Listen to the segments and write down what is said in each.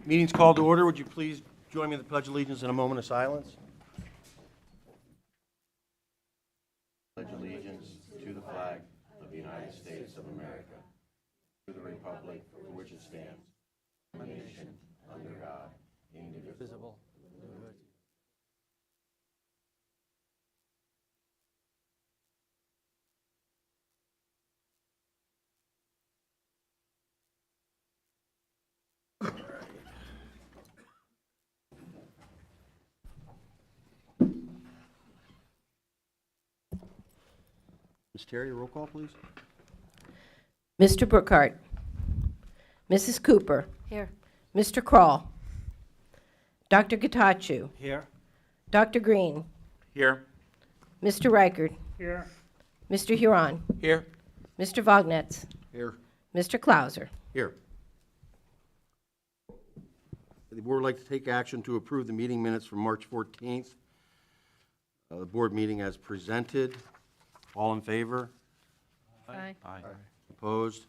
Meeting's called to order. Would you please join me in the Pledge of Allegiance in a moment of silence? Pledge allegiance to the flag of the United States of America, to the republic for which it stands, one nation, under God, indivisible. Ms. Terry, roll call, please. Mr. Brookhart. Mrs. Cooper. Here. Mr. Kroll. Dr. Gatachu. Here. Dr. Green. Here. Mr. Reichert. Here. Mr. Huron. Here. Mr. Vognetz. Here. Mr. Clauser. Here. The board would like to take action to approve the meeting minutes from March 14th. The board meeting as presented. All in favor? Aye. Aye. Opposed?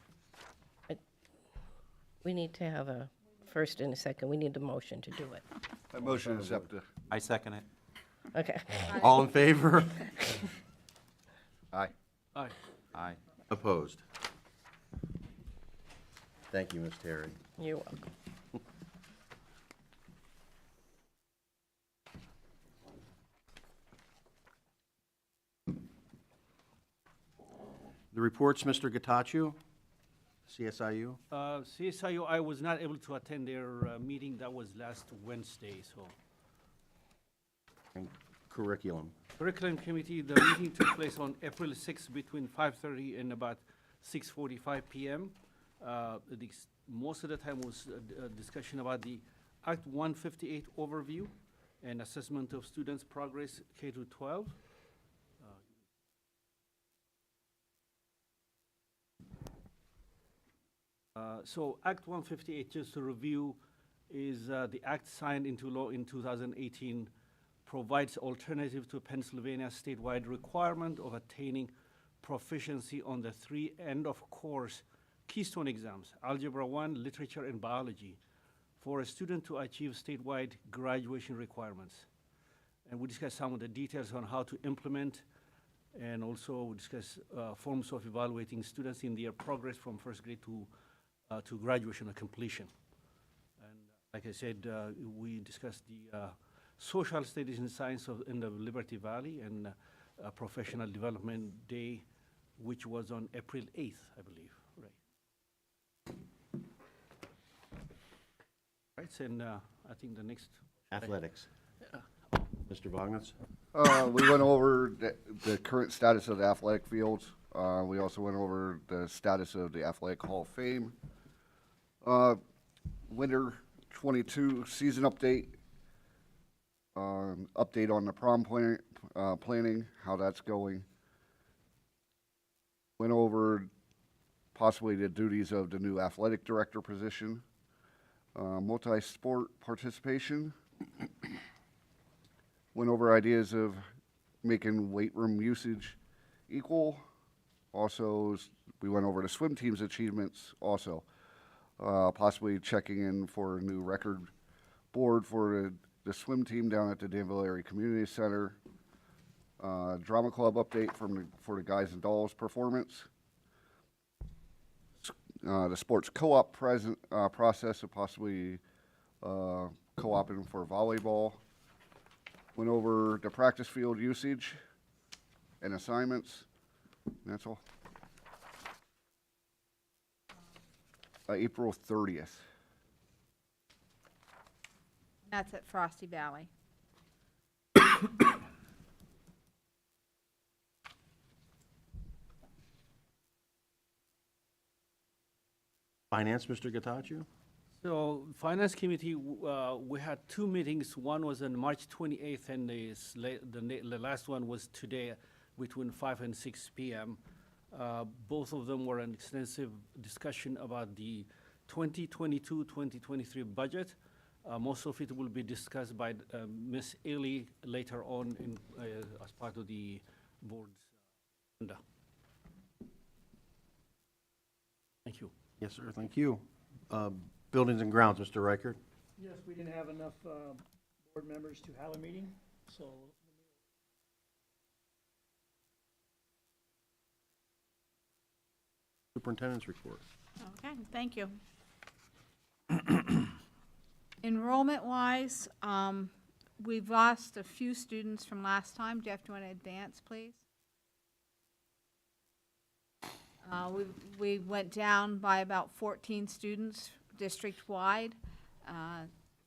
We need to have a first and a second. We need a motion to do it. I motion to accept the. I second it. Okay. All in favor? Aye. Aye. Aye. Opposed? Thank you, Ms. Terry. You're welcome. The reports, Mr. Gatachu, CSIU. CSIU, I was not able to attend their meeting. That was last Wednesday, so. And curriculum. Curriculum Committee, the meeting took place on April 6th between 5:30 and about 6:45 p.m. Most of the time was a discussion about the Act 158 overview and assessment of students' progress K to 12. So Act 158, just to review, is the act signed into law in 2018, provides alternative to Pennsylvania statewide requirement of attaining proficiency on the 3 end-of-course keystone exams, Algebra 1, Literature, and Biology, for a student to achieve statewide graduation requirements. And we discuss some of the details on how to implement, and also we discuss forms of evaluating students in their progress from first grade to graduation or completion. And like I said, we discussed the social studies and science in the Liberty Valley and professional development day, which was on April 8th, I believe, right? Right, and I think the next. Athletics. Mr. Vognetz. We went over the current status of the athletic fields. We also went over the status of the Athletic Hall of Fame. Winter 22 season update. Update on the prom planning, how that's going. Went over possibly the duties of the new athletic director position. Multi-sport participation. Went over ideas of making weight room usage equal. Also, we went over the swim team's achievements also. Possibly checking in for a new record board for the swim team down at the Danville Area Community Center. Drama club update for the guys and dolls performance. The sports co-op process of possibly co-oping for volleyball. Went over the practice field usage and assignments. And that's all. April 30th. That's at Frosty Valley. Finance, Mr. Gatachu. So Finance Committee, we had 2 meetings. One was on March 28th, and the last one was today between 5 and 6 p.m. Both of them were an extensive discussion about the 2022-2023 budget. Most of it will be discussed by Ms. Ely later on as part of the board's agenda. Thank you. Yes, sir. Thank you. Buildings and grounds, Mr. Reichert. Yes, we didn't have enough board members to have a meeting, so Superintendent's report. Okay, thank you. Enrollment-wise, we've lost a few students from last time. Jeff, do you want to advance, please? We went down by about 14 students district-wide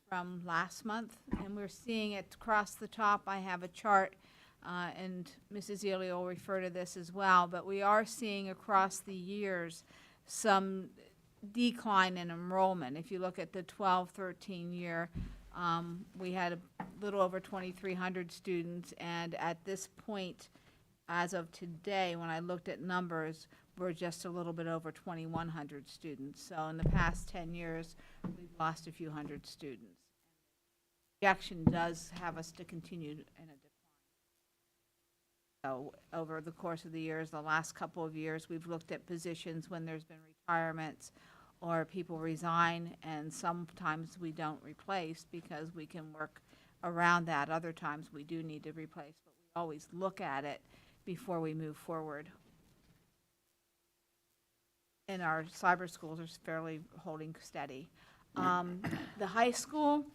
from last month, and we're seeing it across the top. I have a chart, and Mrs. Ely will refer to this as well, but we are seeing across the years some decline in enrollment. If you look at the 12-13 year, we had a little over 2,300 students, and at this point, as of today, when I looked at numbers, we're just a little bit over 2,100 students. So in the past 10 years, we've lost a few hundred students. Projection does have us to continue in a decline. So over the course of the years, the last couple of years, we've looked at positions when there's been retirements or people resign, and sometimes we don't replace because we can work around that. Other times we do need to replace, but we always look at it before we move forward. And our cyber schools are fairly holding steady. The high school,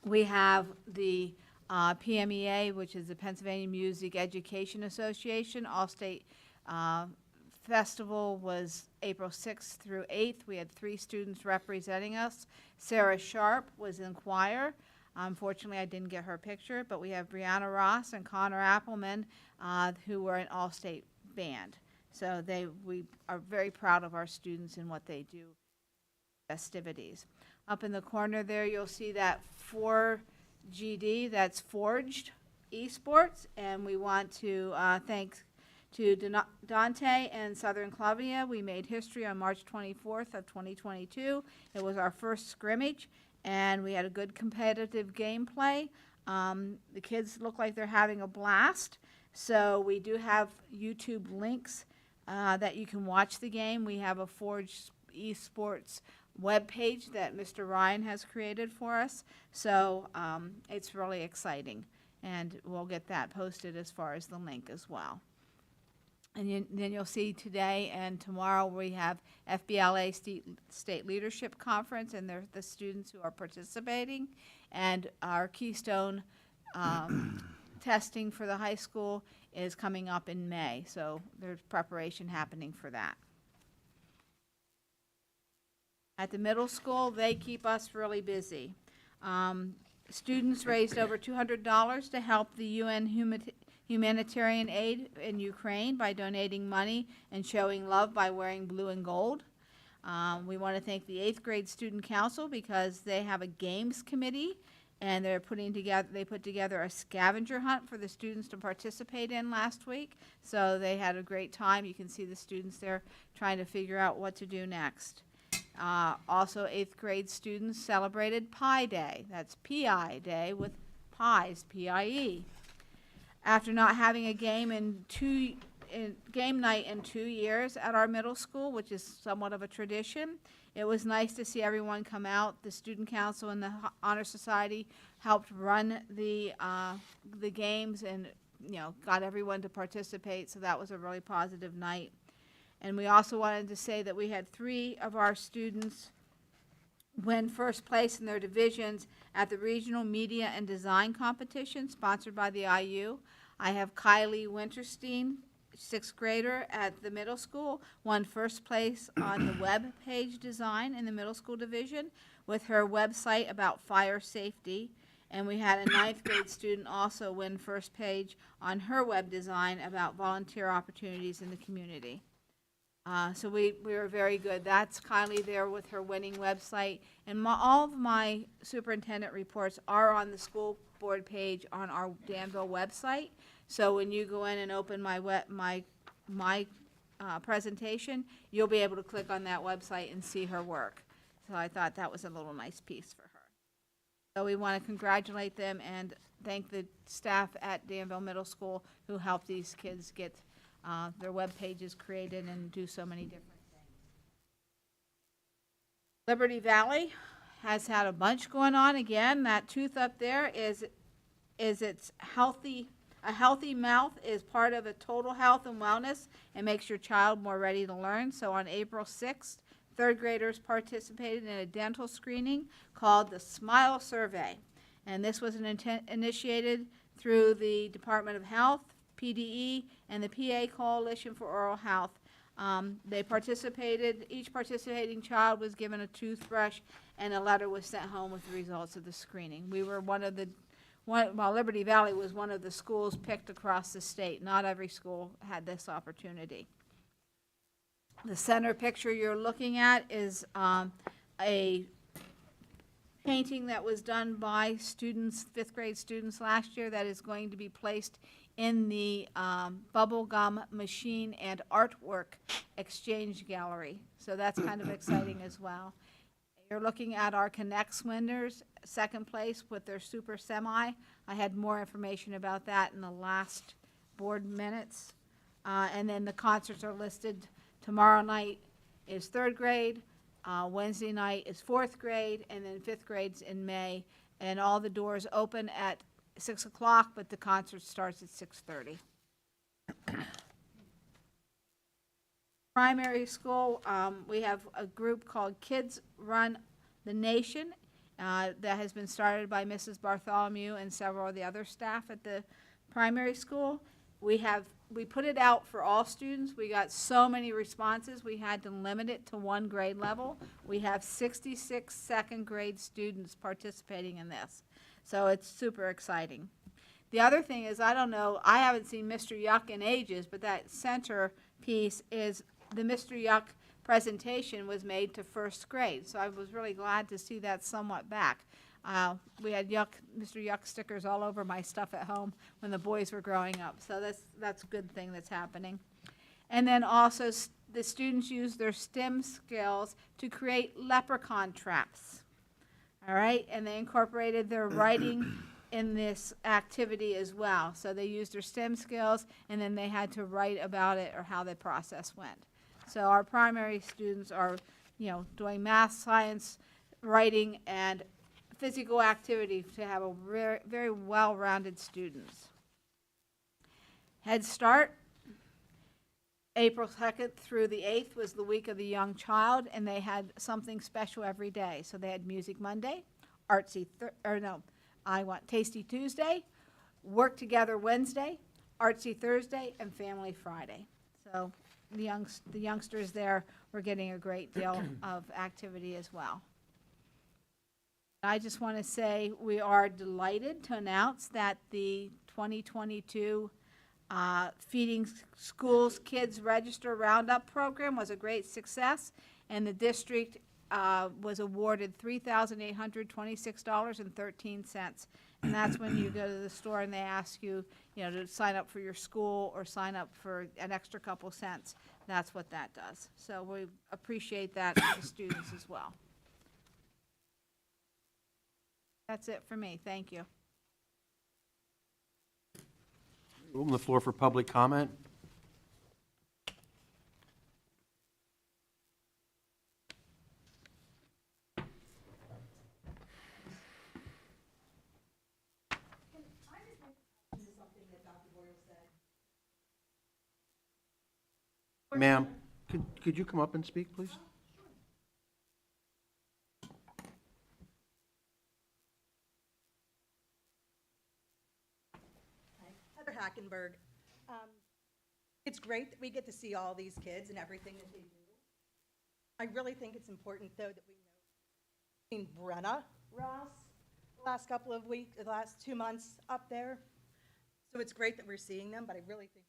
we have the PMEA, which is the Pennsylvania Music Education Association. All-state festival was April 6th through 8th. We had 3 students representing us. Sarah Sharp was in choir. Unfortunately, I didn't get her picture, but we have Brianna Ross and Connor Appleman, who were an all-state band. So we are very proud of our students and what they do festivities. Up in the corner there, you'll see that 4GD, that's Forged Esports, and we want to thank to Dante and Southern Columbia. We made history on March 24th of 2022. It was our first scrimmage, and we had a good competitive gameplay. The kids look like they're having a blast. So we do have YouTube links that you can watch the game. We have a Forge Esports webpage that Mr. Ryan has created for us. So it's really exciting, and we'll get that posted as far as the link as well. And then you'll see today and tomorrow we have FBLA State Leadership Conference, and they're the students who are participating. And our Keystone testing for the high school is coming up in May, so there's preparation happening for that. At the middle school, they keep us really busy. Students raised over $200 to help the UN humanitarian aid in Ukraine by donating money and showing love by wearing blue and gold. We want to thank the 8th grade student council because they have a games committee, and they put together a scavenger hunt for the students to participate in last week. So they had a great time. You can see the students there trying to figure out what to do next. Also, 8th grade students celebrated Pi Day. That's P-I Day with pies, P-I-E. After not having a game game night in 2 years at our middle school, which is somewhat of a tradition, it was nice to see everyone come out. The student council and the honor society helped run the games, and got everyone to participate. So that was a really positive night. And we also wanted to say that we had 3 of our students win first place in their divisions at the Regional Media and Design Competition sponsored by the IU. I have Kylie Winterstein, 6th grader at the middle school, won first place on the web page design in the middle school division with her website about fire safety. And we had a 9th grade student also win first page on her web design about volunteer opportunities in the community. So we were very good. That's Kylie there with her winning website. And all of my superintendent reports are on the school board page on our Danville website. So when you go in and open my presentation, you'll be able to click on that website and see her work. So I thought that was a little nice piece for her. So we want to congratulate them and thank the staff at Danville Middle School who helped these kids get their web pages created and do so many different things. Liberty Valley has had a bunch going on. Again, that tooth up there is it's healthy. A healthy mouth is part of a total health and wellness and makes your child more ready to learn. So on April 6th, third graders participated in a dental screening called the Smile Survey. And this was initiated through the Department of Health, PDE, and the PA Coalition for Oral Health. They participated, each participating child was given a toothbrush, and a letter was sent home with the results of the screening. We were well, Liberty Valley was one of the schools picked across the state. Not every school had this opportunity. The center picture you're looking at is a painting that was done by students, fifth grade students last year, that is going to be placed in the bubblegum machine and artwork exchange gallery. So that's kind of exciting as well. You're looking at our Connects winners, second place with their Super Semi. I had more information about that in the last board minutes. And then the concerts are listed. Tomorrow night is third grade, Wednesday night is fourth grade, and then fifth grade's in May. And all the doors open at 6 o'clock, but the concert starts at 6:30. Primary school, we have a group called Kids Run the Nation that has been started by Mrs. Bartholomew and several of the other staff at the primary school. We put it out for all students. We got so many responses, we had to limit it to one grade level. We have 66 second grade students participating in this. So it's super exciting. The other thing is, I don't know, I haven't seen Mr. Yuck in ages, but that center piece is the Mr. Yuck presentation was made to first grade. So I was really glad to see that somewhat back. We had Mr. Yuck stickers all over my stuff at home when the boys were growing up. So that's a good thing that's happening. And then also the students used their STEM skills to create leprechaun traps. All right, and they incorporated their writing in this activity as well. So they used their STEM skills, and then they had to write about it or how the process went. So our primary students are, doing math, science, writing, and physical activity to have a very, very well-rounded students. Head Start, April 2nd through the 8th was the week of the young child, and they had something special every day. So they had Music Monday, Tasty Tuesday, Work Together Wednesday, Artsy Thursday, and Family Friday. So the youngsters there were getting a great deal of activity as well. I just want to say we are delighted to announce that the 2022 Feeding Schools Kids Register Roundup program was a great success, and the district was awarded $3,826.13. And that's when you go to the store and they ask you, to sign up for your school or sign up for an extra couple cents. That's what that does. So we appreciate that for the students as well. That's it for me. Thank you. Open the floor for public comment. Ma'am, could you come up and speak, please? Heather Hackenberg. It's great that we get to see all these kids and everything that they do. I really think it's important, though, that we know seen Brenna Ross the last couple of weeks, the last 2 months up there. So it's great that we're seeing them, but I really think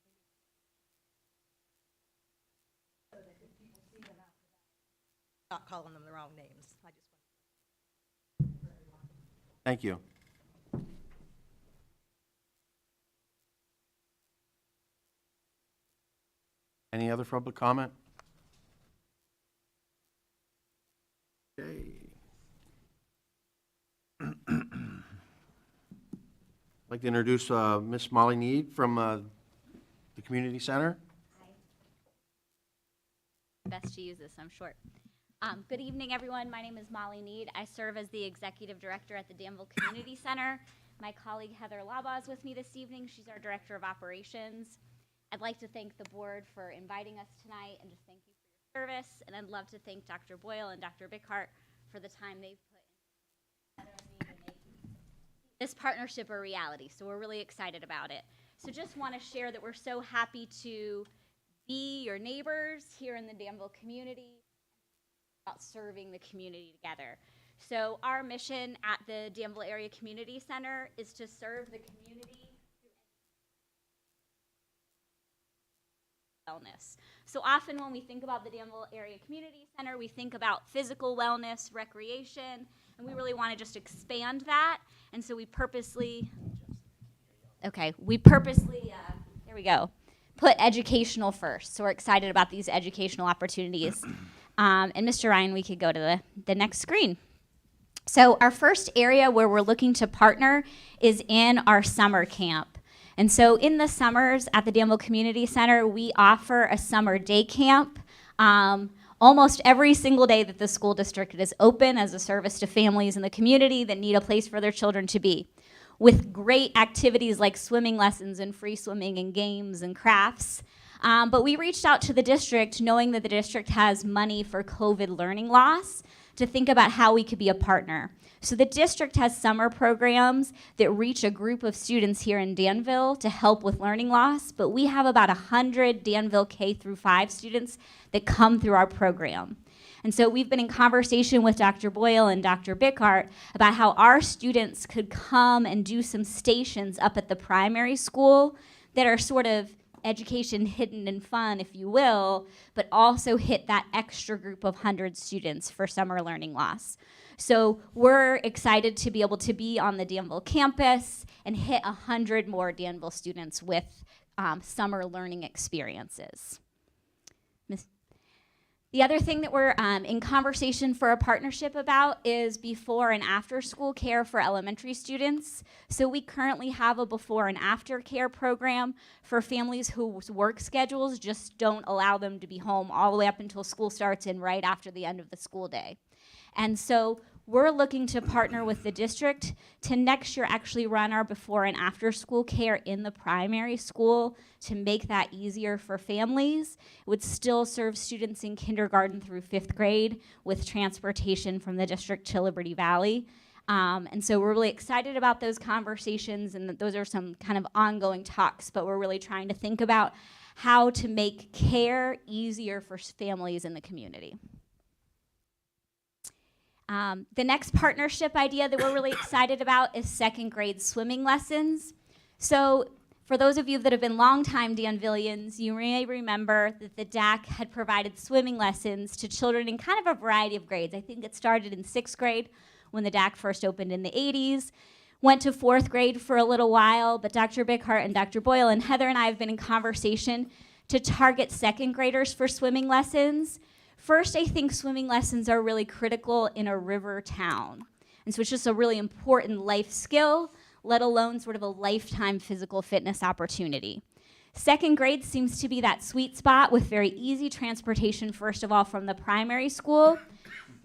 so that if people see them after that, not calling them the wrong names. I just want Thank you. Any other public comment? Okay. I'd like to introduce Miss Molly Need from the Community Center. Best to use this, I'm short. Good evening, everyone. My name is Molly Need. I serve as the Executive Director at the Danville Community Center. My colleague Heather Laba is with me this evening. She's our Director of Operations. I'd like to thank the board for inviting us tonight and just thank you for your service. And I'd love to thank Dr. Boyle and Dr. Bickhart for the time they've put in to make this partnership a reality. So we're really excited about it. So just want to share that we're so happy to be your neighbors here in the Danville community, about serving the community together. So our mission at the Danville Area Community Center is to serve the community through wellness. So often when we think about the Danville Area Community Center, we think about physical wellness, recreation, and we really want to just expand that. And so we purposely, there we go, put educational first. So we're excited about these educational opportunities. And Mr. Ryan, we could go to the next screen. So our first area where we're looking to partner is in our summer camp. And so in the summers at the Danville Community Center, we offer a summer day camp almost every single day that the school district is open as a service to families in the community that need a place for their children to be, with great activities like swimming lessons and free swimming and games and crafts. But we reached out to the district knowing that the district has money for COVID learning loss to think about how we could be a partner. So the district has summer programs that reach a group of students here in Danville to help with learning loss, but we have about 100 Danville K-5 students that come through our program. And so we've been in conversation with Dr. Boyle and Dr. Bickhart about how our students could come and do some stations up at the primary school that are sort of education hidden and fun, if you will, but also hit that extra group of 100 students for summer learning loss. So we're excited to be able to be on the Danville campus and hit 100 more Danville students with summer learning experiences. The other thing that we're in conversation for a partnership about is before and after school care for elementary students. So we currently have a before and after care program for families whose work schedules just don't allow them to be home all the way up until school starts and right after the end of the school day. And so we're looking to partner with the district to next year actually run our before and after school care in the primary school to make that easier for families. It would still serve students in kindergarten through 5th grade with transportation from the district to Liberty Valley. And so we're really excited about those conversations, and those are some kind of ongoing talks, but we're really trying to think about how to make care easier for families in the community. The next partnership idea that we're really excited about is 2nd grade swimming lessons. So for those of you that have been longtime Danvillians, you may remember that the DAC had provided swimming lessons to children in kind of a variety of grades. I think it started in 6th grade when the DAC first opened in the 80s, went to 4th grade for a little while, but Dr. Bickhart and Dr. Boyle and Heather and I have been in conversation to target 2nd graders for swimming lessons. First, I think swimming lessons are really critical in a river town. And so it's just a really important life skill, let alone sort of a lifetime physical fitness opportunity. 2nd grade seems to be that sweet spot with very easy transportation, first of all, from the primary school,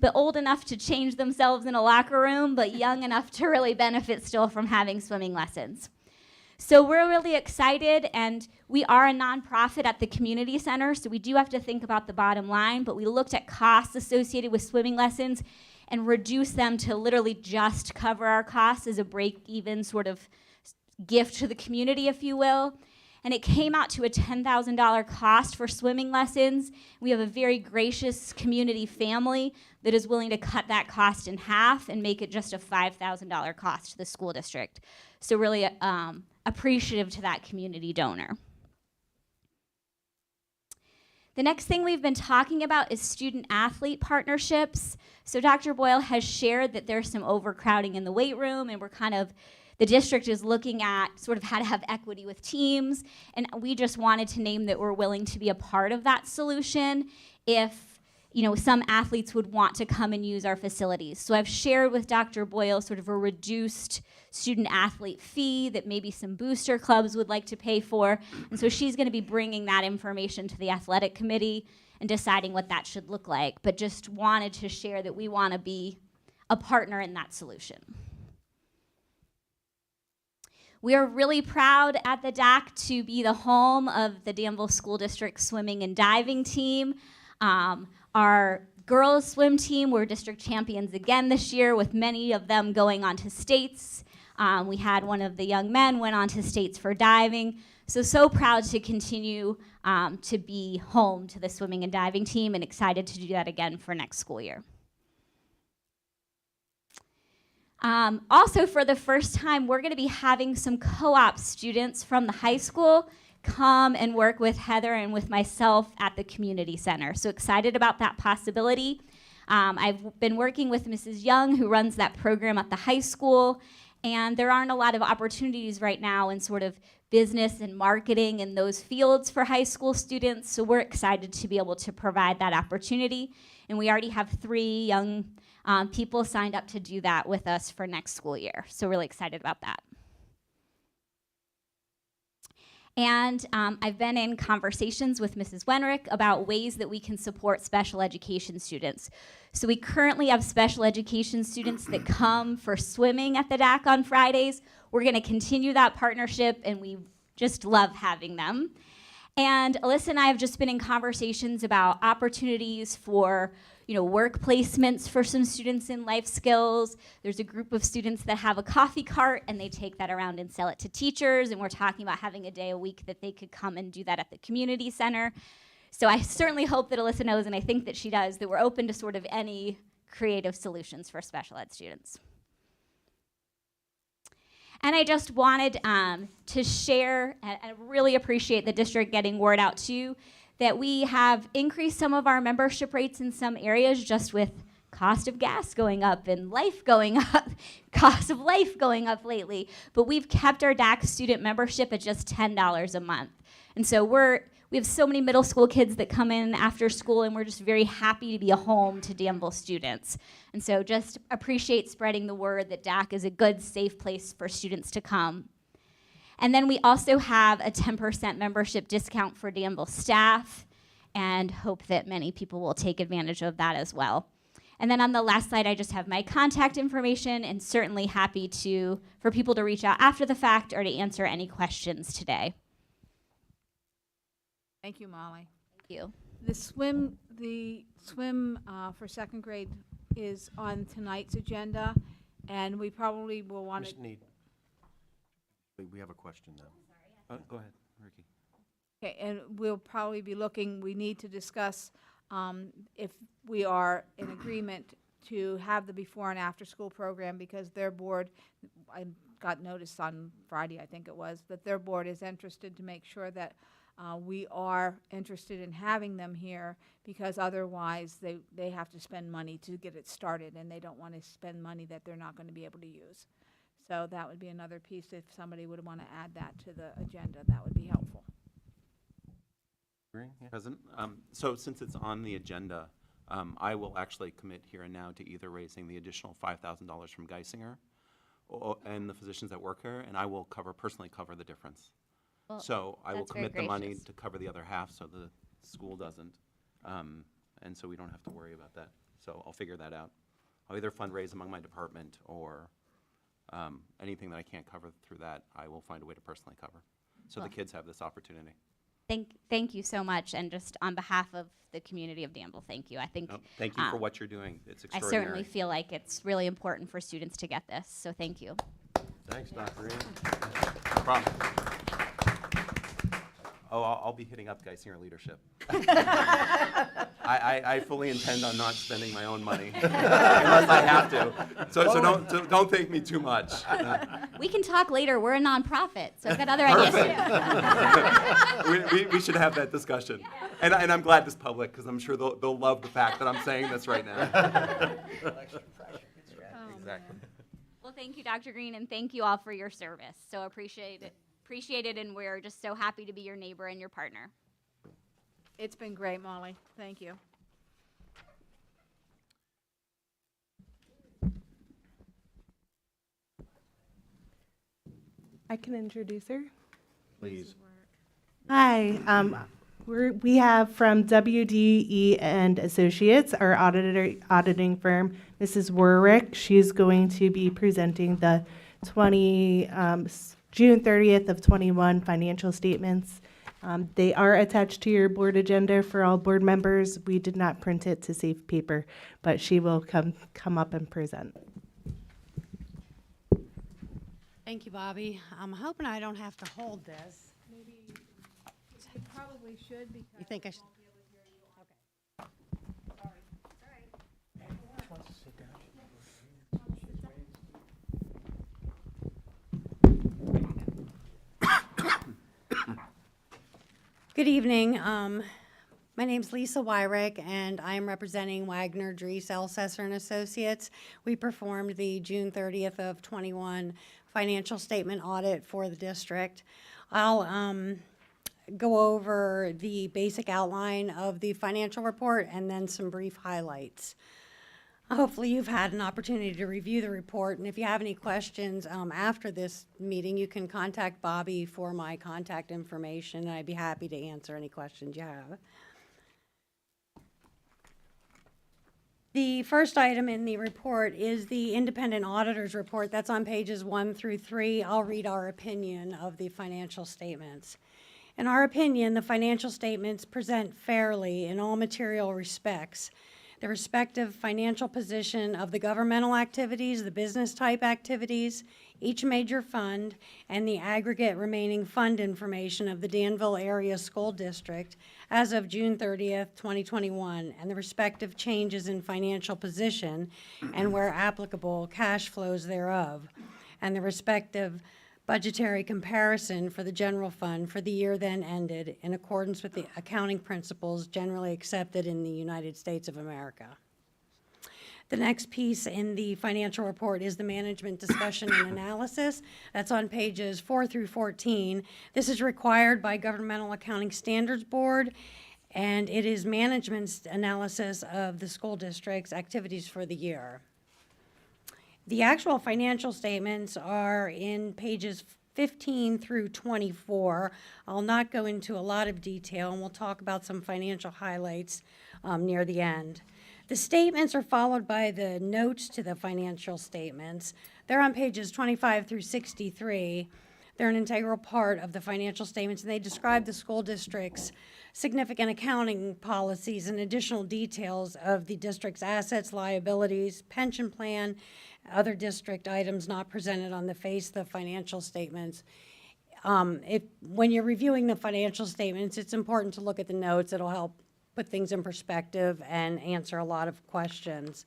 but old enough to change themselves in a locker room, but young enough to really benefit still from having swimming lessons. So we're really excited, and we are a nonprofit at the community center, so we do have to think about the bottom line, but we looked at costs associated with swimming lessons and reduced them to literally just cover our costs as a break-even sort of gift to the community, if you will. And it came out to a $10,000 cost for swimming lessons. We have a very gracious community family that is willing to cut that cost in half and make it just a $5,000 cost to the school district. So really appreciative to that community donor. The next thing we've been talking about is student-athlete partnerships. So Dr. Boyle has shared that there's some overcrowding in the weight room, and the district is looking at sort of how to have equity with teams, and we just wanted to name that we're willing to be a part of that solution if some athletes would want to come and use our facilities. So I've shared with Dr. Boyle sort of a reduced student-athlete fee that maybe some booster clubs would like to pay for, and so she's going to be bringing that information to the athletic committee and deciding what that should look like, but just wanted to share that we want to be a partner in that solution. We are really proud at the DAC to be the home of the Danville School District swimming and diving team. Our girls swim team were district champions again this year, with many of them going on to states. We had one of the young men went on to states for diving. So proud to continue to be home to the swimming and diving team, and excited to do that again for next school year. Also, for the first time, we're going to be having some co-op students from the high school come and work with Heather and with myself at the community center. So excited about that possibility. I've been working with Mrs. Young, who runs that program at the high school, and there aren't a lot of opportunities right now in sort of business and marketing in those fields for high school students, so we're excited to be able to provide that opportunity. And we already have 3 young people signed up to do that with us for next school year, so really excited about that. And I've been in conversations with Mrs. Wenrick about ways that we can support special education students. So we currently have special education students that come for swimming at the DAC on Fridays. We're going to continue that partnership, and we just love having them. And Alyssa and I have just been in conversations about opportunities for work placements for some students in life skills. There's a group of students that have a coffee cart, and they take that around and sell it to teachers, and we're talking about having a day a week that they could come and do that at the community center. So I certainly hope that Alyssa knows, and I think that she does, that we're open to sort of any creative solutions for special ed students. And I just wanted to share, and I really appreciate the district getting word out too, that we have increased some of our membership rates in some areas just with cost of gas going up and life going up, cost of life going up lately. But we've kept our DAC student membership at just $10 a month. And so we have so many middle school kids that come in after school, and we're just very happy to be a home to Danville students. And so just appreciate spreading the word that DAC is a good, safe place for students to come. And then we also have a 10% membership discount for Danville staff, and hope that many people will take advantage of that as well. And then on the last slide, I just have my contact information, and certainly happy for people to reach out after the fact or to answer any questions today. Thank you, Molly. Thank you. The swim for second grade is on tonight's agenda, and we probably will want to. We have a question now. Go ahead, Ricky. Okay, and we'll probably be looking, we need to discuss if we are in agreement to have the before and after school program, because their board, I got notice on Friday, I think it was, that their board is interested to make sure that we are interested in having them here, because otherwise they have to spend money to get it started, and they don't want to spend money that they're not going to be able to use. So that would be another piece. If somebody would want to add that to the agenda, that would be helpful. President, so since it's on the agenda, I will actually commit here and now to either raising the additional $5,000 from Geisinger and the physicians that work here, and I will personally cover the difference. Well, so I will that's very commit the money gracious. to cover the other half, so the school doesn't, and so we don't have to worry about that. So I'll figure that out. I'll either fundraise among my department, or anything that I can't cover through that, I will find a way to personally cover. So the kids have this opportunity. Thank you so much, and just on behalf of the community of Danville, thank you. I think Thank you for what you're doing. It's I extraordinary. certainly feel like it's really important for students to get this, so thank you. Thanks, Dr. Ian. No problem. Oh, I'll be hitting up Geisinger leadership. I fully intend on not spending my own money unless I have to. So don't thank me too much. We can talk later. We're a nonprofit, so I've got other ideas too. we should have that discussion. And I'm glad this public, because I'm sure they'll love the fact that I'm saying this right now. Exactly. Well, thank you, Dr. Green, and thank you all for your service. So appreciate it, and we're just so happy to be your neighbor and your partner. It's been great, Molly. Thank you. I can introduce her. Please. Hi, We have from WDE and Associates, our auditing firm, Mrs. Warwick. She's going to be presenting the June 30th of 21 financial statements. They are attached to your board agenda for all board members. We did not print it to save paper, but she will come up and present. Thank you, Bobby. I'm hoping I don't have to hold this. You probably should because. You think I should? Good evening. My name's Lisa Wyrick, and I am representing Wagner, Dries, Elsesser and Associates. We performed the June 30th of 21 financial statement audit for the district. I'll go over the basic outline of the financial report and then some brief highlights. Hopefully you've had an opportunity to review the report, and if you have any questions after this meeting, you can contact Bobby for my contact information, and I'd be happy to answer any questions you have. The first item in the report is the independent auditor's report. That's on pages 1 through 3. I'll read our opinion of the financial statements. In our opinion, the financial statements present fairly in all material respects the respective financial position of the governmental activities, the business type activities, each major fund, and the aggregate remaining fund information of the Danville Area School District as of June 30th, 2021, and the respective changes in financial position and, where applicable, cash flows thereof, and the respective budgetary comparison for the general fund for the year then ended in accordance with the accounting principles generally accepted in the United States of America. The next piece in the financial report is the management discussion and analysis. That's on pages 4 through 14. This is required by Governmental Accounting Standards Board, and it is management's analysis of the school district's activities for the year. The actual financial statements are in pages 15 through 24. I'll not go into a lot of detail, and we'll talk about some financial highlights near the end. The statements are followed by the notes to the financial statements. They're on pages 25 through 63. They're an integral part of the financial statements, and they describe the school district's significant accounting policies and additional details of the district's assets, liabilities, pension plan, other district items not presented on the face of the financial statements. When you're reviewing the financial statements, it's important to look at the notes. It'll help put things in perspective and answer a lot of questions.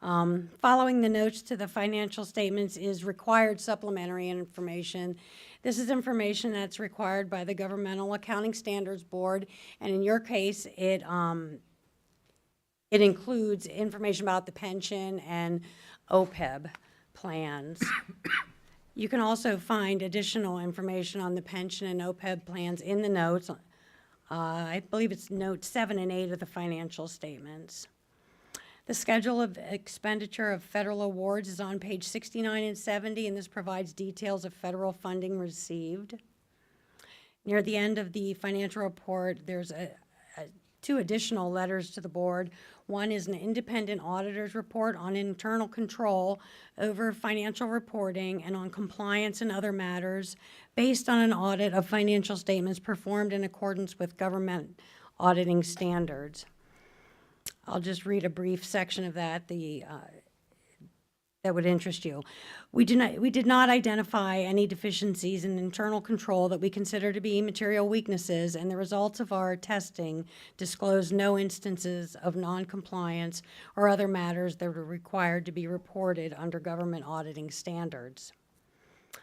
Following the notes to the financial statements is required supplementary information. This is information that's required by the Governmental Accounting Standards Board, and in your case, it includes information about the pension and OPEB plans. You can also find additional information on the pension and OPEB plans in the notes. I believe it's notes 7 and 8 of the financial statements. The schedule of expenditure of federal awards is on page 69 and 70, and this provides details of federal funding received. Near the end of the financial report, there's two additional letters to the board. One is an independent auditor's report on internal control over financial reporting and on compliance and other matters based on an audit of financial statements performed in accordance with government auditing standards. I'll just read a brief section of that that would interest you. We did not identify any deficiencies in internal control that we consider to be material weaknesses, and the results of our testing disclose no instances of noncompliance or other matters that are required to be reported under government auditing standards.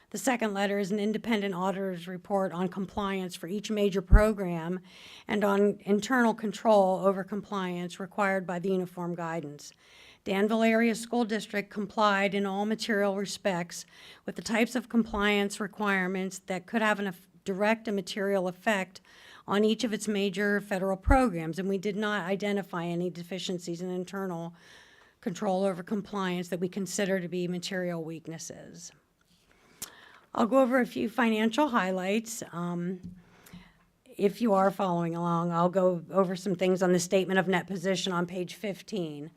The second letter is an independent auditor's report on compliance for each major program and on internal control over compliance required by the uniform guidance. Danville Area School District complied in all material respects with the types of compliance requirements that could have a direct and material effect on each of its major federal programs, and we did not identify any deficiencies in internal control over compliance that we consider to be material weaknesses. I'll go over a few financial highlights. if you are following along, I'll go over some things on the statement of net position on page 15.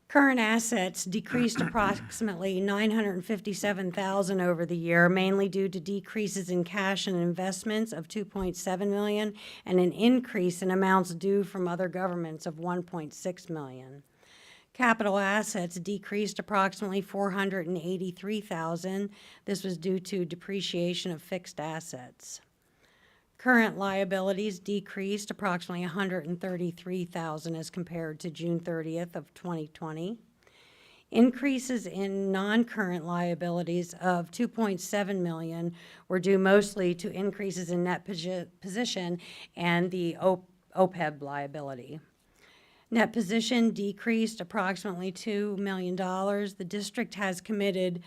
Current assets decreased approximately $957,000 over the year, mainly due to decreases in cash and investments of $2.7 million and an increase in amounts due from other governments of $1.6 million. Capital assets decreased approximately $483,000. This was due to depreciation of fixed assets. Current liabilities decreased approximately $133,000 as compared to June 30th of 2020. Increases in non-current liabilities of $2.7 million were due mostly to increases in net position and the OPEB liability. Net position decreased approximately $2 million. The district has committed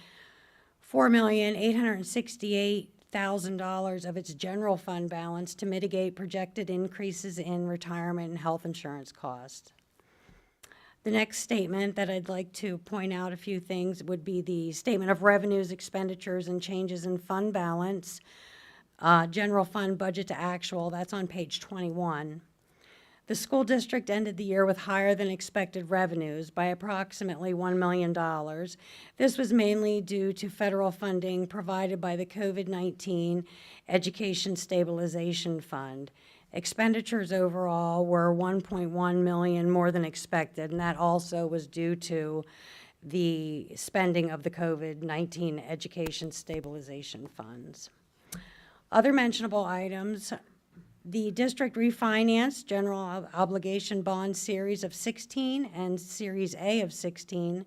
$4,868,000 of its general fund balance to mitigate projected increases in retirement and health insurance costs. The next statement that I'd like to point out a few things would be the statement of revenues, expenditures, and changes in fund balance. General fund budget to actual, that's on page 21. The school district ended the year with higher than expected revenues by approximately $1 million. This was mainly due to federal funding provided by the COVID-19 Education Stabilization Fund. Expenditures overall were $1.1 million more than expected, and that also was due to the spending of the COVID-19 Education Stabilization Funds. Other mentionable items: the district refinanced general obligation bond series of 16 and series A of 16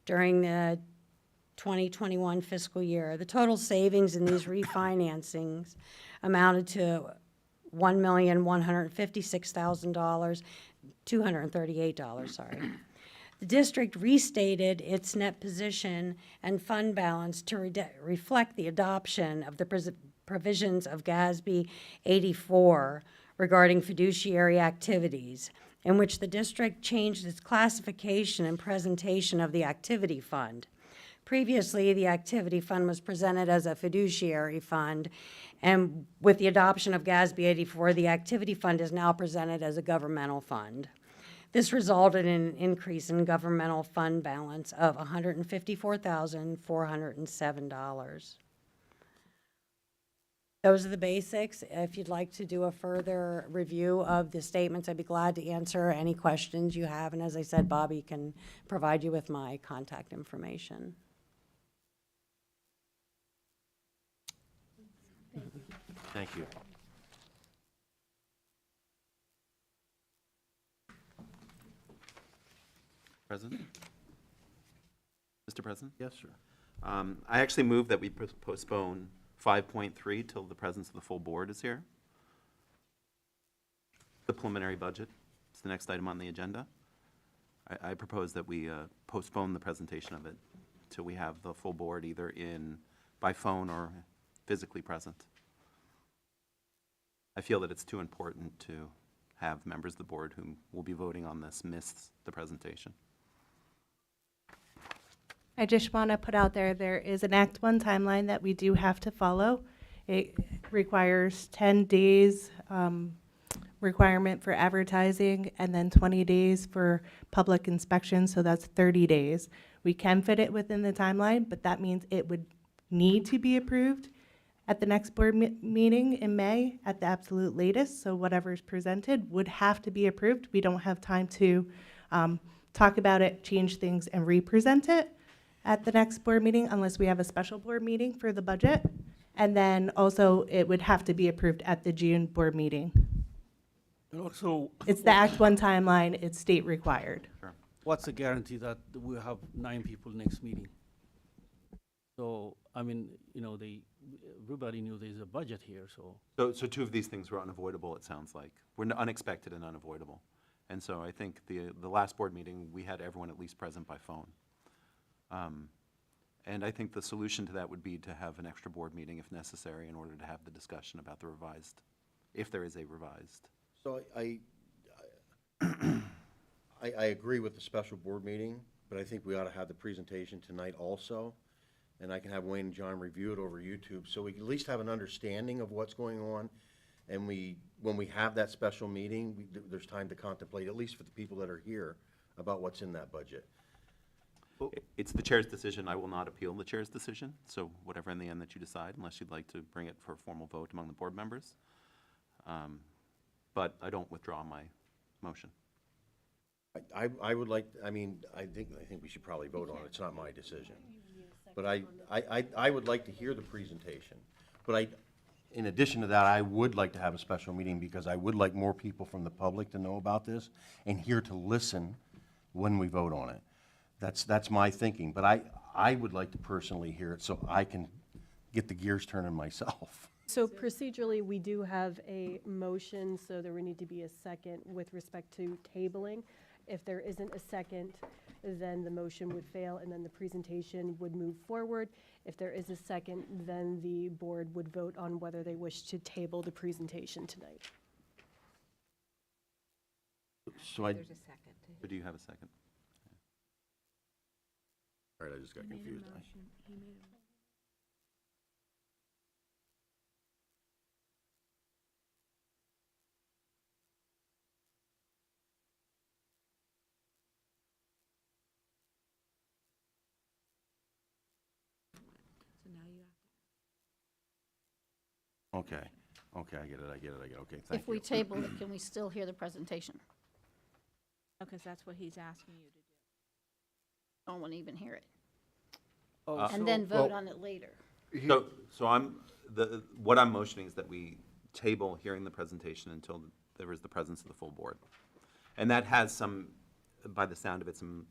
during the 2021 fiscal year. The total savings in these refinancings amounted to $1,156,238, sorry. The district restated its net position and fund balance to reflect the adoption of the provisions of DASD 84 regarding fiduciary activities, in which the district changed its classification and presentation of the activity fund. Previously, the activity fund was presented as a fiduciary fund, and with the adoption of DASD 84, the activity fund is now presented as a governmental fund. This resulted in an increase in governmental fund balance of $154,407. Those are the basics. If you'd like to do a further review of the statements, I'd be glad to answer any questions you have. And as I said, Bobby can provide you with my contact information. Thank you. President? Mr. President? Yes, sir. I actually move that we postpone 5.3 till the presence of the full board is here. The preliminary budget is the next item on the agenda. I propose that we postpone the presentation of it till we have the full board either by phone or physically present. I feel that it's too important to have members of the board who will be voting on this miss the presentation. I just want to put out there is an Act 1 timeline that we do have to follow. It requires 10 days requirement for advertising and then 20 days for public inspection, so that's 30 days. We can fit it within the timeline, but that means it would need to be approved at the next board meeting in May at the absolute latest, so whatever's presented would have to be approved. We don't have time to talk about it, change things, and re-present it at the next board meeting unless we have a special board meeting for the budget. And then also it would have to be approved at the June board meeting. And also, It's the Act 1 timeline, it's state required. what's the guarantee that we'll have 9 people next meeting? So, I mean, you know, everybody knew there's a budget here, so. So two of these things were unavoidable, it sounds like. Were unexpected and unavoidable. And so I think the last board meeting, we had everyone at least present by phone. And I think the solution to that would be to have an extra board meeting if necessary in order to have the discussion about the revised, if there is a revised. So I agree with the special board meeting, but I think we ought to have the presentation tonight also. And I can have Wayne and John review it over YouTube, so we can at least have an understanding of what's going on. And when we have that special meeting, there's time to contemplate, at least for the people that are here, about what's in that budget. It's the chair's decision. I will not appeal the chair's decision, so whatever in the end that you decide, unless you'd like to bring it for a formal vote among the board members. But I don't withdraw my motion. I would like, I mean, I think we should probably vote on it. It's not my decision. But I would like to hear the presentation. But in addition to that, I would like to have a special meeting because I would like more people from the public to know about this and here to listen when we vote on it. That's my thinking. But I would like to personally hear it so I can get the gears turning myself. So procedurally, we do have a motion, so there would need to be a second with respect to tabling. If there isn't a second, then the motion would fail, and then the presentation would move forward. If there is a second, then the board would vote on whether they wish to table the presentation tonight. So There's a second. But do you have a second? All right, I just got confused. Okay, I get it, okay, thank If we you. table it, can we still hear the presentation? Because that's what he's asking you to do. I don't want to even hear it. Oh, And then vote on it later. So what I'm motioning is that we table hearing the presentation until there is the presence of the full board. And that has some, by the sound of it, some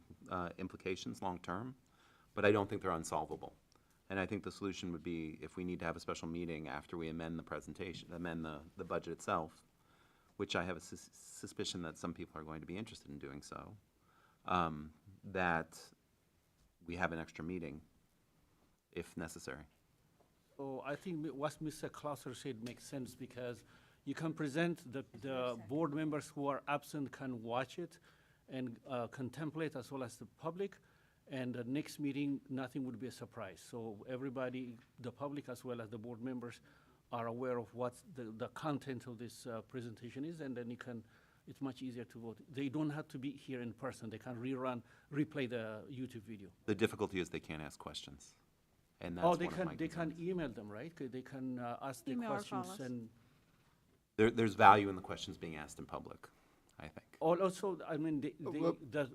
implications long-term, but I don't think they're unsolvable. And I think the solution would be if we need to have a special meeting after we amend the presentation, amend the budget itself, which I have a suspicion that some people are going to be interested in doing so, that we have an extra meeting if necessary. So I think what Mr. Clouser said makes sense because you can present, the board members who are absent can watch it and contemplate as well as the public. And the next meeting, nothing would be a surprise. So everybody, the public as well as the board members are aware of what the content of this presentation is, and then it's much easier to vote. They don't have to be here in person. They can replay the YouTube video. The difficulty is they can't ask questions. And that's Oh, one they of can, my they can concerns. email them, right? They can ask the Email or questions call us. and There's value in the questions being asked in public, I think. also, I mean,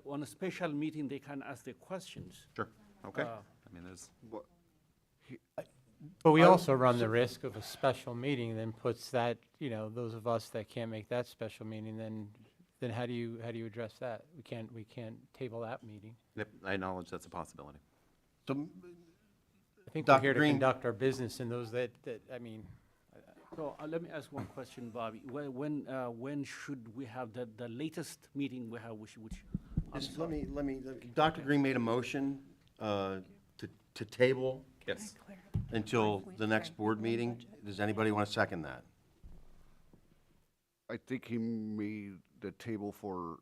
on a special meeting, they can ask the questions. Sure, okay. Uh, I mean, there's, But we also run the risk of a special meeting then puts that, those of us that can't make that special meeting, then how do you address that? We can't table that meeting. yep, I acknowledge that's a possibility. So, I think we're Dr. here to Green- conduct our business, and those that, I mean, So let me ask one question, Bobby. When should we have the latest meeting we have, which? I'm just sorry. let me, Dr. Green made a motion to table Yes. until the next board meeting. Does anybody want to second that? I think he made the table for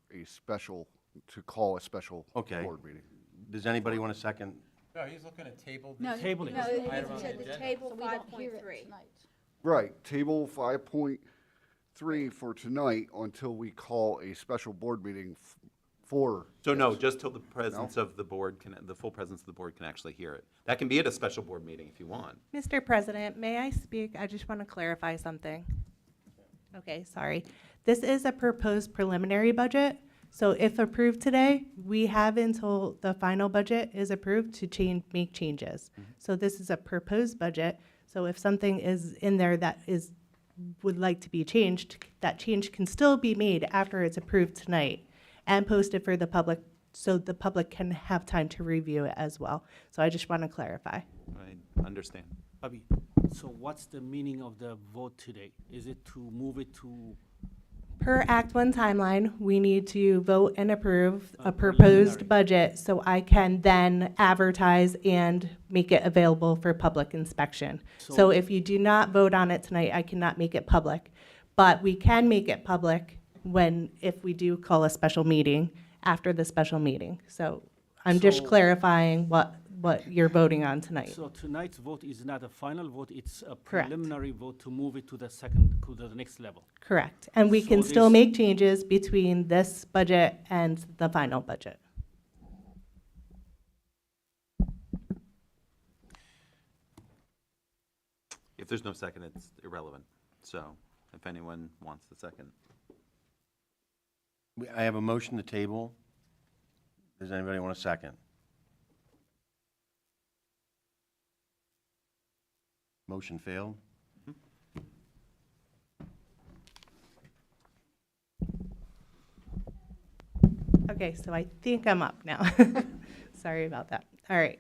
to call a special Okay. board meeting. Does anybody want to second? no, he's looking to table No, Tabling. no, Item on it said the the agenda. table So we don't hear it 5.3. tonight. Right, table 5.3 for tonight until we call a special board meeting for. So no, just till the presence of the board the full presence of the board can actually hear it. That can be at a special board meeting if you want. Mr. President, may I speak? I just want to clarify something. Okay, sorry. This is a proposed preliminary budget, so if approved today, we have until the final budget is approved to make changes. So this is a proposed budget, so if something is in there that would like to be changed, that change can still be made after it's approved tonight and posted for the public, so the public can have time to review it as well. So I just want to clarify. I understand. Bobby, so what's the meaning of the vote today? Is it to move it to? Per Act 1 timeline, we need to vote and approve a Preliminary. proposed budget so I can then advertise and make it available for public inspection. So So- if you do not vote on it tonight, I cannot make it public. But we can make it public if we do call a special meeting after the special meeting. So I'm just So- clarifying what what you're voting on tonight. So tonight's vote is not a final vote, it's a Correct. preliminary vote to move it to the next level. Correct. And we So can still this- make changes between this budget and the final budget. If there's no second, it's irrelevant. So if anyone wants the second. I have a motion to table. Does anybody want a second? Motion failed. Okay, so I think I'm up now. Sorry about that. All right.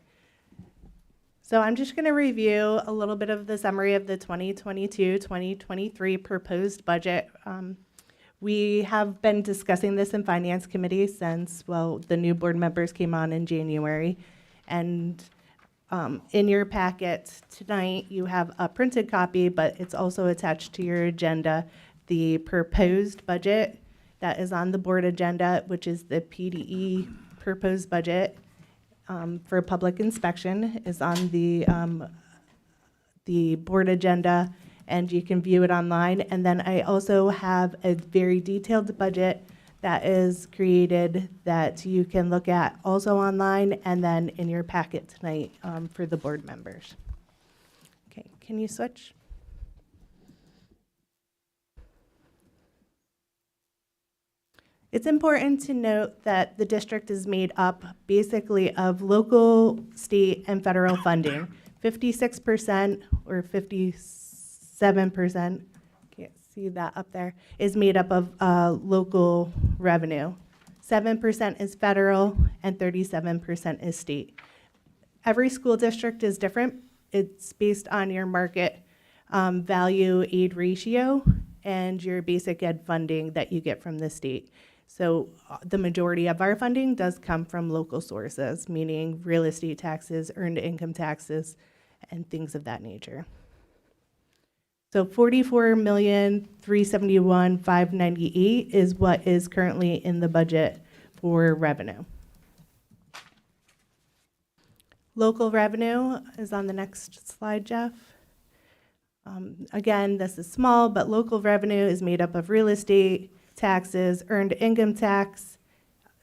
So I'm just going to review a little bit of the summary of the 2022-2023 proposed budget. We have been discussing this in Finance Committee since, well, the new board members came on in January. And in your packet tonight, you have a printed copy, but it's also attached to your agenda, the proposed budget that is on the board agenda, which is the PDE proposed budget for public inspection, is on the board agenda, and you can view it online. And then I also have a very detailed budget that is created that you can look at also online and then in your packet tonight for the board members. Okay, can you switch? It's important to note that the district is made up basically of local, state, and federal funding. 56% or 57%, can't see that up there, is made up of local revenue. 7% is federal and 37% is state. Every school district is different. It's based on your market value aid ratio and your basic ed funding that you get from the state. So the majority of our funding does come from local sources, meaning real estate taxes, earned income taxes, and things of that nature. So $44,371,598 is what is currently in the budget for revenue. Local revenue is on the next slide, Jeff. Again, this is small, but local revenue is made up of real estate taxes, earned income tax,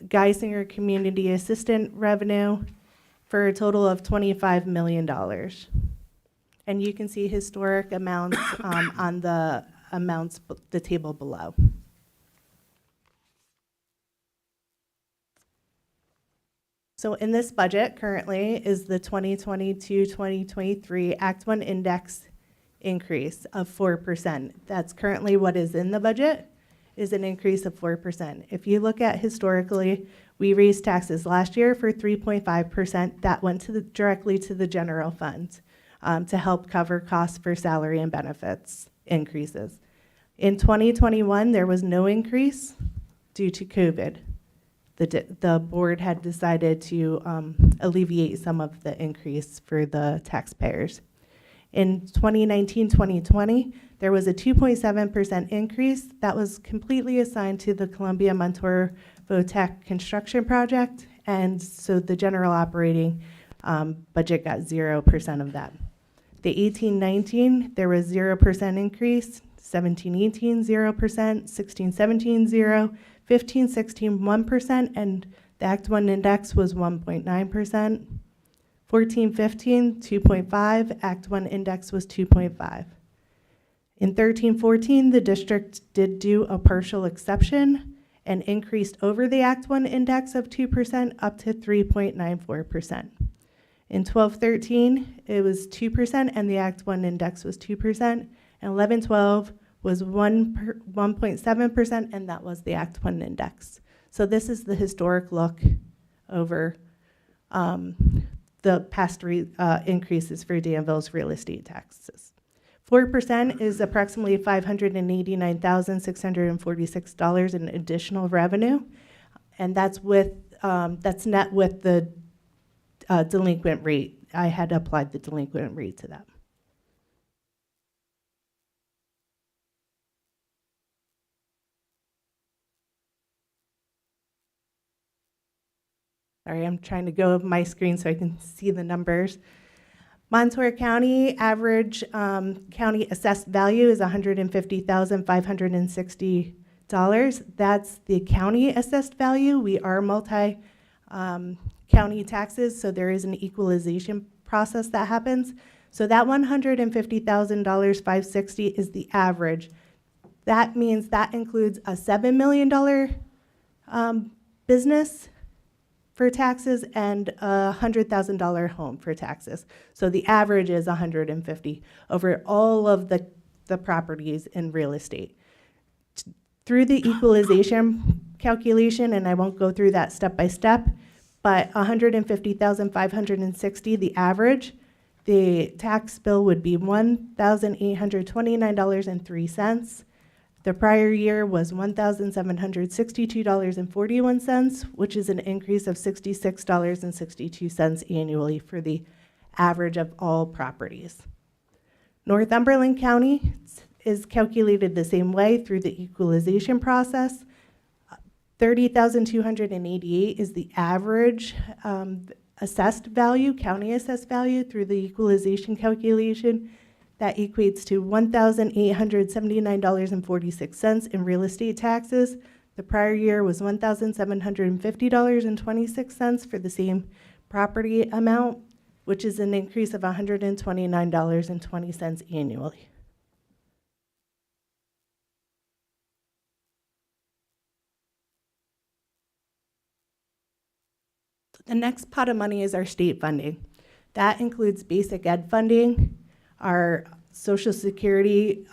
Geisinger Community Assistant revenue, for a total of $25 million. And you can see historic amounts on the the table below. So in this budget currently is the 2022-2023 Act 1 index increase of 4%. That's currently what is in the budget, is an increase of 4%. If you look at historically, we raised taxes last year for 3.5%. That went directly to the general fund to help cover costs for salary and benefits increases. In 2021, there was no increase due to COVID. The board had decided to alleviate some of the increase for the taxpayers. In 2019-2020, there was a 2.7% increase that was completely assigned to the Columbia Montour Votech construction project, and so the general operating budget got 0% of that. The 18-19, there was 0% increase, 17-18, 0%, 16-17, 0%, 15-16, 1%, and the Act 1 index was 1.9%. 14-15, 2.5, Act 1 index was 2.5. In 13-14, the district did do a partial exception and increased over the Act 1 index of 2% up to 3.94%. In 12-13, it was 2% and the Act 1 index was 2%, and 11-12 was 1.7%, and that was the Act 1 index. So this is the historic look over the past increases for Danville's real estate taxes. 4% is approximately $589,646 in additional revenue, and that's net with the delinquent rate. I had applied the delinquent rate to that. Sorry, I'm trying to go over my screen so I can see the numbers. Montour County average county assessed value is $150,560. That's the county assessed value. We are multi county taxes, so there is an equalization process that happens. So that $150,560 is the average. That means that includes a $7 million business for taxes and a $100,000 home for taxes. So the average is 150 over all of the properties in real estate. Through the equalization calculation, and I won't go through that step by step, but 150,560, the average, the tax bill would be $1,829.03. The prior year was $1,762.41, which is an increase of $66.62 annually for the average of all properties. Northumberland County is calculated the same way through the equalization process. 30,288 is the average assessed value, county assessed value through the equalization calculation. That equates to $1,879.46 in real estate taxes. The prior year was $1,750.26 for the same property amount, which is an increase of $129.20 annually. The next pot of money is our state funding. That includes basic ed funding, our Social Security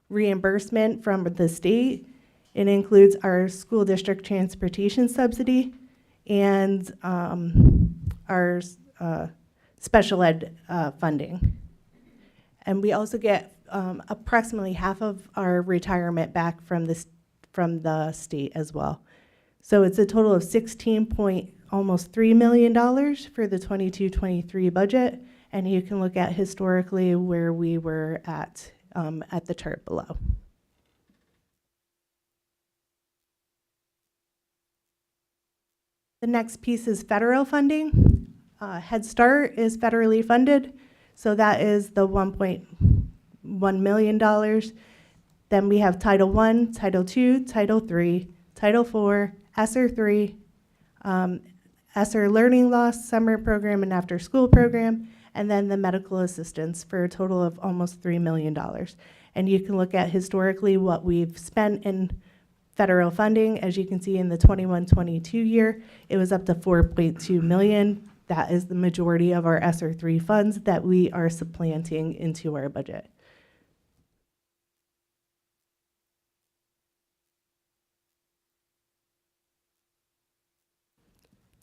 reimbursement from the state. It includes our school district transportation subsidy and our special ed funding. And we also get approximately half of our retirement back from the state as well. So it's a total of almost $3 million for the 22-23 budget. And you can look at historically where we were at the chart below. The next piece is federal funding. Head Start is federally funded, so that is the $1.1 million. Then we have Title I, Title II, Title III, Title IV, ESSER III, ESSER Learning Loss Summer Program and After School Program, and then the medical assistance for a total of almost $3 million. And you can look at historically what we've spent in federal funding. As you can see in the 21-22 year, it was up to $4.2 million. That is the majority of our ESSER III funds that we are supplanting into our budget.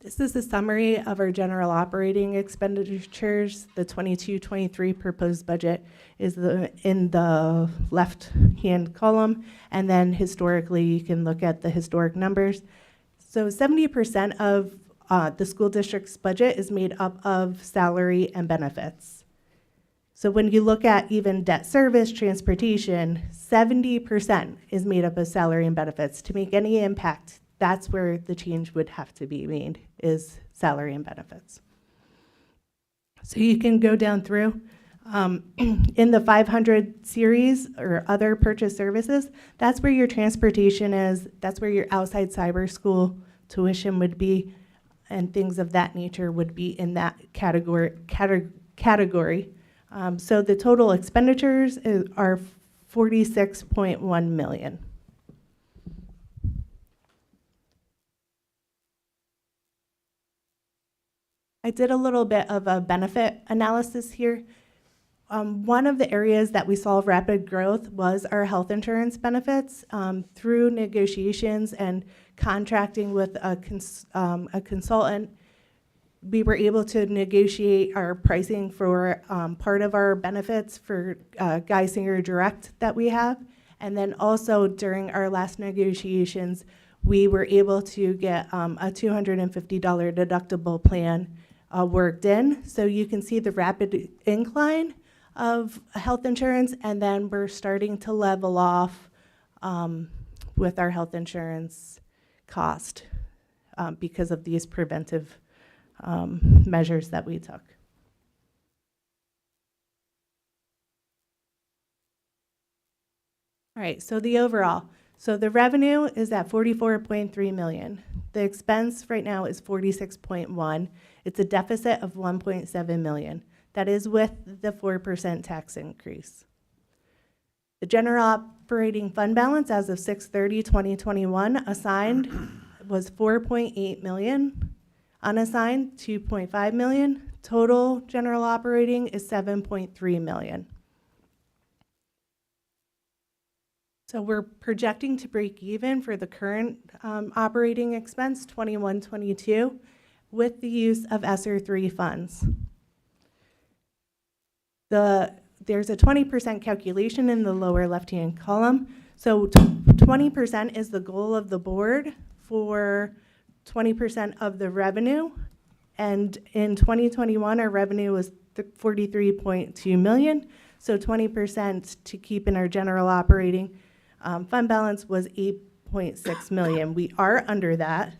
This is a summary of our general operating expenditures. The 22-23 proposed budget is in the left-hand column, and then historically you can look at the historic numbers. So 70% of the school district's budget is made up of salary and benefits. So when you look at even debt service, transportation, 70% is made up of salary and benefits. To make any impact, that's where the change would have to be made, is salary and benefits. So you can go down through. In the 500 series or other purchase services, that's where your transportation is, that's where your outside cyber school tuition would be, and things of that nature would be in that category. So the total expenditures are $46.1 million. I did a little bit of a benefit analysis here. One of the areas that we saw rapid growth was our health insurance benefits. Through negotiations and contracting with a consultant, we were able to negotiate our pricing for part of our benefits for Geisinger Direct that we have. And then also during our last negotiations, we were able to get a $250 deductible plan worked in. So you can see the rapid incline of health insurance, and then we're starting to level off with our health insurance cost because of these preventive measures that we took. All right, so the overall. So the revenue is at 44.3 million. The expense right now is 46.1. It's a deficit of 1.7 million. That is with the 4% tax increase. The general operating fund balance as of 6/30/2021 assigned was 4.8 million. Unassigned, 2.5 million. Total general operating is 7.3 million. So we're projecting to break even for the current operating expense, 21-22, with the use of ESSER 3 funds. There's a 20% calculation in the lower left-hand column. So 20% is the goal of the board for 20% of the revenue. And in 2021, our revenue was 43.2 million. So 20% to keep in our general operating fund balance was 8.6 million. We are under that.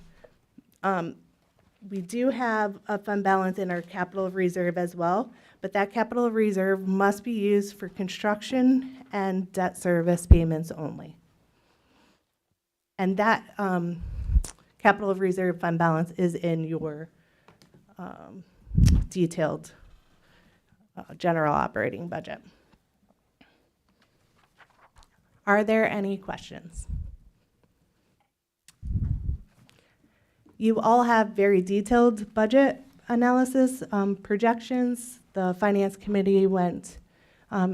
We do have a fund balance in our capital reserve as well, but that capital reserve must be used for construction and debt service payments only. And that capital reserve fund balance is in your detailed general operating budget. Are there any questions? You all have very detailed budget analysis projections. The Finance Committee went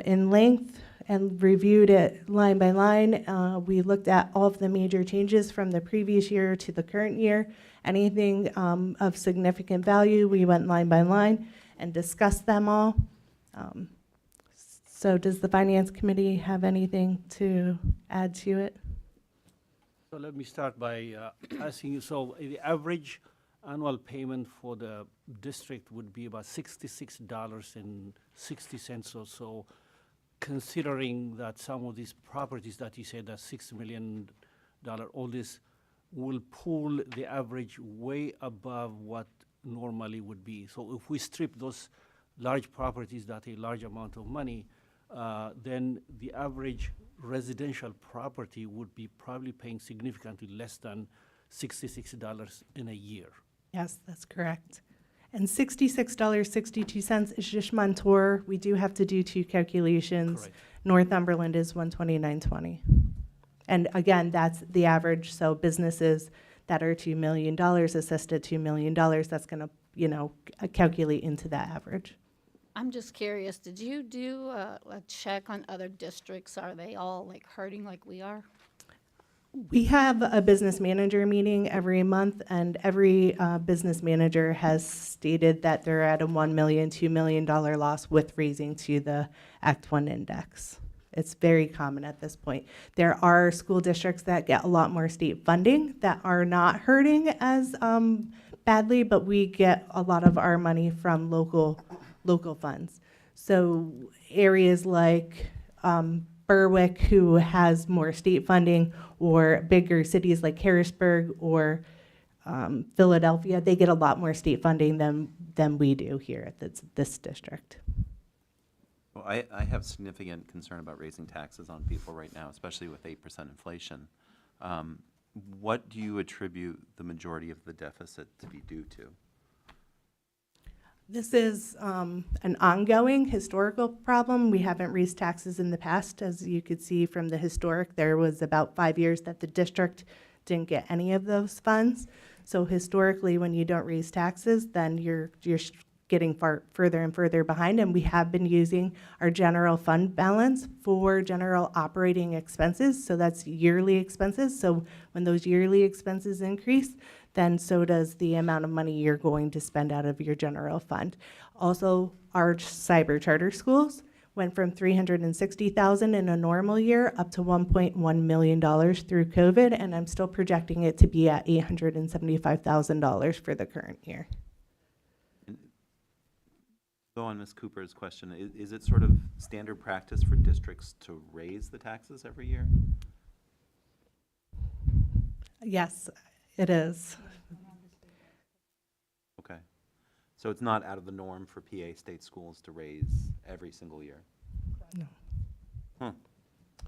in length and reviewed it line by line. We looked at all of the major changes from the previous year to the current year. Anything of significant value, we went line by line and discussed them all. So does the Finance Committee have anything to add to it? So let me start by asking you, so the average annual payment for the district would be about $66.60 or so, considering that some of these properties that you said are $6 million, all this will pull the average way above what normally would be. So if we strip those large properties that a large amount of money, then the average residential property would be probably paying significantly less than $66 in a year. Yes, that's correct. And $66.62 is just Montour. We do have to do two calculations. Correct. Northumberland is $129.20. And again, that's the average. So businesses that are $2 million, assisted $2 million, that's going to, calculate into that average. I'm just curious, did you do a check on other districts? Are they all like hurting like we are? We have a business manager meeting every month, and every business manager has stated that they're at a $1 million, $2 million loss with raising to the Act 1 index. It's very common at this point. There are school districts that get a lot more state funding that are not hurting as badly, but we get a lot of our money from local funds. So areas like Berwick, who has more state funding, or bigger cities like Harrisburg or Philadelphia, they get a lot more state funding than we do here at this district. Well, I have significant concern about raising taxes on people right now, especially with 8% inflation. What do you attribute the majority of the deficit to be due to? This is an ongoing historical problem. We haven't raised taxes in the past. As you could see from the historic, there was about 5 years that the district didn't get any of those funds. So historically, when you don't raise taxes, then you're getting further and further behind. And we have been using our general fund balance for general operating expenses. So that's yearly expenses. So when those yearly expenses increase, then so does the amount of money you're going to spend out of your general fund. Also, our cyber charter schools went from $360,000 in a normal year up to $1.1 million through COVID, and I'm still projecting it to be at $875,000 for the current year. Go on Ms. Cooper's question. Is it sort of standard practice for districts to raise the taxes every year? Yes, it is. So it's not out of the norm for PA state schools to raise every single year? No.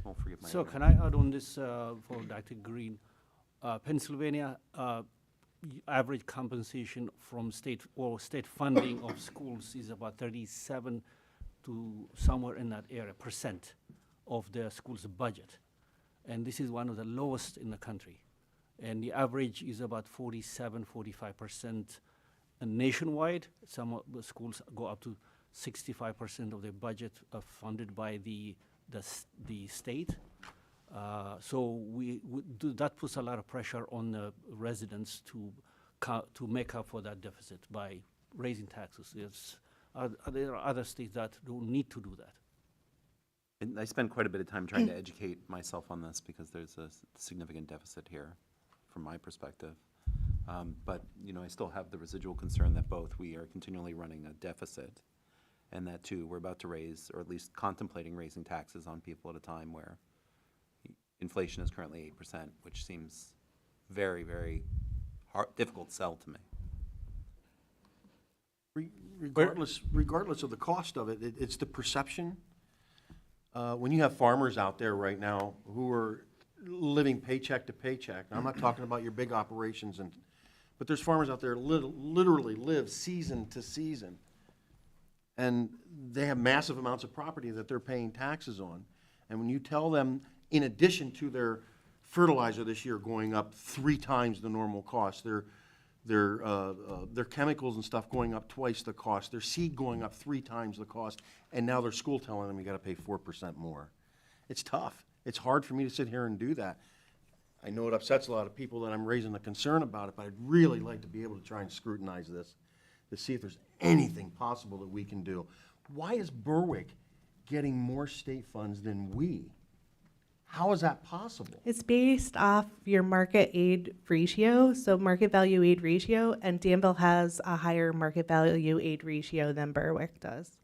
Well, forgive my So ignorance. can I add on this for Dr. Green? Pennsylvania average compensation from state funding of schools is about 37 to somewhere in that area % of the school's budget. And this is one of the lowest in the country. And the average is about 47, 45% nationwide. Some of the schools go up to 65% of their budget funded by the state. So that puts a lot of pressure on the residents to make up for that deficit by raising taxes. There are other states that don't need to do that. And I spend quite a bit of time trying to educate myself on this because there's a significant deficit here from my perspective. But, I still have the residual concern that both we are continually running a deficit and that, too, we're about to raise, or at least contemplating raising taxes on people at a time where inflation is currently 8%, which seems very, very difficult sell to me. Regardless of the cost of it, it's the perception. When you have farmers out there right now who are living paycheck to paycheck, now I'm not talking about your big operations, but there's farmers out there literally live season to season. And they have massive amounts of property that they're paying taxes on. And when you tell them, in addition to their fertilizer this year going up 3 times the normal cost, their chemicals and stuff going up twice the cost, their seed going up 3 times the cost, and now their school telling them you got to pay 4% more. It's tough. It's hard for me to sit here and do that. I know it upsets a lot of people that I'm raising a concern about it, but I'd really like to be able to try and scrutinize this to see if there's anything possible that we can do. Why is Berwick getting more state funds than we? How is that possible? It's based off your market aid ratio, so market value aid ratio, and Danville has a higher market value aid ratio than Berwick does.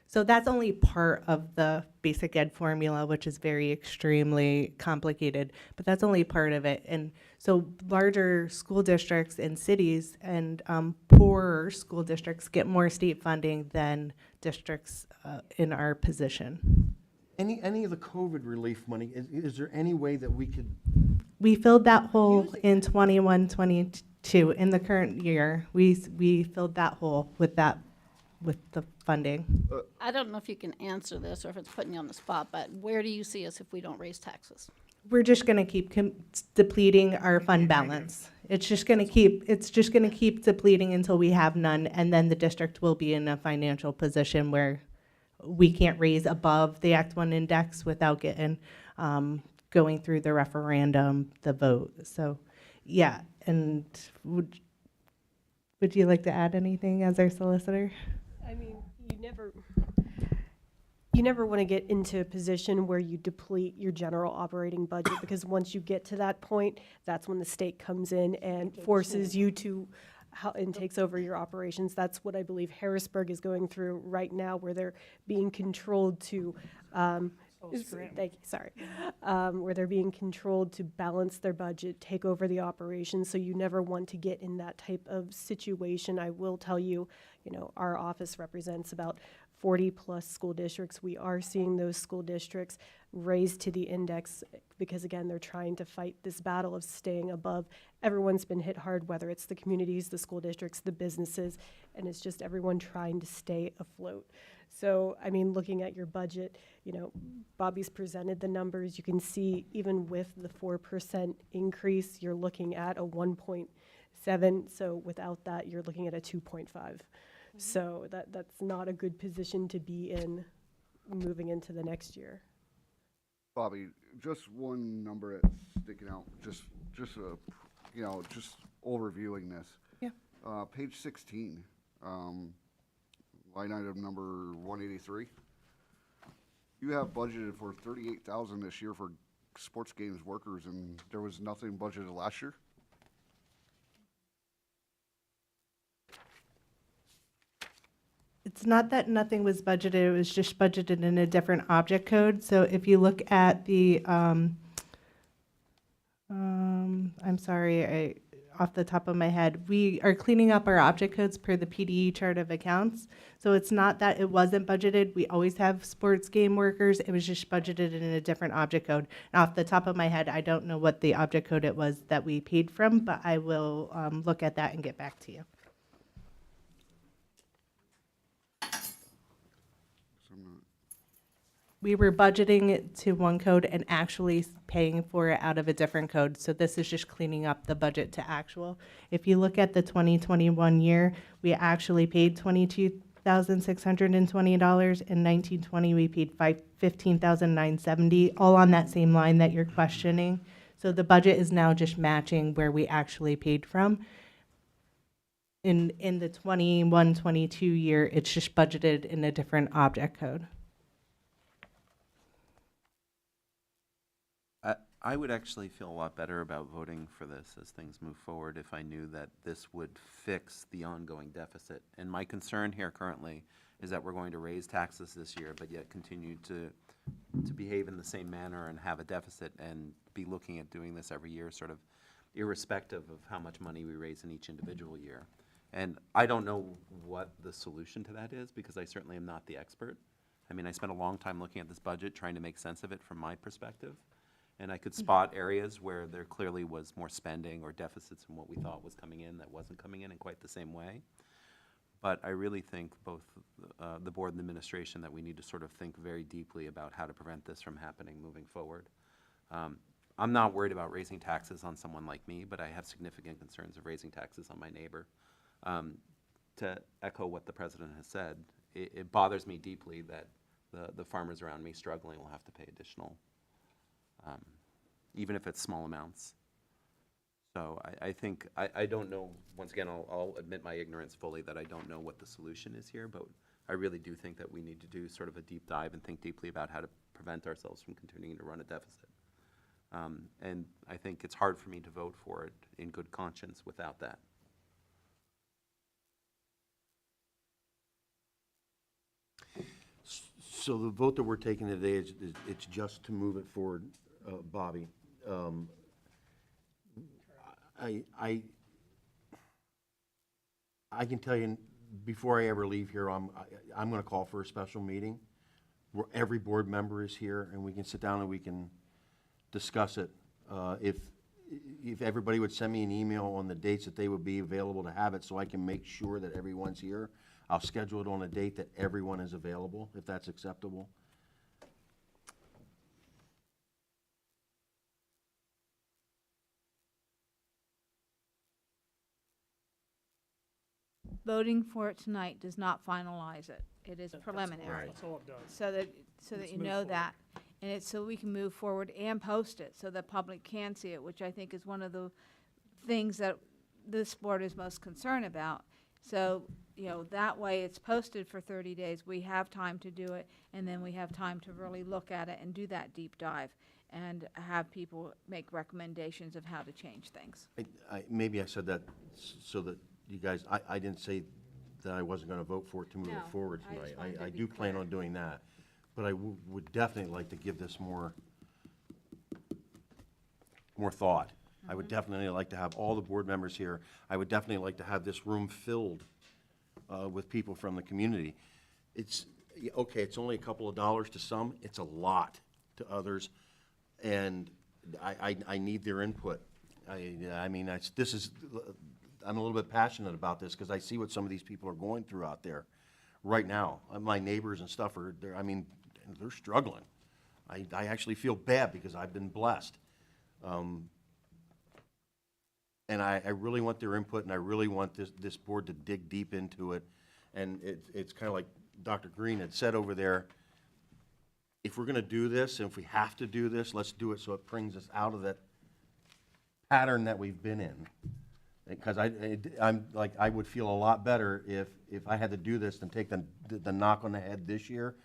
So that's only part of the basic ed formula, which is very extremely complicated, but that's only part of it. And so larger school districts and cities and poorer school districts get more state funding than districts in our position. Any of the COVID relief money, is there any way that we could? We filled that hole in 21, 22. In the current year, we filled that hole with the funding. I don't know if you can answer this or if it's putting you on the spot, but where do you see us if we don't raise taxes? We're just going to keep depleting our fund balance. It's just going to keep depleting until we have none, and then the district will be in a financial position where we can't raise above the Act 1 index without getting going through the referendum, the vote. So, yeah. And would you like to add anything as our solicitor? I mean, you never want to get into a position where you deplete your general operating budget, because once you get to that point, that's when the state comes in and forces you to and takes over your operations. That's what I believe Harrisburg is going through right now, where they're being controlled to thank you, sorry. Where they're being controlled to balance their budget, take over the operation. So you never want to get in that type of situation. I will tell you, our office represents about 40+ school districts. We are seeing those school districts raised to the index because, again, they're trying to fight this battle of staying above. Everyone's been hit hard, whether it's the communities, the school districts, the businesses, and it's just everyone trying to stay afloat. So, I mean, looking at your budget, Bobby's presented the numbers. You can see even with the 4% increase, you're looking at a 1.7. So without that, you're looking at a 2.5. So that's not a good position to be in moving into the next year. Bobby, just one number that's sticking out, just overviewing this. Yeah. Page 16, line item number 183. You have budgeted for $38,000 this year for sports games workers, and there was nothing budgeted last year? It's not that nothing was budgeted, it was just budgeted in a different object code. So if you look at the, I'm sorry, off the top of my head. We are cleaning up our object codes per the PDE chart of accounts. So it's not that it wasn't budgeted. We always have sports game workers. It was just budgeted in a different object code. And off the top of my head, I don't know what the object code it was that we paid from, but I will look at that and get back to you. We were budgeting it to one code and actually paying for it out of a different code. So this is just cleaning up the budget to actual. If you look at the 2021 year, we actually paid $22,620. In 1920, we paid $15,970, all on that same line that you're questioning. So the budget is now just matching where we actually paid from. In the 21-22 year, it's just budgeted in a different object code. I would actually feel a lot better about voting for this as things move forward if I knew that this would fix the ongoing deficit. And my concern here currently is that we're going to raise taxes this year, but yet continue to behave in the same manner and have a deficit and be looking at doing this every year, sort of irrespective of how much money we raise in each individual year. And I don't know what the solution to that is, because I certainly am not the expert. I mean, I spent a long time looking at this budget, trying to make sense of it from my perspective. And I could spot areas where there clearly was more spending or deficits in what we thought was coming in that wasn't coming in quite the same way. But I really think both the board and the administration that we need to sort of think very deeply about how to prevent this from happening moving forward. I'm not worried about raising taxes on someone like me, but I have significant concerns of raising taxes on my neighbor. To echo what the president has said, it bothers me deeply that the farmers around me struggling will have to pay additional, even if it's small amounts. So I think, I don't know, once again, I'll admit my ignorance fully that I don't know what the solution is here, but I really do think that we need to do sort of a deep dive and think deeply about how to prevent ourselves from continuing to run a deficit. And I think it's hard for me to vote for it in good conscience without that. So the vote that we're taking today is it's just to move it forward, Bobby. I can tell you, before I ever leave here, I'm going to call for a special meeting where every board member is here and we can sit down and we can discuss it. If everybody would send me an email on the dates that they would be available to have it, so I can make sure that everyone's here, I'll schedule it on a date that everyone is available, if that's acceptable. Voting for it tonight does not finalize it. It is preliminary. That's all it does. So that Let's you move know forward. that. And it's so we can move forward and post it so the public can see it, which I think is one of the things that this board is most concerned about. So, you know, that way it's posted for 30 days. We have time to do it, and then we have time to really look at it and do that deep dive and have people make recommendations of how to change things. Maybe I said that so that you guys, I didn't say that I wasn't going to vote for it to move No, it forward I just tonight. wanted to I be do plan clear. on doing that. But I would definitely like to give this more thought. I would definitely like to have all the board members here. I would definitely like to have this room filled with people from the community. It's, okay, it's only a couple of dollars to some, it's a lot to others, and I need their input. I mean, I'm a little bit passionate about this because I see what some of these people are going through out there right now. My neighbors and stuff they're struggling. I actually feel bad because I've been blessed. And I really want their input, and I really want this board to dig deep into it. And it's kind of like Dr. Green had said over there, if we're going to do this, and if we have to do this, let's do it so it brings us out of that pattern that we've been in. Because I would feel a lot better if I had to do this than take the knock on the head this year.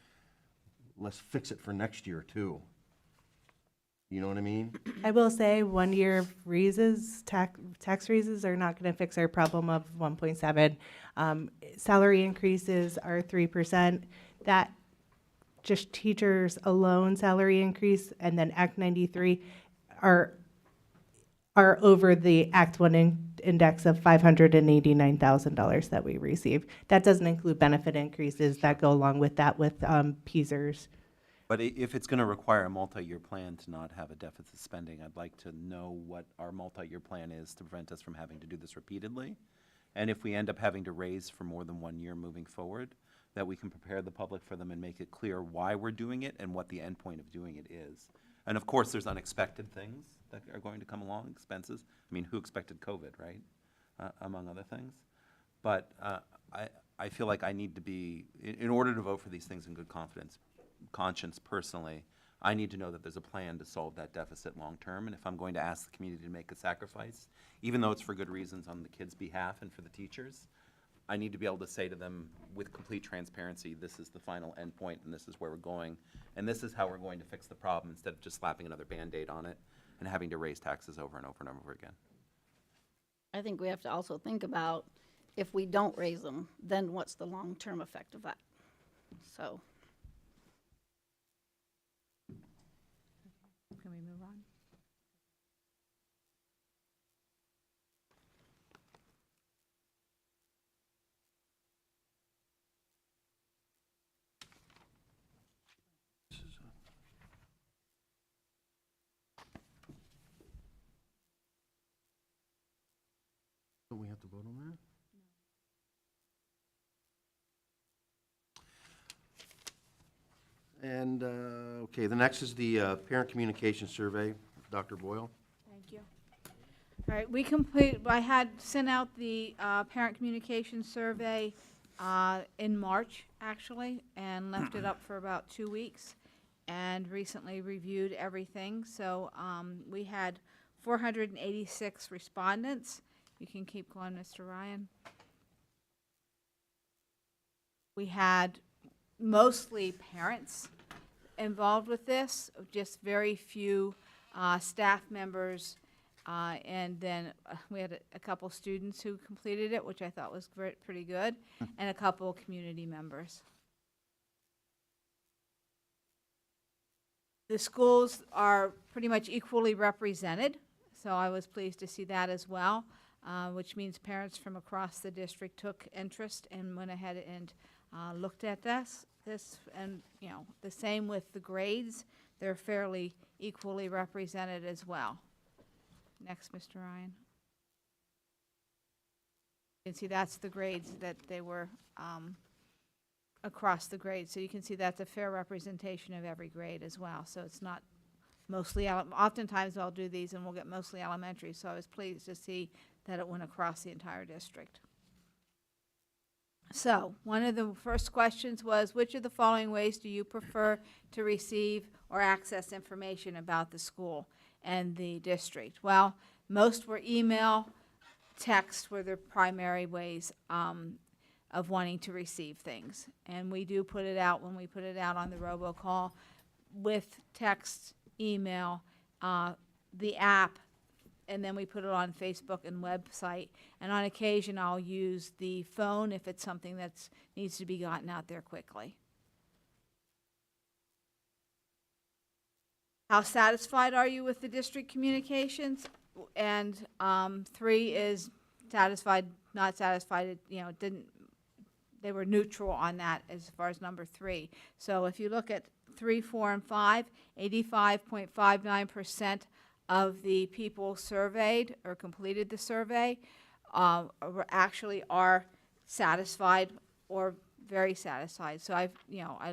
Let's fix it for next year too. You know what I mean? I will say 1 year of raises, tax raises are not going to fix our problem of 1.7. Salary increases are 3%. That just teachers alone salary increase, and then Act 93 are are over the Act 1 index of $589,000 that we receive. That doesn't include benefit increases that go along with that with PSERS. But if it's going to require a multi-year plan to not have a deficit spending, I'd like to know what our multi-year plan is to prevent us from having to do this repeatedly. And if we end up having to raise for more than 1 year moving forward, that we can prepare the public for them and make it clear why we're doing it and what the end point of doing it is. And of course, there's unexpected things that are going to come along, expenses. I mean, who expected COVID, right? Among other things. But I feel like I need to be, in order to vote for these things in good conscience personally, I need to know that there's a plan to solve that deficit long term. And if I'm going to ask the community to make a sacrifice, even though it's for good reasons on the kids' behalf and for the teachers, I need to be able to say to them with complete transparency, this is the final endpoint and this is where we're going. And this is how we're going to fix the problem instead of just slapping another Band-Aid on it and having to raise taxes over and over and over again. I think we have to also think about if we don't raise them, then what's the long-term effect of that? So. Can we move on? Don't we have to vote on that? And, okay, the next is the parent communication survey. Dr. Boyle? Thank you. All right, I had sent out the parent communication survey in March, actually, and left it up for about 2 weeks, and recently reviewed everything. So we had 486 respondents. You can keep going, Mr. Ryan. We had mostly parents involved with this, just very few staff members, and then we had a couple students who completed it, which I thought was pretty good, and a couple community members. The schools are pretty much equally represented, so I was pleased to see that as well, which means parents from across the district took interest and went ahead and looked at this, and you know, the same with the grades. They're fairly equally represented as well. Next, Mr. Ryan. You can see that's the grades that they were across the grades. So you can see that's a fair representation of every grade as well. So it's not mostly, oftentimes I'll do these and we'll get mostly elementary. So I was pleased to see that it went across the entire district. So one of the first questions was, which of the following ways do you prefer to receive or access information about the school and the district? Well, most were email, text were the primary ways of wanting to receive things. And we do put it out when we put it out on the robocall with text, email, the app, and then we put it on Facebook and website. And on occasion, I'll use the phone if it's something that needs to be gotten out there quickly. How satisfied are you with the district communications? And 3 is satisfied, not satisfied. You know, they were neutral on that as far as number 3. So if you look at 3, 4, and 5, 85.59% of the people surveyed or completed the survey actually are satisfied or very satisfied. So I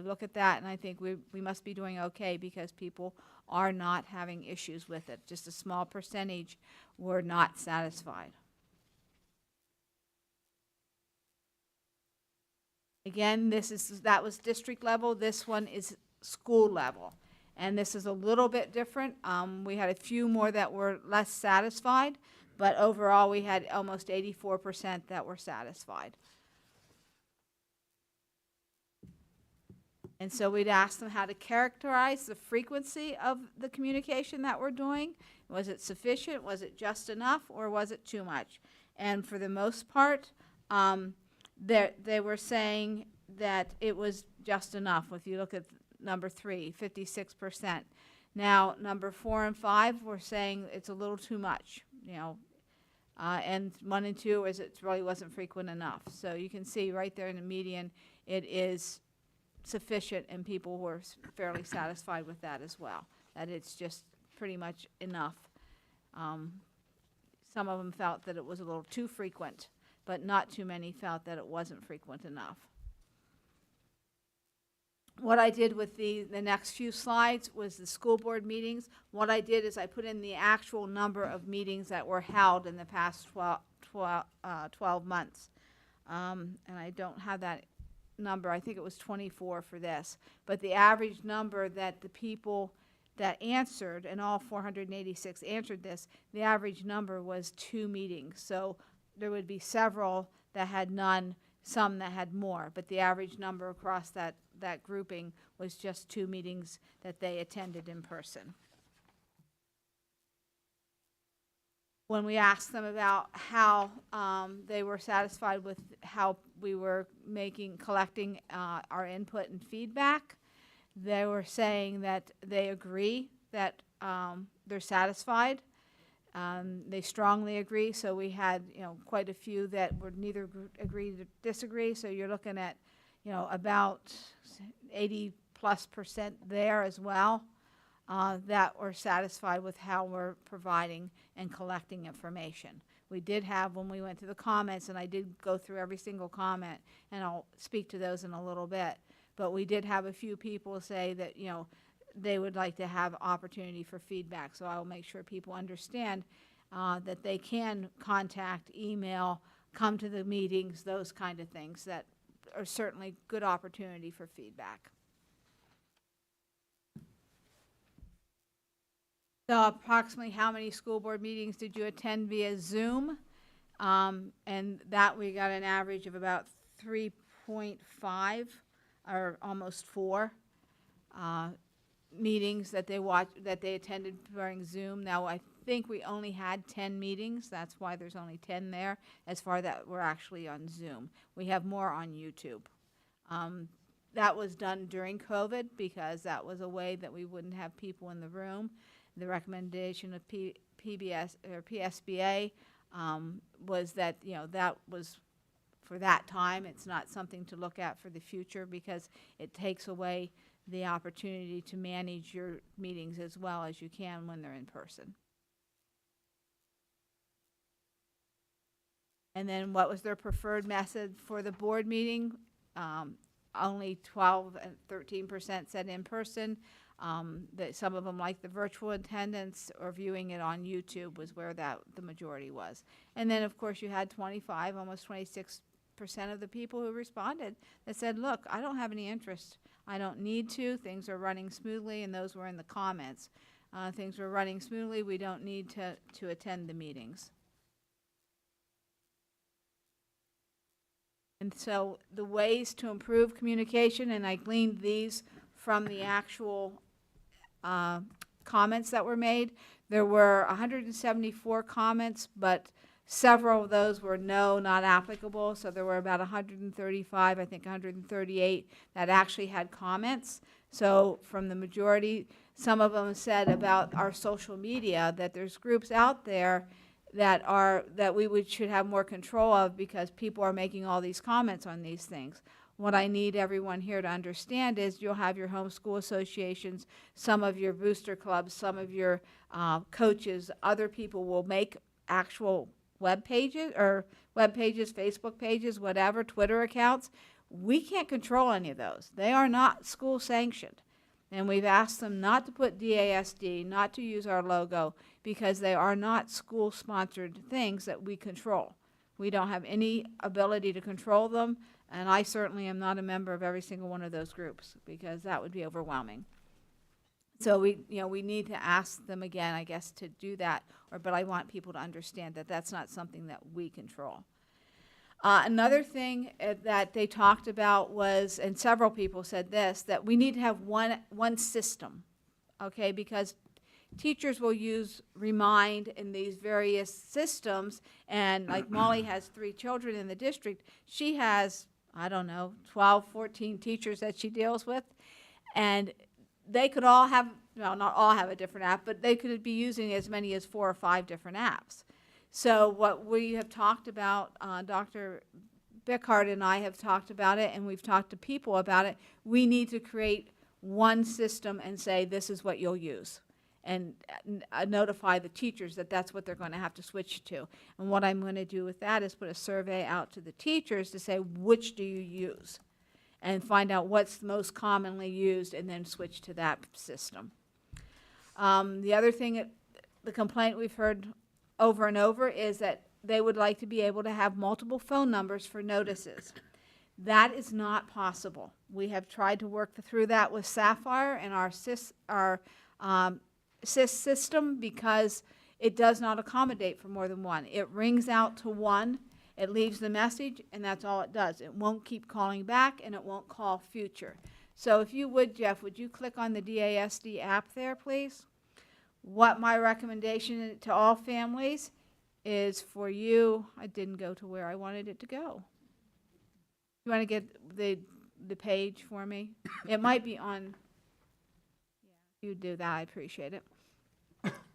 look at that and I think we must be doing okay because people are not having issues with it. Just a small percentage were not satisfied. Again, that was district level. This one is school level. And this is a little bit different. We had a few more that were less satisfied, but overall we had almost 84% that were satisfied. And so we'd ask them how to characterize the frequency of the communication that we're doing. Was it sufficient? Was it just enough? Or was it too much? And for the most part, they were saying that it was just enough. If you look at number 3, 56%. Now, number 4 and 5, we're saying it's a little too much. and 1 and 2 is it really wasn't frequent enough. So you can see right there in the median, it is sufficient, and people were fairly satisfied with that as well, that it's just pretty much enough. Some of them felt that it was a little too frequent, but not too many felt that it wasn't frequent enough. What I did with the next few slides was the school board meetings. What I did is I put in the actual number of meetings that were held in the past 12 months. And I don't have that number. I think it was 24 for this. But the average number that the people that answered, and all 486 answered this, the average number was 2 meetings. So there would be several that had none, some that had more, but the average number across that grouping was just 2 meetings that they attended in person. When we asked them about how they were satisfied with how we were collecting our input and feedback, they were saying that they agree that they're satisfied. They strongly agree, so we had quite a few that would neither agree to disagree, so you're looking at about 80+% there as well that were satisfied with how we're providing and collecting information. We did have, when we went to the comments, and I did go through every single comment, and I'll speak to those in a little bit, but we did have a few people say that they would like to have opportunity for feedback, so I'll make sure people understand that they can contact, email, come to the meetings, those kind of things that are certainly good opportunity for feedback. So approximately how many school board meetings did you attend via Zoom? And that we got an average of about 3.5 or almost 4 meetings that they attended during Zoom. Now I think we only had 10 meetings. That's why there's only 10 there as far that we're actually on Zoom. We have more on YouTube. That was done during COVID because that was a way that we wouldn't have people in the room. The recommendation of PBS or PSBA was that that was for that time. It's not something to look at for the future because it takes away the opportunity to manage your meetings as well as you can when they're in person. And then what was their preferred method for the board meeting? Only 12 and 13% said in person. That some of them liked the virtual attendance or viewing it on YouTube was where the majority was. And then of course you had 25, almost 26% of the people who responded that said, look, I don't have any interest. I don't need to. Things are running smoothly, and those were in the comments. Things were running smoothly. We don't need to attend the meetings. And so the ways to improve communication, and I gleaned these from the actual comments that were made. There were 174 comments, but several of those were no, not applicable. So there were about 135, I think 138 that actually had comments. So from the majority, some of them said about our social media that there's groups out there that we should have more control of because people are making all these comments on these things. What I need everyone here to understand is you'll have your homeschool associations, some of your booster clubs, some of your coaches, other people will make actual web pages, Facebook pages, whatever, Twitter accounts. We can't control any of those. They are not school sanctioned. And we've asked them not to put DASD, not to use our logo, because they are not school-sponsored things that we control. We don't have any ability to control them, and I certainly am not a member of every single one of those groups because that would be overwhelming. So we need to ask them again, I guess, to do that. But I want people to understand that that's not something that we control. Another thing that they talked about was, and several people said this, that we need to have one system, okay? Because teachers will use Remind in these various systems, and like Molly has 3 children in the district. She has, I don't know, 12, 14 teachers that she deals with, and they could all have, well, not all have a different app, but they could be using as many as 4 or 5 different apps. So what we have talked about, Dr. Bickhart and I have talked about it, and we've talked to people about it. We need to create one system and say, this is what you'll use, and notify the teachers that that's what they're going to have to switch to. And what I'm going to do with that is put a survey out to the teachers to say, which do you use? And find out what's most commonly used, and then switch to that system. The other thing, the complaint we've heard over and over is that they would like to be able to have multiple phone numbers for notices. That is not possible. We have tried to work through that with Sapphire and our SIS system, because it does not accommodate for more than one. It rings out to one, it leaves the message, and that's all it does. It won't keep calling back, and it won't call future. So if you would, Jeff, would you click on the DASD app there, please? What my recommendation to all families is for you, I didn't go to where I wanted it to go. You want to get the page for me? It might be on, yeah, you do that, I appreciate it.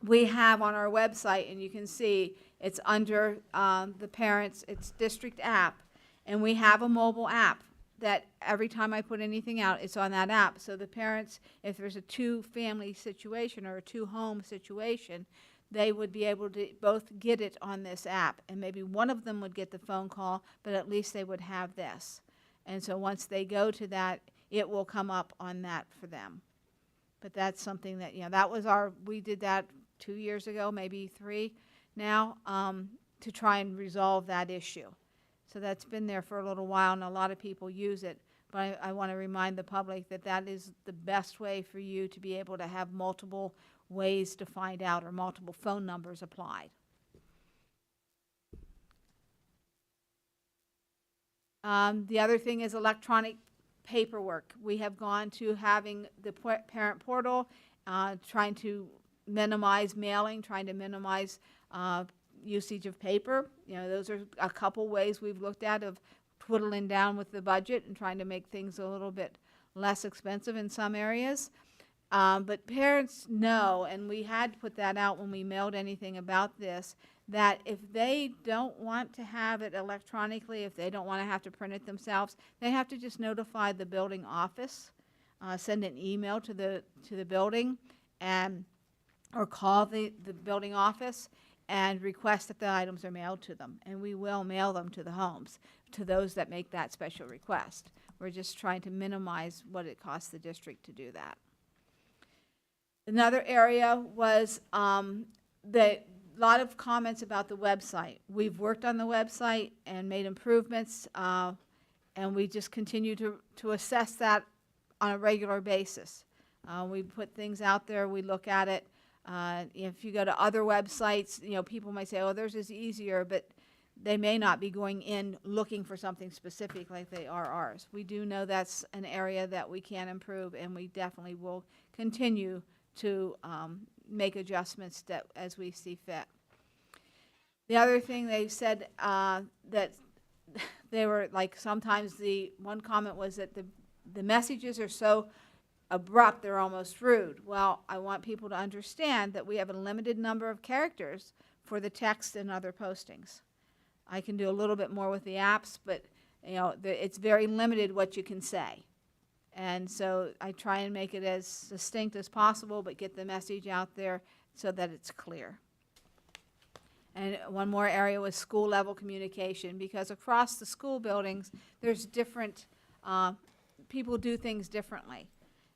We have on our website, and you can see it's under the parents, it's district app, and we have a mobile app that every time I put anything out, it's on that app. So the parents, if there's a two-family situation or a two-home situation, they would be able to both get it on this app. And maybe one of them would get the phone call, but at least they would have this. And so once they go to that, it will come up on that for them. But that's something that, you know, that was we did that 2 years ago, maybe 3 now, to try and resolve that issue. So that's been there for a little while, and a lot of people use it. But I want to remind the public that that is the best way for you to be able to have multiple ways to find out, or multiple phone numbers applied. The other thing is electronic paperwork. We have gone to having the parent portal, trying to minimize mailing, trying to minimize usage of paper. You know, those are a couple ways we've looked at of twiddling down with the budget and trying to make things a little bit less expensive in some areas. But parents know, and we had put that out when we mailed anything about this, that if they don't want to have it electronically, if they don't want to have to print it themselves, they have to just notify the building office, send an email to the building, and or call the building office and request that the items are mailed to them. And we will mail them to the homes, to those that make that special request. We're just trying to minimize what it costs the district to do that. Another area was the lot of comments about the website. We've worked on the website and made improvements, and we just continue to assess that on a regular basis. We put things out there, we look at it. If you go to other websites, you know, people might say, oh, theirs is easier, but they may not be going in looking for something specific like they are ours. We do know that's an area that we can improve, and we definitely will continue to make adjustments as we see fit. The other thing they said that they were like, sometimes one comment was that the messages are so abrupt, they're almost rude. Well, I want people to understand that we have a limited number of characters for the text and other postings. I can do a little bit more with the apps, but you know, it's very limited what you can say. And so I try and make it as succinct as possible, but get the message out there so that it's clear. And one more area was school level communication, because across the school buildings, there's different, people do things differently.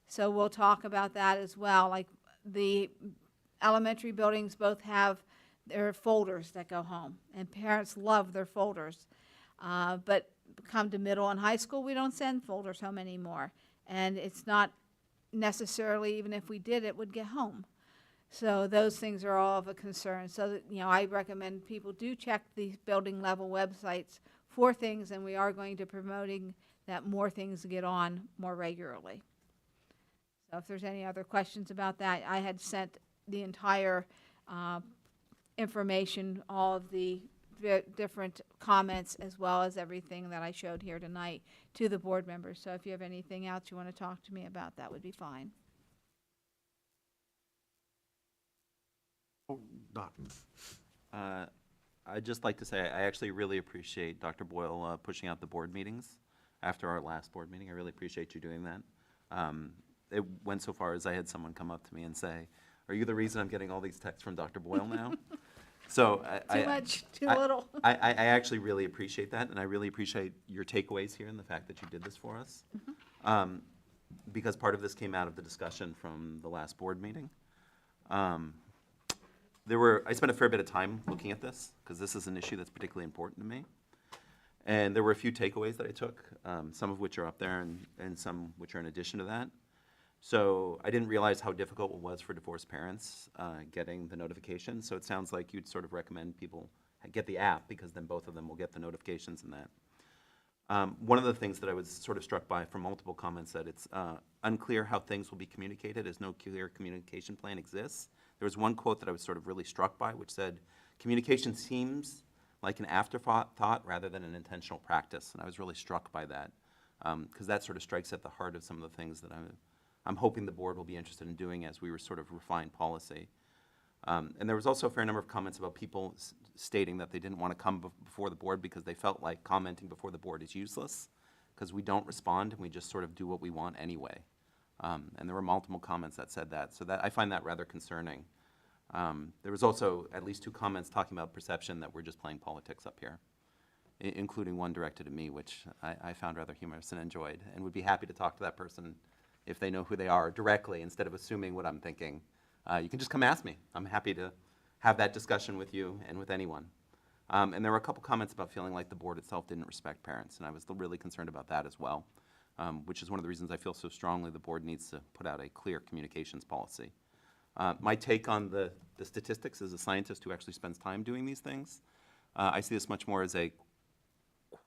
So we'll talk about that as well. Like the elementary buildings both have their folders that go home, and parents love their folders. But come to middle and high school, we don't send folders home anymore. And it's not necessarily, even if we did, it would get home. So those things are all of a concern. So that, you know, I recommend people do check these building level websites for things, and we are going to promoting that more things get on more regularly. So if there's any other questions about that, I had sent the entire information, all of the different comments, as well as everything that I showed here tonight, to the board members. So if you have anything else you want to talk to me about, that would be fine. Doc. I'd just like to say, I actually really appreciate Dr. Boyle pushing out the board meetings after our last board meeting. I really appreciate you doing that. It went so far as I had someone come up to me and say, "Are you the reason I'm getting all these texts from Dr. Boyle now?" So Too much, too little. I actually really appreciate that, and I really appreciate your takeaways here and the fact that you did this for us. Because part of this came out of the discussion from the last board meeting. I spent a fair bit of time looking at this, because this is an issue that's particularly important to me. And there were a few takeaways that I took, some of which are up there and some which are in addition to that. So I didn't realize how difficult it was for divorced parents getting the notification. So it sounds like you'd sort of recommend people get the app, because then both of them will get the notifications in that. One of the things that I was sort of struck by from multiple comments that it's unclear how things will be communicated, as no clear communication plan exists. There was one quote that I was sort of really struck by, which said, "Communication seems like an afterthought rather than an intentional practice." And I was really struck by that, because that sort of strikes at the heart of some of the things that I'm hoping the board will be interested in doing as we sort of refine policy. And there was also a fair number of comments about people stating that they didn't want to come before the board because they felt like commenting before the board is useless, because we don't respond and we just sort of do what we want anyway. And there were multiple comments that said that, so that I find that rather concerning. There was also at least 2 comments talking about perception that we're just playing politics up here, including one directed at me, which I found rather humorous and enjoyed, and would be happy to talk to that person if they know who they are directly, instead of assuming what I'm thinking. You can just come ask me. I'm happy to have that discussion with you and with anyone. And there were a couple comments about feeling like the board itself didn't respect parents, and I was really concerned about that as well, which is one of the reasons I feel so strongly the board needs to put out a clear communications policy. My take on the statistics as a scientist who actually spends time doing these things, I see this much more as a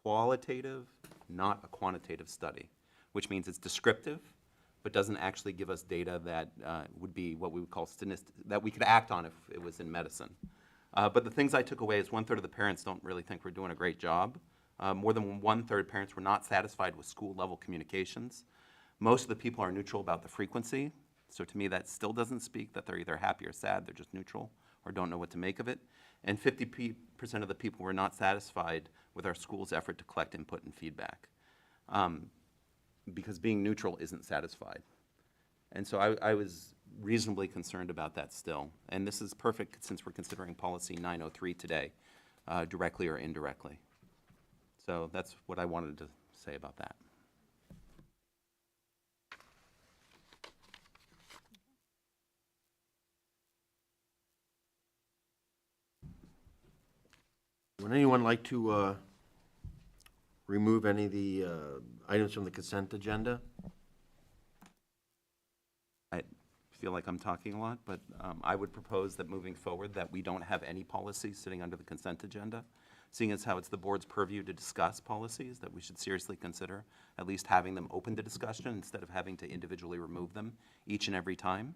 qualitative, not a quantitative study, which means it's descriptive, but doesn't actually give us data that would be what we would call that we could act on if it was in medicine. But the things I took away is 1/3 of the parents don't really think we're doing a great job. More than 1/3 parents were not satisfied with school-level communications. Most of the people are neutral about the frequency. So to me, that still doesn't speak that they're either happy or sad, they're just neutral or don't know what to make of it. And 50% of the people were not satisfied with our school's effort to collect input and feedback. Because being neutral isn't satisfied. And so I was reasonably concerned about that still. And this is perfect since we're considering policy 903 today, directly or indirectly. So that's what I wanted to say about that. Would anyone like to remove any of the items from the consent agenda? I feel like I'm talking a lot, but I would propose that moving forward that we don't have any policies sitting under the consent agenda, seeing as how it's the board's purview to discuss policies, that we should seriously consider at least having them open to discussion instead of having to individually remove them each and every time.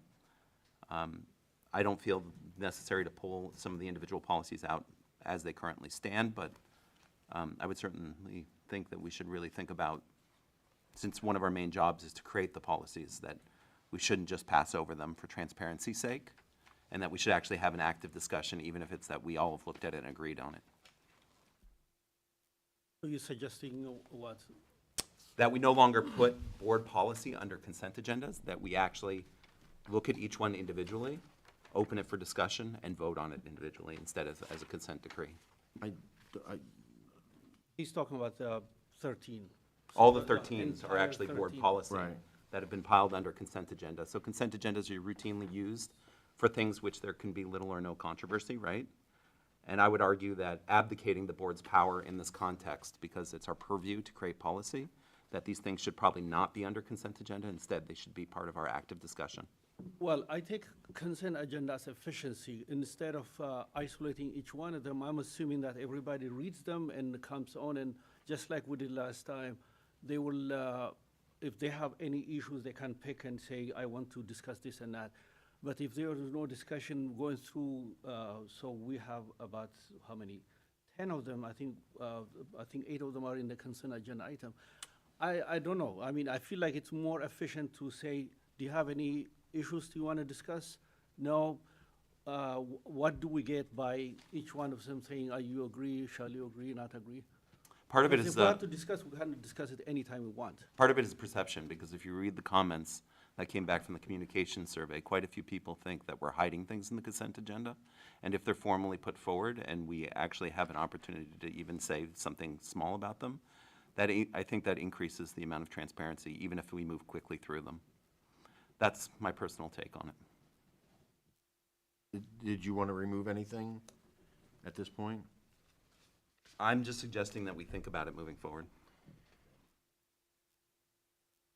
I don't feel necessary to pull some of the individual policies out as they currently stand, but I would certainly think that we should really think about, since one of our main jobs is to create the policies, that we shouldn't just pass over them for transparency's sake, and that we should actually have an active discussion, even if it's that we all have looked at it and agreed on it. So you're suggesting what? That we no longer put board policy under consent agendas, that we actually look at each one individually, open it for discussion, and vote on it individually instead of as a consent decree. He's talking about 13. All the So, 13s are entire actually board 13. policy Right. that have been piled under consent agenda. So consent agendas are routinely used for things which there can be little or no controversy, right? And I would argue that abdicating the board's power in this context, because it's our purview to create policy, that these things should probably not be under consent agenda. Instead, they should be part of our active discussion. Well, I take consent agenda as efficiency. Instead of isolating each one of them, I'm assuming that everybody reads them and comes on, and just like we did last time, they will, if they have any issues, they can pick and say, I want to discuss this and that. But if there is no discussion going through, so we have about, how many? 10 of them, I think 8 of them are in the consent agenda item. I don't know. I mean, I feel like it's more efficient to say, do you have any issues you want to discuss? No. what do we get by each one of them saying, are you agree, shall you agree, not agree? Part of it Because is if we have to discuss, we can discuss it anytime we want. part of it is perception, because if you read the comments that came back from the communication survey, quite a few people think that we're hiding things in the consent agenda. And if they're formally put forward and we actually have an opportunity to even say something small about them, I think that increases the amount of transparency, even if we move quickly through them. That's my personal take on it. Did you want to remove anything at this point? I'm just suggesting that we think about it moving forward.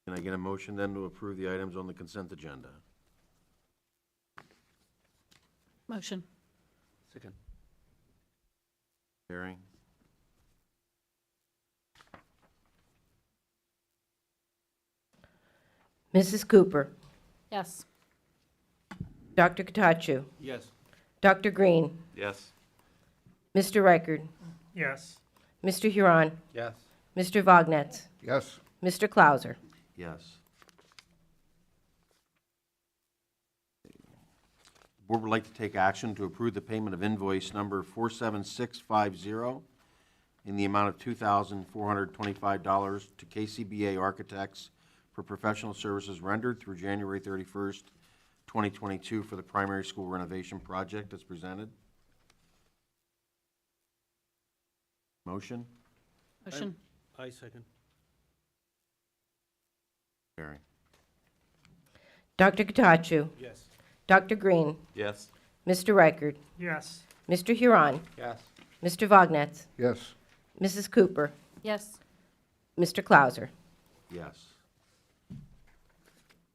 Can I get a motion then to approve the items on the consent agenda? Motion. Second. Carrie? Mrs. Cooper, Yes. Dr. Katachu, Yes. Dr. Green, Yes? Mr. Reichard, Yes. Mr. Huron, Yes. Mr. Vognetz, Yes. Mr. Clauser. Yes. The board would like to take action to approve the payment of invoice number 47650 in the amount of $2,425 to KCBA Architects for professional services rendered through January 31st, 2022 for the primary school renovation project as presented. Motion? Motion. I second. Carrie? Dr. Katachu, Yes. Dr. Green, Yes? Mr. Reichard, Yes. Mr. Huron, Yes. Mr. Vognetz, Yes. Mrs. Cooper, Yes. Mr. Clauser. Yes.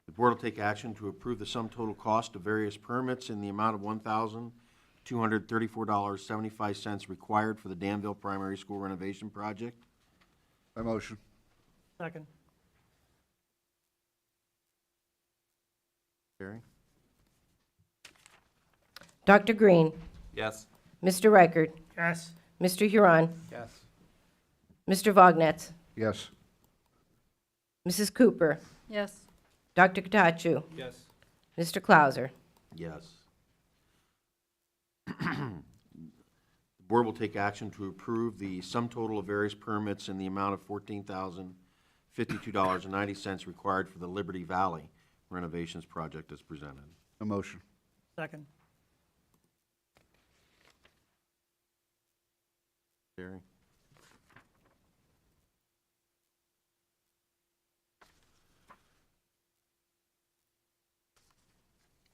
The board will take action to approve the sum total cost of various permits in the amount of $1,234.75 required for the Danville Primary School renovation project. I motion. Second. Carrie? Dr. Green, Yes? Mr. Reichard, Yes. Mr. Huron, Yes. Mr. Vognetz, Yes. Mrs. Cooper, Yes. Dr. Katachu, Yes. Mr. Clauser. Yes. The board will take action to approve the sum total of various permits in the amount of $14,052.90 required for the Liberty Valley renovations project as presented. A motion. Second. Carrie?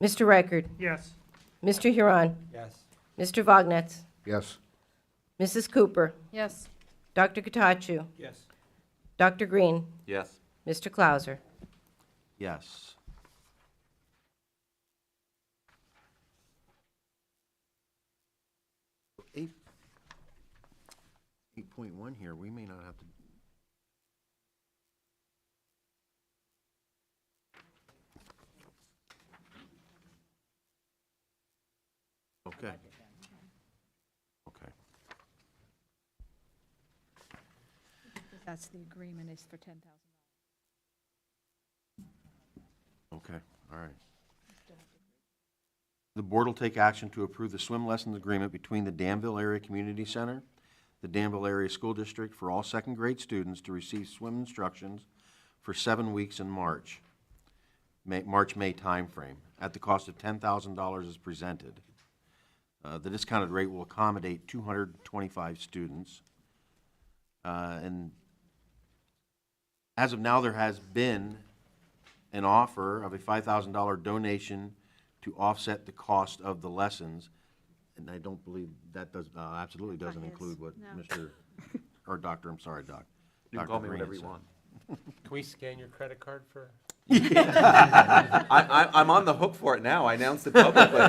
Mr. Reichard, Yes. Mr. Huron, Yes. Mr. Vognetz, Yes. Mrs. Cooper, Yes. Dr. Katachu, Yes. Dr. Green, Yes? Mr. Clauser. Yes. Eight, 8.1 here, we may not have to. Okay. Okay. That's the agreement is for $10,000. Okay, all right. The board will take action to approve the swim lessons agreement between the Danville Area Community Center, the Danville Area School District for all second grade students to receive swim instructions for 7 weeks in March, May timeframe, at the cost of $10,000 as presented. The discounted rate will accommodate 225 students. And as of now, there has been an offer of a $5,000 donation to offset the cost of the lessons. And I don't believe that does, absolutely doesn't Not his, include what no. Mr., or Doctor, I'm sorry, Doc. You can Dr. call me Green whatever you said. want. Can we scan your credit card for? I'm on the hook for it now. I announced it publicly.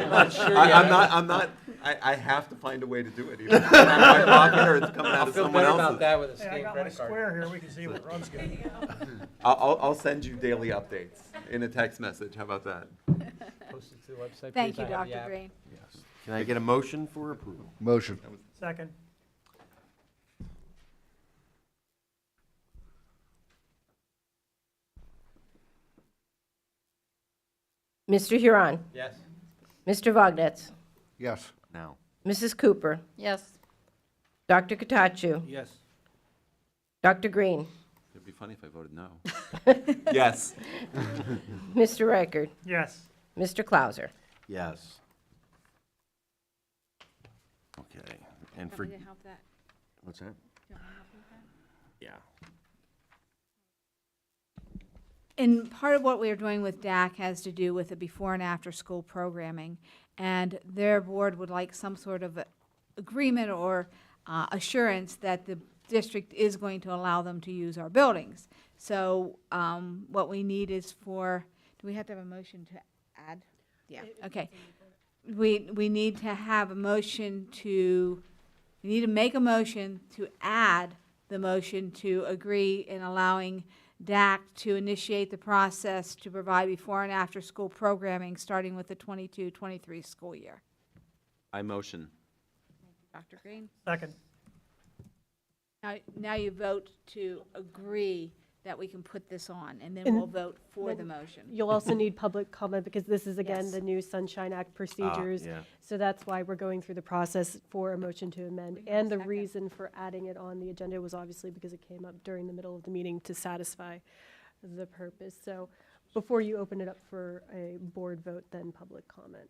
I have to find a way to do it. Either it's coming out of my pocket or it's coming out I'll of feel someone better about else's. that with a Hey, I scanned got my credit card. square here, we can see what runs good. I'll send you daily updates in a text message. How about that? Post it to the website. Thank please. you, I have the Dr. app. Green. Yes. Can I get a motion for approval? Motion. Second. Mr. Huron, Yes. Mr. Vognetz, Yes. Now. Mrs. Cooper, Yes. Dr. Katachu, Yes. Dr. Green, It'd be funny if I voted no. Yes. Mr. Reichard, Yes. Mr. Clauser. Yes. Okay, and for, Want me to help that? what's that? Do you want me to help you with that? Yeah. And part of what we are doing with DAC has to do with the before and after school programming. And their board would like some sort of agreement or assurance that the district is going to allow them to use our buildings. So what we need is for, do we have to have a motion to add? Yeah, okay. We need to have a motion to, we need to make a motion to add the motion to agree in allowing DAC to initiate the process to provide before and after school programming starting with the 22-23 school year. I motion. Dr. Green? Second. Now you vote to agree that we can put this on, and then And we'll vote for the then motion. You'll also need public comment because this is, again, Yes. the new Sunshine Act procedures. yeah. So that's why we're going through the process for a motion to amend. We have a And the second. reason for adding it on the agenda was obviously because it came up during the middle of the meeting to satisfy the purpose. So before you open it up for a board vote, then public comment.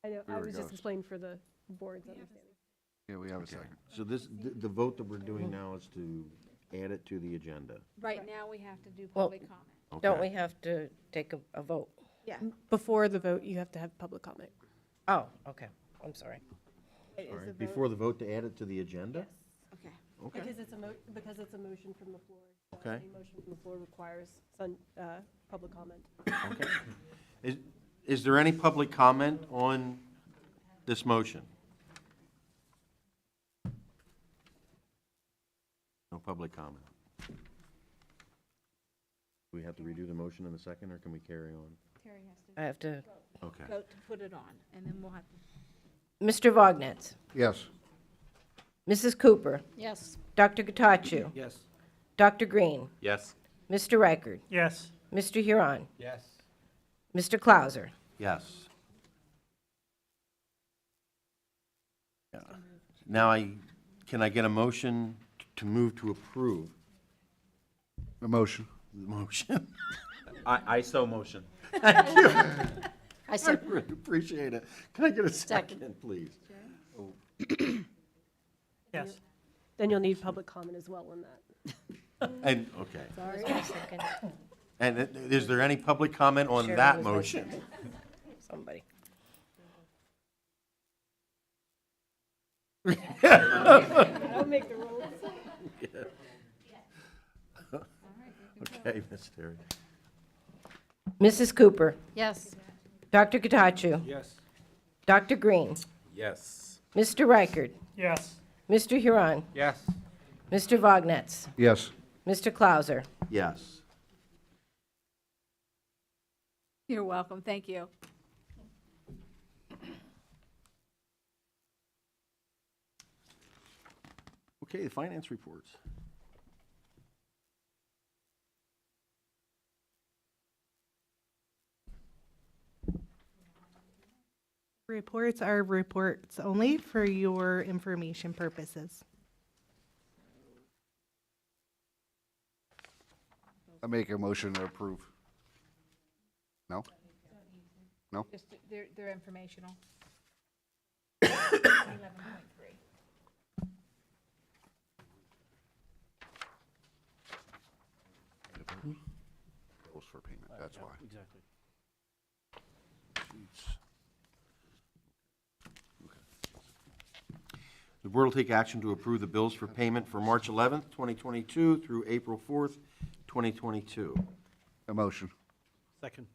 I know, I Here it was just goes. explaining for the board's understanding. Yeah, we have a Okay, second. so this, the vote that we're doing now is to add it to the agenda. Right now, we have to do Well- public comment. Don't Okay. we have to take a vote? Yeah. Before the vote, you have to have public comment. Oh, okay, I'm sorry. Is All the right, vote- before the vote to add it to the agenda? Okay. Okay, Because it's a motion from the floor. Okay. A motion from the floor requires public comment. okay. Is there any public comment on this motion? No public comment. Do we have to redo the motion in a second, or can we carry on? Terry has to I have to, Okay. vote to put it on, and then we'll have to. Mr. Vognetz, Yes. Mrs. Cooper, Yes. Dr. Katachu, Yes. Dr. Green, Yes. Mr. Reichard, Yes. Mr. Huron, Yes. Mr. Clauser. Yes. Yeah. Now can I get a motion to move to approve A motion. the motion? I so motion. I I said, really appreciate it. Can I get a Second. second, please? Yes. Then you'll need public comment as well on that. And, okay. Sorry. Second. And is there any public comment on Sharon that was my motion? second. Somebody. I'll make the rules. Okay, Ms. Terry. Mrs. Cooper, yes. Dr. Katachu, Yes. Dr. Green, Yes. Mr. Reichard, Yes. Mr. Huron, Yes. Mr. Vognetz, Yes. Mr. Clauser. Yes. You're welcome, thank you. Okay, the finance reports. Reports are reports only for your information purposes. I make a motion to approve. No? No? Just, they're informational. 11.3. Bills for payment, that's why. Exactly. The board will take action to approve the bills for payment for March 11th, 2022 through April 4th, 2022. A motion. Second.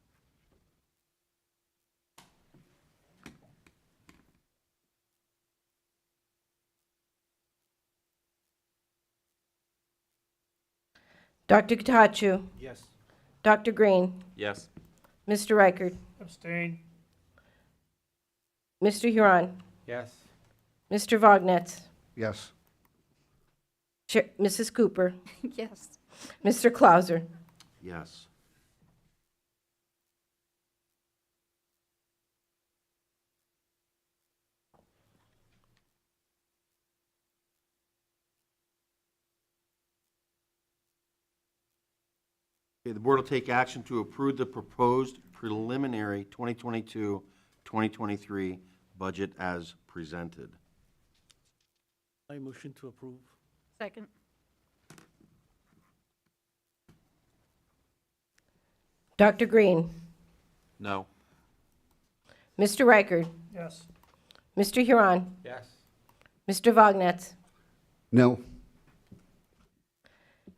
Dr. Katachu, Yes. Dr. Green, Yes. Mr. Reichard, Abstain. Mr. Huron, Yes. Mr. Vognetz, Yes. Mrs. Cooper, Yes. Mr. Clauser. Yes. Okay, the board will take action to approve the proposed preliminary 2022-2023 budget as presented. I motion to approve. Second. Dr. Green, No. Mr. Reichard, Yes. Mr. Huron, Yes. Mr. Vognetz, No.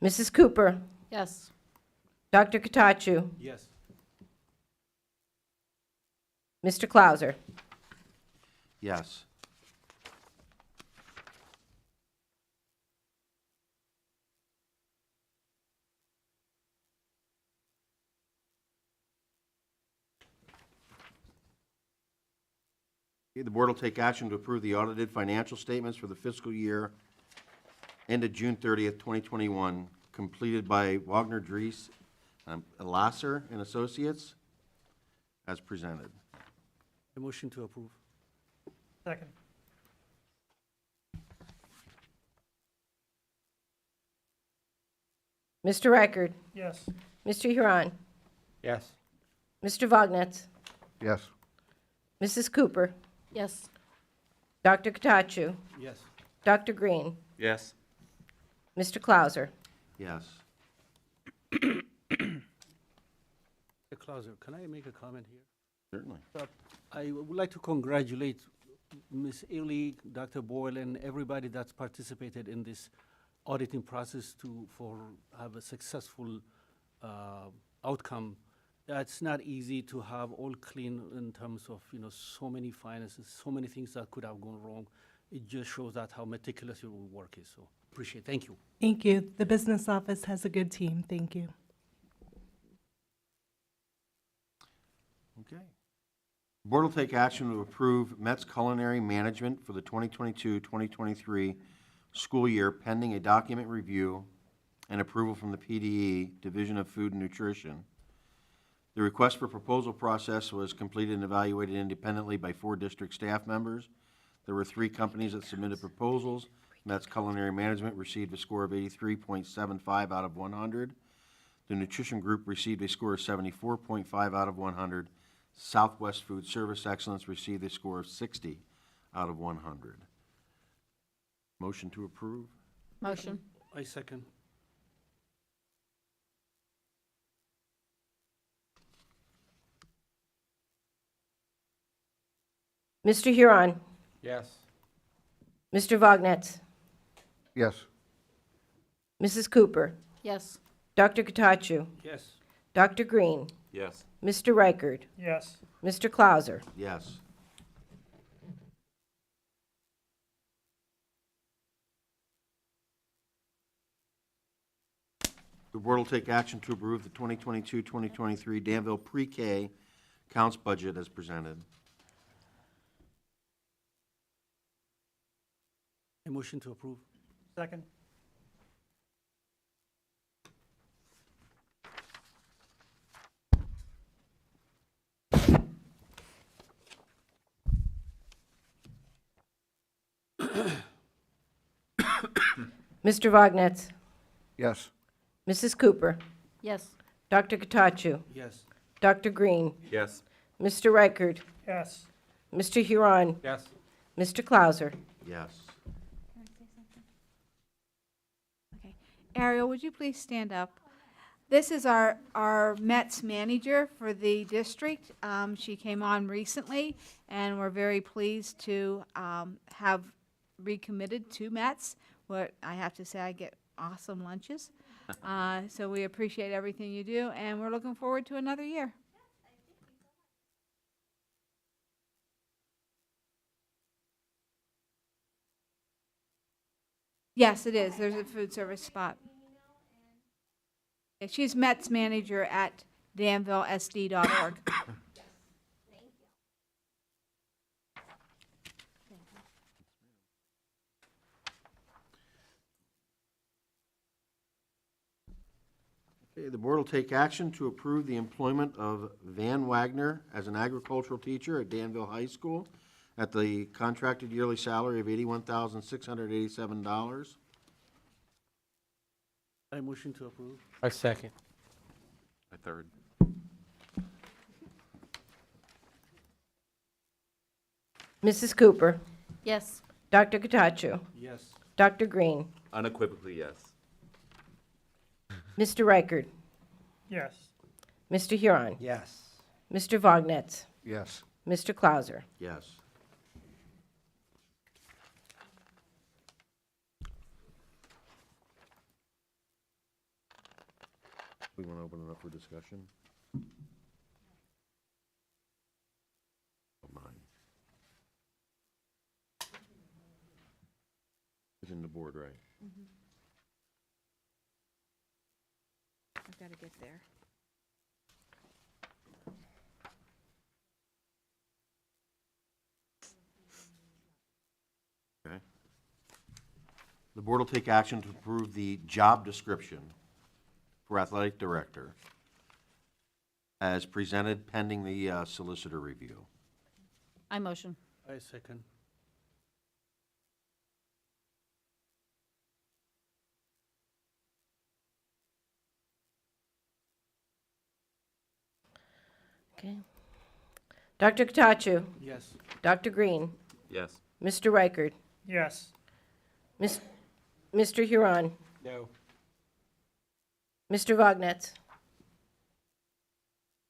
Mrs. Cooper, Yes. Dr. Katachu, Yes. Mr. Clauser. Yes. Okay, the board will take action to approve the audited financial statements for the fiscal year ended June 30th, 2021, completed by Wagner Dries, Lasser and Associates, as presented. I motion to approve. Second. Mr. Reichard, Yes. Mr. Huron, Yes. Mr. Vognetz, Yes. Mrs. Cooper, Yes. Dr. Katachu, Yes. Dr. Green, Yes. Mr. Clauser. Yes. Mr. Clauser, can I make a comment here? Certainly. I would like to congratulate Ms. Ely, Dr. Boyle, and everybody that's participated in this auditing process for have a successful outcome. It's not easy to have all clean in terms of, so many finances, so many things that could have gone wrong. It just shows that how meticulous your work is, so appreciate it. Thank you. Thank you. The business office has a good team. Thank you. Okay. The board will take action to approve Met's culinary management for the 2022-2023 school year pending a document review and approval from the PDE, Division of Food and Nutrition. The request for proposal process was completed and evaluated independently by 4 district staff members. There were 3 companies that submitted proposals. Met's Culinary Management received a score of 83.75 out of 100. The Nutrition Group received a score of 74.5 out of 100. Southwest Food Service Excellence received a score of 60 out of 100. Motion to approve? Motion. I second. Mr. Huron, Yes. Mr. Vognetz, Yes. Mrs. Cooper, Yes. Dr. Katachu, Yes. Dr. Green, Yes. Mr. Reichard, Yes. Mr. Clauser. Yes. The board will take action to approve the 2022-2023 Danville Pre-K accounts budget as presented. I motion to approve. Second. Mr. Vognetz, Yes. Mrs. Cooper, Yes. Dr. Katachu, Yes. Dr. Green, Yes. Mr. Reichard, Yes. Mr. Huron, Yes. Mr. Clauser. Yes. Okay. Ariel, would you please stand up? This is our Mets manager for the district. She came on recently, and we're very pleased to have recommitted to Mets. What I have to say, I get awesome lunches. So we appreciate everything you do, and we're looking forward to another year. Yes, it is. There's a food service spot. Yeah, she's Mets manager at danvillesd.org. Okay, the board will take action to approve the employment of Van Wagner as an agricultural teacher at Danville High School at the contracted yearly salary of $81,687. I motion to approve. I second. 3rd. Mrs. Cooper, Yes. Dr. Katachu, Yes. Dr. Green, Unequivocally, yes. Mr. Reichard, Yes. Mr. Huron, Yes. Mr. Vognetz, Yes. Mr. Clauser. Yes. We want to open it up for discussion? Oh, mine. It's in the board, right? I've got to get there. Okay. The board will take action to approve the job description for athletic director as presented pending the solicitor review. I motion. I second. Okay. Dr. Katachu, Yes. Dr. Green, Yes. Mr. Reichard, Yes. Mr. Huron, No. Mr. Vognetz,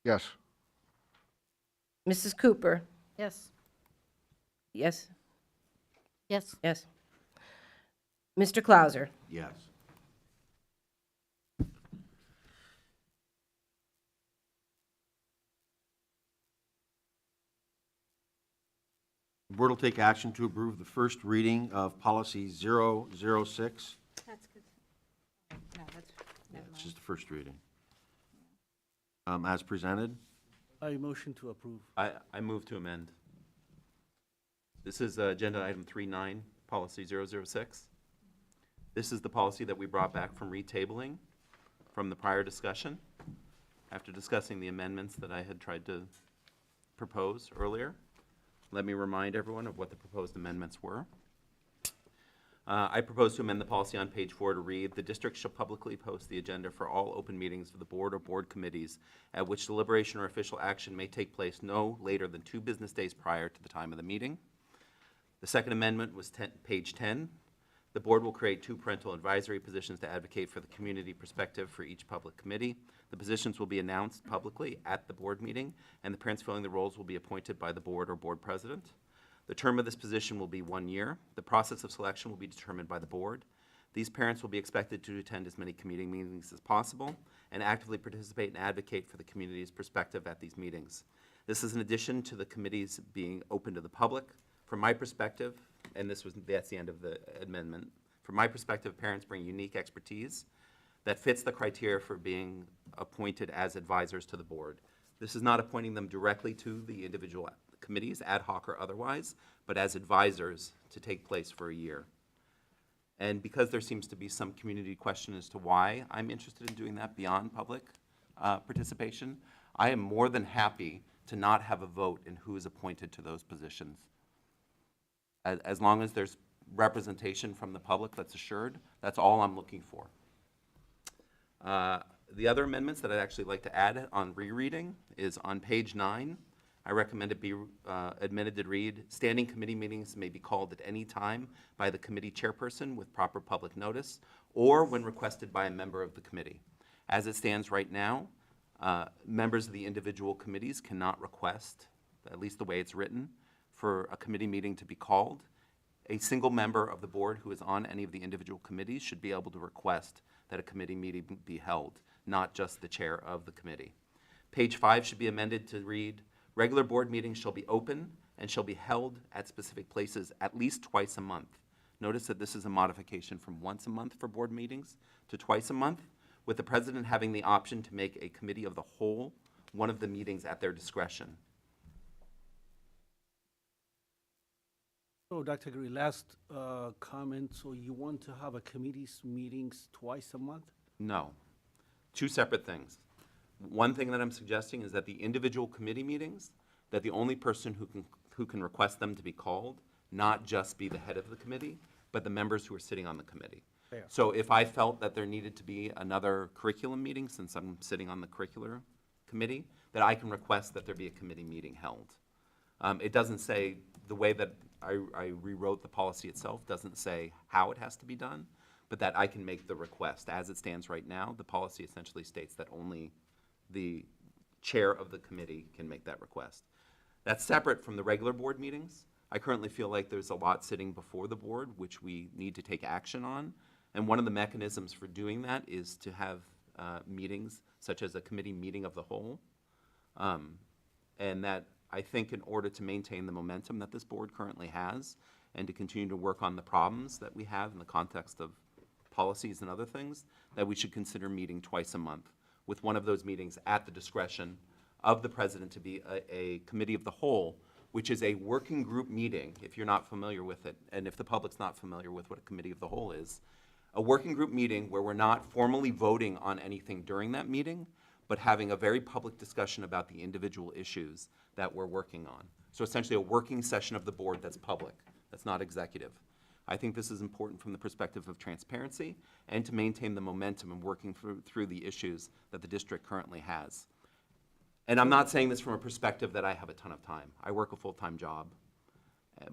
Yes. Mrs. Cooper, Yes. yes, Yes. yes. Mr. Clauser. Yes. The board will take action to approve the first reading of policy 006. That's good. No, that's, never It's mind. just the first reading. As presented. I motion to approve. I move to amend. This is agenda item 3.9, policy 006. This is the policy that we brought back from retabling from the prior discussion, after discussing the amendments that I had tried to propose earlier. Let me remind everyone of what the proposed amendments were. I propose to amend the policy on page 4 to read, "The district shall publicly post the agenda for all open meetings of the board or board committees at which deliberation or official action may take place no later than 2 business days prior to the time of the meeting." The second amendment was page 10. The board will create 2 parental advisory positions to advocate for the community perspective for each public committee. The positions will be announced publicly at the board meeting, and the parents filling the roles will be appointed by the board or board president. The term of this position will be 1 year. The process of selection will be determined by the board. These parents will be expected to attend as many committee meetings as possible and actively participate and advocate for the community's perspective at these meetings. This is in addition to the committees being open to the public. From my perspective, and that's the end of the amendment, from my perspective, parents bring unique expertise that fits the criteria for being appointed as advisors to the board. This is not appointing them directly to the individual committees, ad hoc or otherwise, but as advisors to take place for a year. And because there seems to be some community question as to why I'm interested in doing that beyond public participation, I am more than happy to not have a vote in who is appointed to those positions. As long as there's representation from the public that's assured, that's all I'm looking for. The other amendments that I'd actually like to add on rereading is on page 9. I recommend it be amended to read, "Standing committee meetings may be called at any time by the committee chairperson with proper public notice or when requested by a member of the committee." As it stands right now, members of the individual committees cannot request, at least the way it's written, for a committee meeting to be called. A single member of the board who is on any of the individual committees should be able to request that a committee meeting be held, not just the chair of the committee. Page 5 should be amended to read, "Regular board meetings shall be open and shall be held at specific places at least twice a month." Notice that this is a modification from once a month for board meetings to twice a month, with the president having the option to make a committee of the whole one of the meetings at their discretion. So, Dr. Green, last comment, so you want to have a committee's meetings twice a month? No. 2 separate things. One thing that I'm suggesting is that the individual committee meetings, that the only person who can request them to be called, not just be the head of the committee, but the members who are sitting on the committee. Fair. So if I felt that there needed to be another curriculum meeting, since I'm sitting on the curricular committee, that I can request that there be a committee meeting held. It doesn't say, the way that I rewrote the policy itself doesn't say how it has to be done, but that I can make the request. As it stands right now, the policy essentially states that only the chair of the committee can make that request. That's separate from the regular board meetings. I currently feel like there's a lot sitting before the board which we need to take action on. And one of the mechanisms for doing that is to have meetings such as a committee meeting of the whole. And that, I think, in order to maintain the momentum that this board currently has and to continue to work on the problems that we have in the context of policies and other things, that we should consider meeting twice a month, with one of those meetings at the discretion of the president to be a committee of the whole, which is a working group meeting, if you're not familiar with it, and if the public's not familiar with what a committee of the whole is. A working group meeting where we're not formally voting on anything during that meeting, but having a very public discussion about the individual issues that we're working on. So essentially a working session of the board that's public, that's not executive. I think this is important from the perspective of transparency and to maintain the momentum and working through the issues that the district currently has. And I'm not saying this from a perspective that I have a ton of time. I work a full-time job.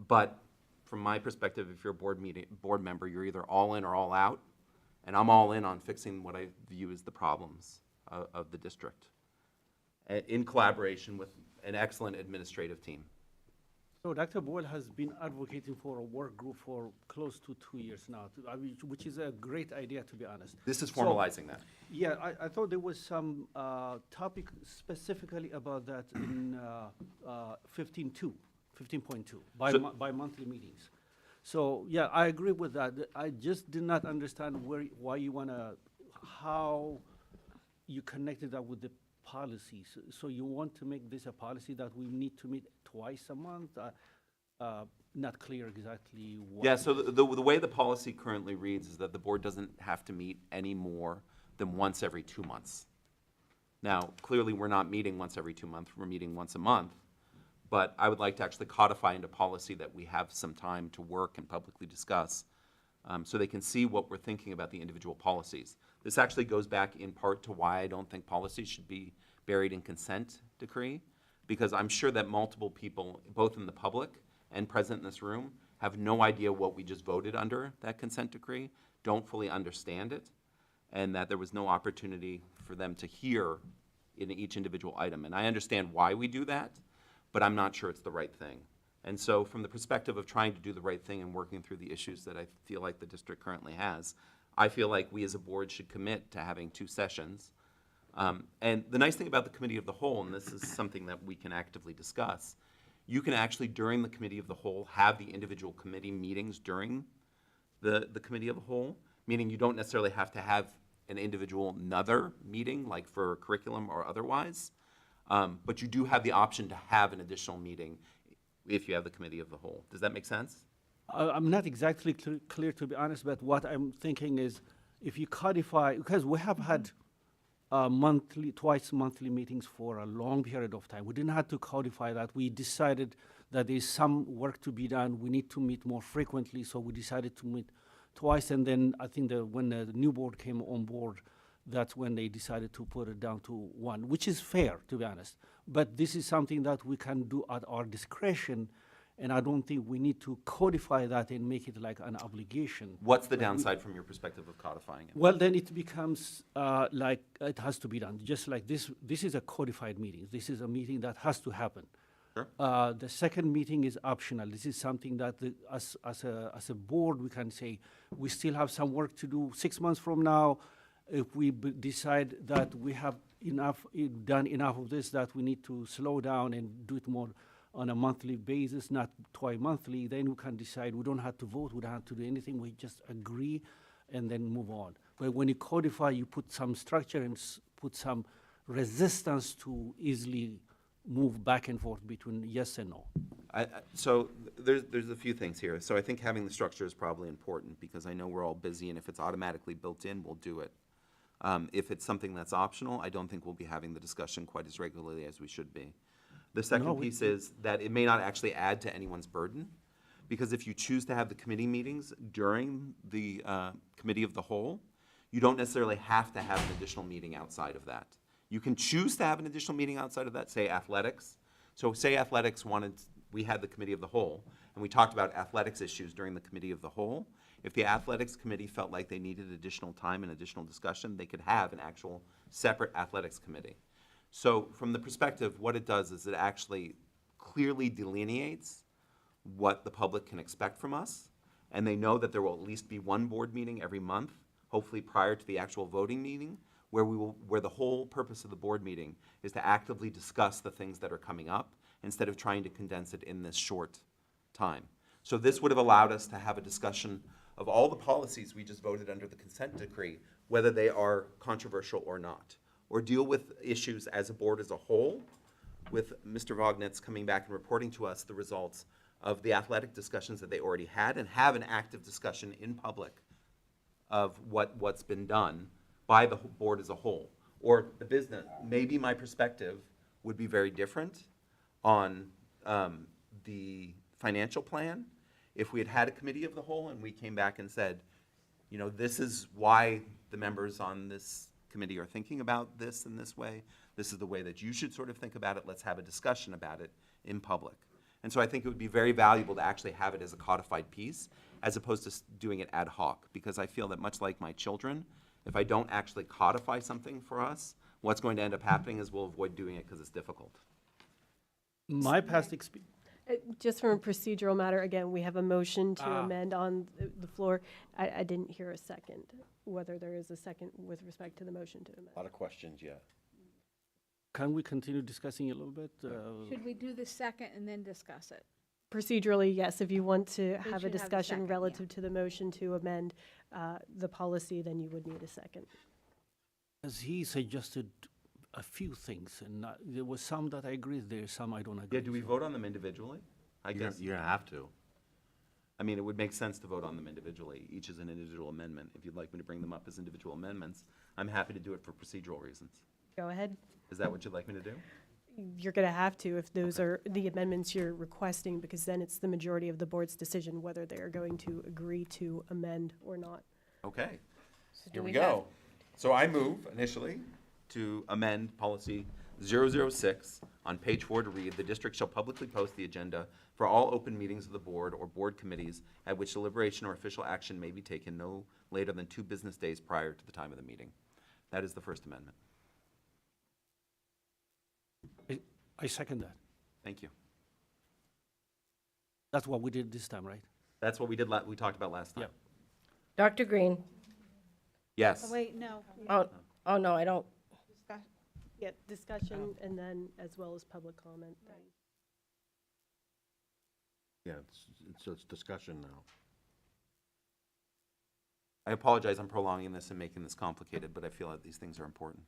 But from my perspective, if you're a board member, you're either all in or all out. And I'm all in on fixing what I view as the problems of the district, in collaboration with an excellent administrative team. So Dr. Boyle has been advocating for a work group for close to 2 years now, which is a great idea, to be honest. This is formalizing that. Yeah, I thought there was some topic specifically about that in 15.2, bi monthly meetings. So yeah, I agree with that. I just did not understand why you how you connected that with the policies. So you want to make this a policy that we need to meet twice a month? Not clear exactly what. Yeah, so the way the policy currently reads is that the board doesn't have to meet any more than once every 2 months. Now, clearly, we're not meeting once every 2 months, we're meeting once a month, but I would like to actually codify into policy that we have some time to work and publicly discuss, so they can see what we're thinking about the individual policies. This actually goes back in part to why I don't think policies should be buried in consent decree, because I'm sure that multiple people, both in the public and present in this room, have no idea what we just voted under that consent decree, don't fully understand it, and that there was no opportunity for them to hear in each individual item. And I understand why we do that, but I'm not sure it's the right thing. And so from the perspective of trying to do the right thing and working through the issues that I feel like the district currently has, I feel like we as a board should commit to having 2 sessions. And the nice thing about the committee of the whole, and this is something that we can actively discuss, you can actually, during the committee of the whole, have the individual committee meetings during the committee of the whole, meaning you don't necessarily have to have an individual another meeting, like for curriculum or otherwise, but you do have the option to have an additional meeting if you have the committee of the whole. Does that make sense? I'm not exactly clear, to be honest, but what I'm thinking is if you codify, because we have had twice monthly meetings for a long period of time. We didn't have to codify that. We decided that there's some work to be done. We need to meet more frequently, so we decided to meet twice. And then I think that when the new board came on board, that's when they decided to put it down to 1, which is fair, to be honest. But this is something that we can do at our discretion, and I don't think we need to codify that and make it like an obligation. What's the downside from your perspective of codifying it? Well, then it becomes like it has to be done. Just like this is a codified meeting. This is a meeting that has to happen. Sure. The second meeting is optional. This is something that as a board we can say we still have some work to do 6 months from now. If we decide that we have done enough of this, that we need to slow down and do it more on a monthly basis, not twice monthly, then we can decide. We don't have to vote, we don't have to do anything, we just agree and then move on. But when you codify, you put some structure and put some resistance to easily move back and forth between yes and no. So there's a few things here. So I think having the structure is probably important because I know we're all busy, and if it's automatically built in, we'll do it. If it's something that's optional, I don't think we'll be having the discussion quite as regularly as we should be. The second piece is that it may not actually add to anyone's burden, because if you choose to have the committee meetings during the committee of the whole, you don't necessarily have to have an additional meeting outside of that. You can choose to have an additional meeting outside of that, say athletics. So say athletics we had the committee of the whole, and we talked about athletics issues during the committee of the whole. If the athletics committee felt like they needed additional time and additional discussion, they could have an actual separate athletics committee. So from the perspective, what it does is it actually clearly delineates what the public can expect from us, and they know that there will at least be one board meeting every month, hopefully prior to the actual voting meeting, where the whole purpose of the board meeting is to actively discuss the things that are coming up instead of trying to condense it in this short time. So this would have allowed us to have a discussion of all the policies we just voted under the consent decree, whether they are controversial or not, or deal with issues as a board as a whole, with Mr. Vognetz coming back and reporting to us the results of the athletic discussions that they already had, and have an active discussion in public of what's been done by the board as a whole. Or the business, maybe my perspective would be very different on the financial plan if we had had a committee of the whole and we came back and said, you know, this is why the members on this committee are thinking about this in this way. This is the way that you should sort of think about it. Let's have a discussion about it in public. And so I think it would be very valuable to actually have it as a codified piece as opposed to doing it ad hoc, because I feel that much like my children, if I don't actually codify something for us, what's going to end up happening is we'll avoid doing it because it's difficult. My past experience. Just from a procedural matter, again, we have a motion to amend on the floor. I didn't hear a second, whether there is a second with respect to the motion to amend. A lot of questions yet. Can we continue discussing it a little bit? Should we do the second and then discuss it? Procedurally, yes, if you want to have should a have the discussion second, yeah. relative to the motion to amend the policy, then you would need a second. As he suggested a few things, and there was some that I agree, there's some I don't agree. Yeah, do we vote on them individually? I guess. You're gonna have to. I mean, it would make sense to vote on them individually. Each is an individual amendment. If you'd like me to bring them up as individual amendments, I'm happy to do it for procedural reasons. Go ahead. Is that what you'd like me to do? You're going to have to if those are the amendments you're requesting, because then it's the majority of the board's decision whether they are going to agree to amend or not. Okay, So do here we we have- go. So I move initially to amend policy 006 on page 4 to read, the district shall publicly post the agenda for all open meetings of the board or board committees at which deliberation or official action may be taken no later than 2 business days prior to the time of the meeting. That is the First Amendment. I second that. Thank you. That's what we did this time, right? That's what we we talked about last time. Yep. Dr. Green? Yes. Oh, wait, no. Oh, no, I don't. Yeah, discussion and then as well as public comment. Yeah, it's discussion now. I apologize, I'm prolonging this and making this complicated, but I feel that these things are important.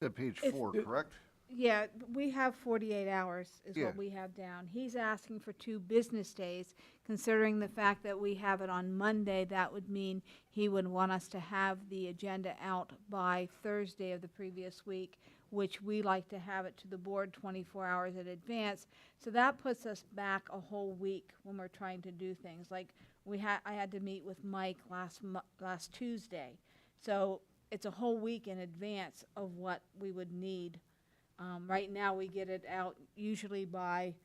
At page It's- 4, correct? Yeah, we have 48 hours is Yeah. what we have down. He's asking for 2 business days. Considering the fact that we have it on Monday, that would mean he would want us to have the agenda out by Thursday of the previous week, which we like to have it to the board 24 hours in advance. So that puts us back a whole week when we're trying to do things. Like I had to meet with Mike last Tuesday. So it's a whole week in advance of what we would need. Right now, we get it out usually by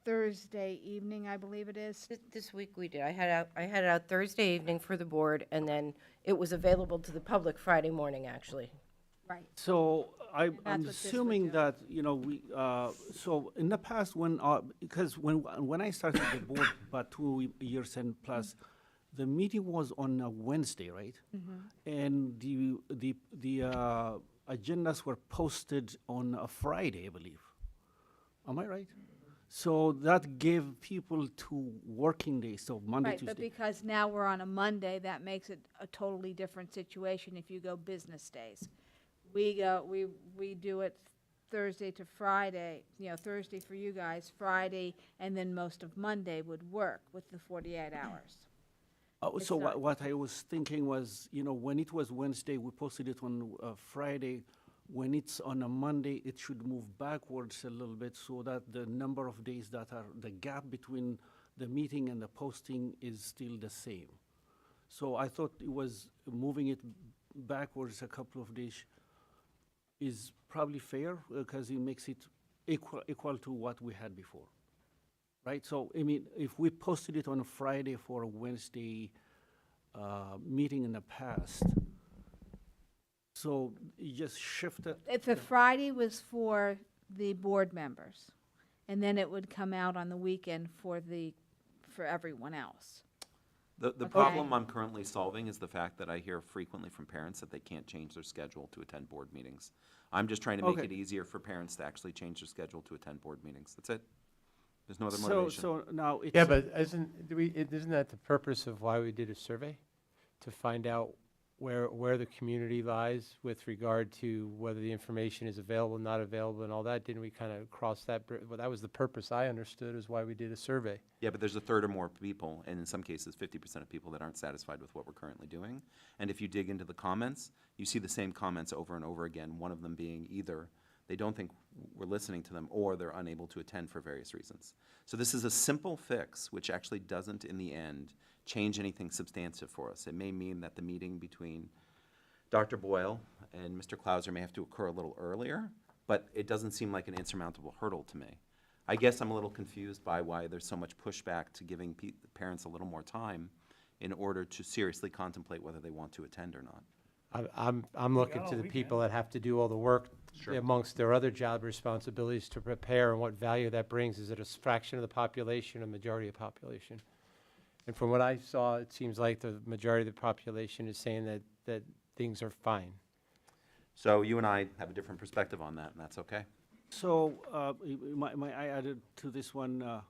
Thursday evening, I believe it is. This week we did. I had it out Thursday evening for the board, and then it was available to the public Friday morning, actually. Right. So I'm what this would assuming do. that, you know, so in the past because when I started the board about 2 years and plus, the meeting was on a Wednesday, right? And the agendas were posted on a Friday, I believe. Am I right? So that gave people 2 working days, so Monday, Right, Tuesday. but because now we're on a Monday, that makes it a totally different situation if you go business days. We do it Thursday to Friday, Thursday for you guys, Friday, and then most of Monday would work with the 48 hours. Oh, so not- what I was thinking was, when it was Wednesday, we posted it on Friday. when it's on a Monday, it should move backwards a little bit so that the number of days that are, the gap between the meeting and the posting is still the same. So I thought it was moving it backwards a couple of days is probably fair because it makes it equal to what we had before. Right? So, I mean, if we posted it on a Friday for a Wednesday meeting in the past, so you just shifted. If the Friday was for the board members, and then it would come out on the weekend for everyone else. The Okay. problem I'm currently solving is the fact that I hear frequently from parents that they can't change their schedule to attend board meetings. I'm just trying to make Okay. it easier for parents to actually change their schedule to attend board meetings. That's it. There's no other So, motivation. so now it's. Yeah, but isn't that the purpose of why we did a survey? To find out where the community lies with regard to whether the information is available, not available, and all that? Didn't we kind of cross that well, that was the purpose I understood is why we did a survey. Yeah, but there's a third or more people, and in some cases, 50% of people that aren't satisfied with what we're currently doing. And if you dig into the comments, you see the same comments over and over again, one of them being either they don't think we're listening to them or they're unable to attend for various reasons. So this is a simple fix, which actually doesn't, in the end, change anything substantive for us. It may mean that the meeting between Dr. Boyle and Mr. Clauser may have to occur a little earlier, but it doesn't seem like an insurmountable hurdle to me. I guess I'm a little confused by why there's so much pushback to giving parents a little more time in order to seriously contemplate whether they want to attend or not. I'm looking to the people that have to do all the work amongst their other job responsibilities to prepare, and what value that brings. Is it a fraction of the population or majority of the population? And from what I saw, it seems like the majority of the population is saying that things are fine. So you and I have a different perspective on that, and that's okay. So, I added to this one,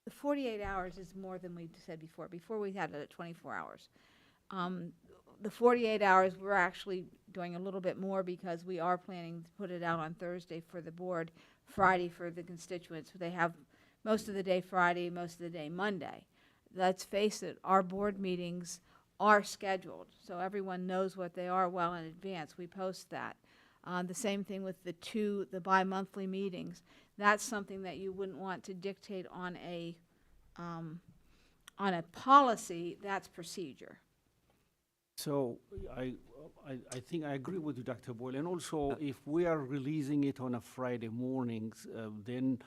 The 48 hours is more than we said before. Before we had it at 24 hours. The 48 hours, we're actually doing a little bit more because we are planning to put it out on Thursday for the board, Friday for the constituents. They have most of the day Friday, most of the day Monday. Let's face it, our board meetings are scheduled, so everyone knows what they are well in advance. We post that. The same thing with the bi-monthly meetings. That's something that you wouldn't want to dictate on a policy. That's procedure. so I think I agree with you, Dr. Boyle. And also, if we are releasing it on a Friday mornings, then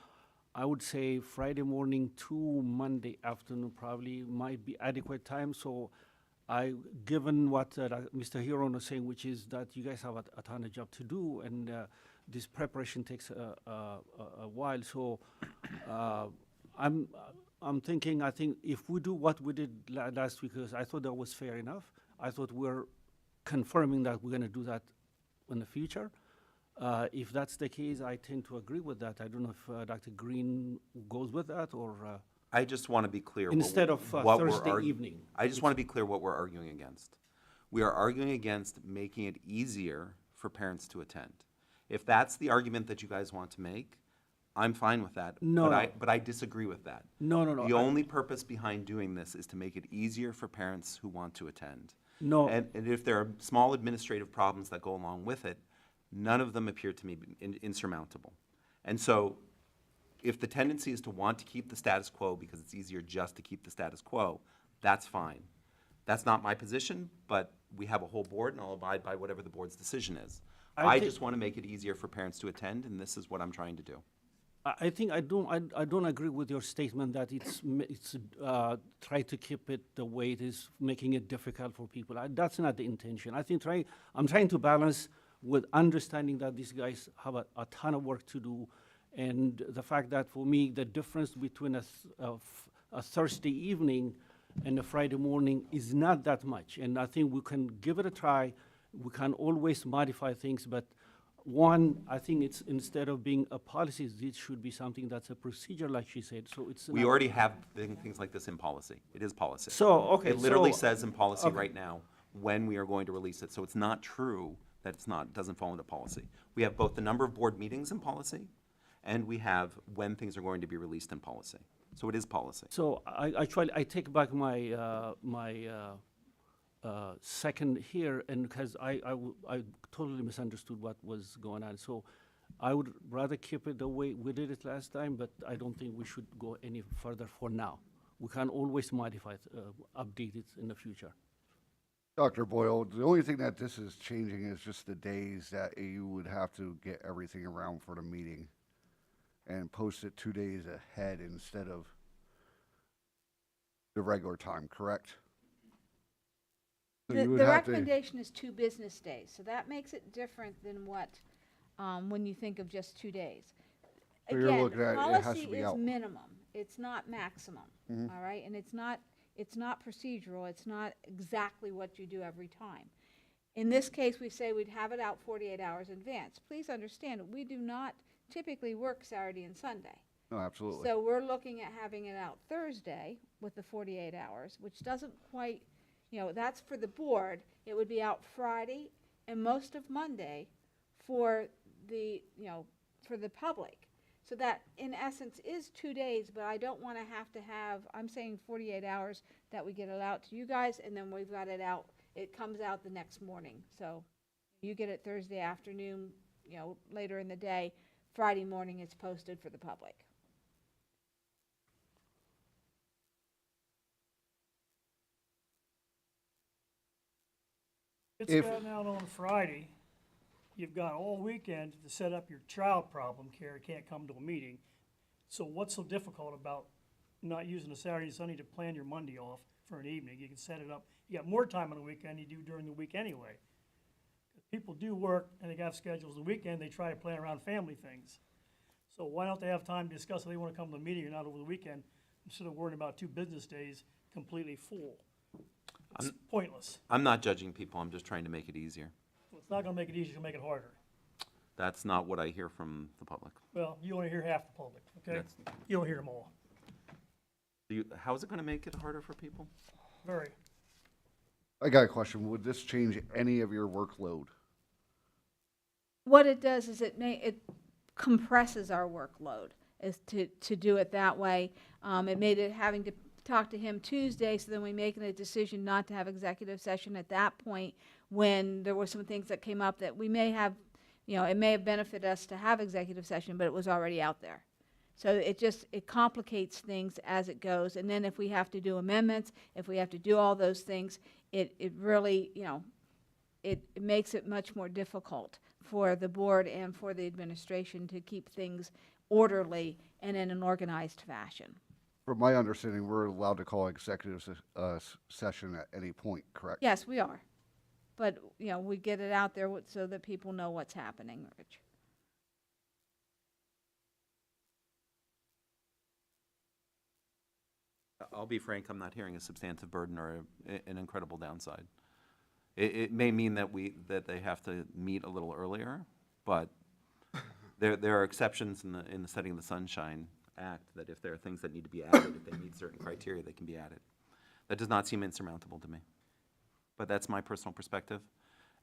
I would say Friday morning to Monday afternoon probably might be adequate time. So given what Mr. Huron was saying, which is that you guys have a ton of job to do, and this preparation takes a while. So I'm thinking, I think if we do what we did last week, because I thought that was fair enough. I thought we're confirming that we're going to do that in the future. If that's the case, I tend to agree with that. I don't know if Dr. Green goes with that or. I just want to be clear. Instead of what we're Thursday evening. I just want to be clear what we're arguing against. We are arguing against making it easier for parents to attend. If that's the argument that you guys want to make, I'm fine with that. No. But I disagree with that. No. The only purpose behind doing this is to make it easier for parents who want to attend. No. And if there are small administrative problems that go along with it, none of them appear to me insurmountable. And so if the tendency is to want to keep the status quo because it's easier just to keep the status quo, that's fine. That's not my position, but we have a whole board, and I'll abide by whatever the board's decision is. I just want to make it easier for parents to attend, and this is what I'm trying to do. I think I don't agree with your statement that it's try to keep it the way it is, making it difficult for people. That's not the intention. I think I'm trying to balance with understanding that these guys have a ton of work to do, and the fact that for me the difference between a Thursday evening and a Friday morning is not that much, and I think we can give it a try. We can always modify things, but one, I think it's instead of being a policy, it should be something that's a procedure, like she said. So it's We already have things like this in policy. It is policy. So, okay, It literally so- says in policy okay. right now when we are going to release it. So it's not true that doesn't fall into policy. We have both the number of board meetings in policy, and we have when things are going to be released in policy. So it is policy. So I take back my second here, and because I totally misunderstood what was going on. So I would rather keep it the way we did it last time, but I don't think we should go any further for now. We can always modify it, update it in the future. Dr. Boyle, the only thing that this is changing is just the days that you would have to get everything around for the meeting and post it 2 days ahead instead of the regular time, correct? So The you would the have to- recommendation is 2 business days, so that makes it different than what, when you think of just 2 days. So you're looking at it has to Policy be is out. minimum, it's not maximum, Mhm. all right? And it's not procedural, it's not exactly what you do every time. In this case, we say we'd have it out 48 hours in advance. Please understand, we do not typically work Saturday and Sunday. No, absolutely. So we're looking at having it out Thursday with the 48 hours, which doesn't quite, that's for the board. It would be out Friday and most of Monday for the, for the public. So that, in essence, is 2 days, but I don't want to have, I'm saying 48 hours that we get it out to you guys, and then we've got it out, it comes out the next morning. So you get it Thursday afternoon, later in the day. Friday morning, it's posted for the public. It's gotten out on a Friday. You've got all weekend to set up your child problem care, can't come to a meeting. So what's so difficult about not using a Saturday and Sunday to plan your Monday off for an evening? You can set it up, you got more time on the weekend you do during the week anyway. People do work and they have schedules the weekend, they try to plan around family things. So why don't they have time to discuss if they want to come to the meeting or not over the weekend, instead of worrying about 2 business days completely full? It's pointless. I'm not judging people, I'm just trying to make it easier. Well, it's not gonna make it easier, it's gonna make it harder. That's not what I hear from the public. Well, you only hear half the public, okay? That's- You don't hear them all. How is it gonna make it harder for people? Very. I got a question. Would this change any of your workload? What it does is it compresses our workload, is to do it that way. It made it having to talk to him Tuesday, so then we making a decision not to have executive session at that point when there were some things that came up that we may have, it may have benefited us to have executive session, but it was already out there. So it complicates things as it goes. And then if we have to do amendments, if we have to do all those things, it really, it makes it much more difficult for the board and for the administration to keep things orderly and in an organized fashion. From my understanding, we're allowed to call executive session at any point, correct? Yes, we are. But, we get it out there so that people know what's happening, Rich. I'll be frank, I'm not hearing a substantive burden or an incredible downside. It may mean that they have to meet a little earlier, but there are exceptions in the Setting the Sunshine Act that if there are things that need to be added, if they meet certain criteria, they can be added. That does not seem insurmountable to me. But that's my personal perspective.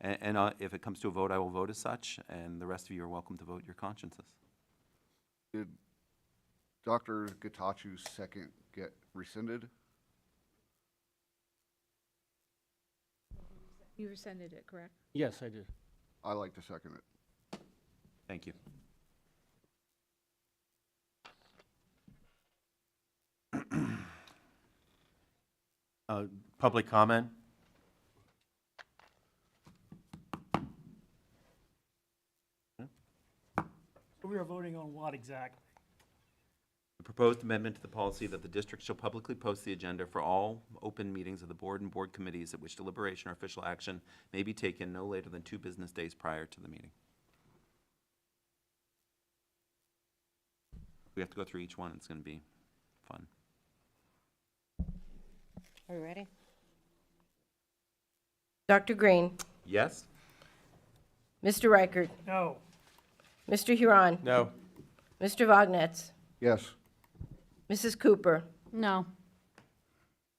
And if it comes to a vote, I will vote as such, and the rest of you are welcome to vote your consciences. Did Dr. Gatachu's second get rescinded? You rescinded it, correct? Yes, I did. I like to second it. Thank you. Public comment? So we are voting on what exactly? The proposed amendment to the policy that the district shall publicly post the agenda for all open meetings of the board and board committees at which deliberation or official action may be taken no later than 2 business days prior to the meeting. We have to go through each one. It's going to be fun. Are we ready? Dr. Green, Yes? Mr. Reichert, No. Mr. Huron, No. Mr. Vognetz, Yes. Mrs. Cooper, No.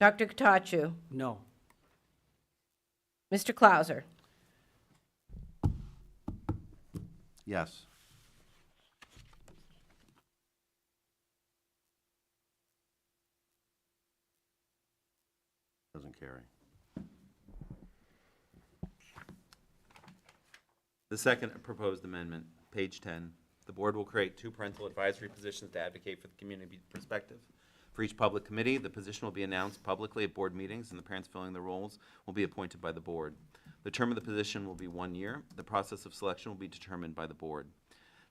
Dr. Katachu, No. Mr. Clauser. Yes. Doesn't carry. The second proposed amendment, page 10, the board will create 2 parental advisory positions to advocate for the community perspective. For each public committee, the position will be announced publicly at board meetings, and the parents filling the roles will be appointed by the board. The term of the position will be 1 year. The process of selection will be determined by the board.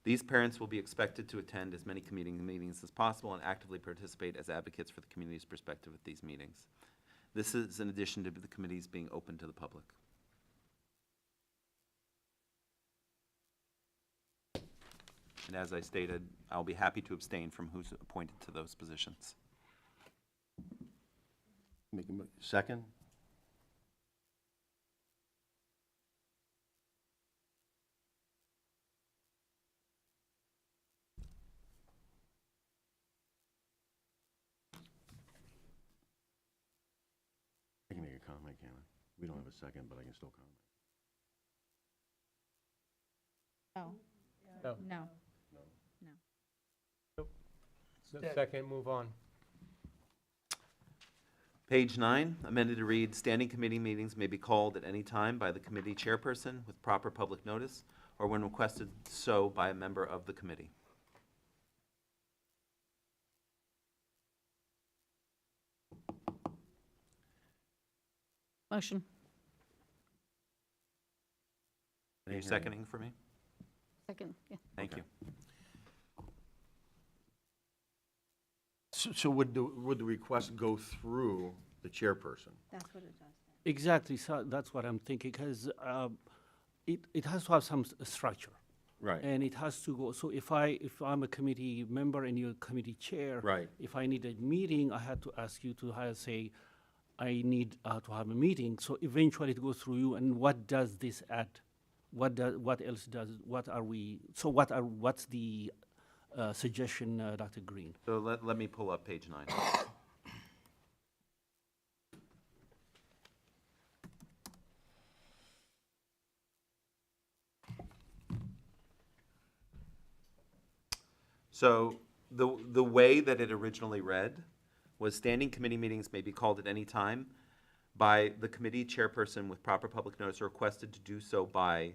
These parents will be expected to attend as many committee meetings as possible and actively participate as advocates for the community's perspective at these meetings. This is in addition to the committees being open to the public. And as I stated, I'll be happy to abstain from who's appointed to those positions. Second? I can make a comment, can't I? We don't have a second, but I can still comment. No. No. No. So second, move on. Page 9, amended to read, standing committee meetings may be called at any time by the committee chairperson with proper public notice or when requested so by a member of the committee. Motion. Are you seconding for me? Second, yeah. Thank you. So would the request go through the chairperson? That's what it does. Exactly, so that's what I'm thinking, because it has to have some structure. Right. And it has to go, so if I'm a committee member and you're a committee chair. Right. If I need a meeting, I had to ask you to say, I need to have a meeting, so eventually it goes through you, and what does this add? What else does, what's the suggestion, Dr. Green? So let me pull up page 9. So the way that it originally read was standing committee meetings may be called at any time by the committee chairperson with proper public notice or requested to do so by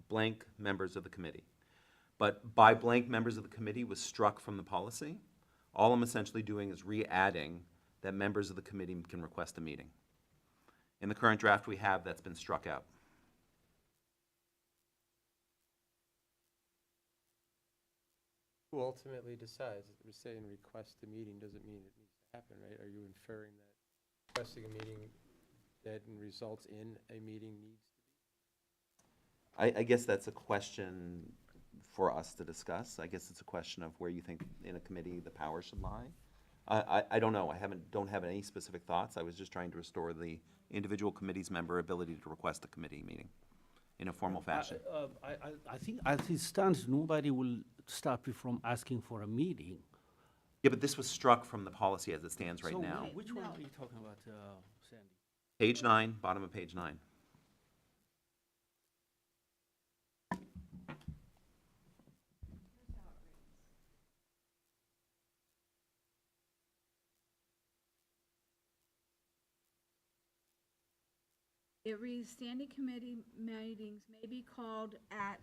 blank members of the committee. But by blank members of the committee was struck from the policy. All I'm essentially doing is re-adding that members of the committee can request a meeting. In the current draft we have, that's been struck out. Who ultimately decides? We're saying request a meeting doesn't mean it needs to happen, right? Are you inferring that requesting a meeting that results in a meeting needs to be? I guess that's a question for us to discuss. I guess it's a question of where you think in a committee the power should lie. I don't know. Don't have any specific thoughts. I was just trying to restore the individual committee's member ability to request a committee meeting in a formal fashion. I think as it stands, nobody will stop you from asking for a meeting. Yeah, but this was struck from the policy as it stands right So now. which one are you talking about, Sandy? Page 9, bottom of page 9. It reads, standing committee meetings may be called at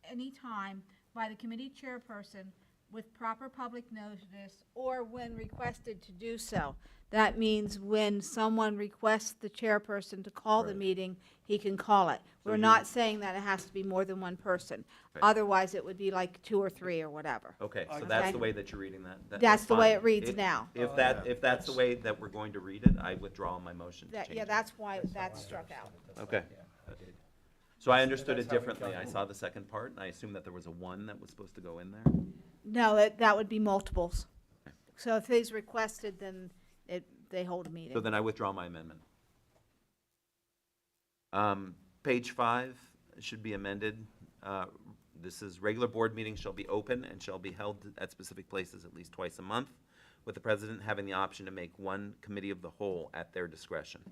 any time by the committee chairperson with proper public notice or when requested to do so. That means when someone requests the chairperson to call the Right. meeting, he can call it. We're not saying that it has to be more than one person. Right. Otherwise, it would be like 2 or 3 or whatever. Okay, so Okay. that's the way that you're reading that. That's the way fine. it reads now. If that's the way that we're going to read it, I withdraw my motion to change Yeah, it. that's why that's struck out. Okay. So I understood it differently. I saw the second part, and I assumed that there was a 1 that was supposed to go in there. No, that would be multiples. So if it's requested, then they hold a meeting. So then I withdraw my amendment. Page 5 should be amended. This is regular board meetings shall be open and shall be held at specific places at least twice a month, with the president having the option to make one committee of the whole at their discretion.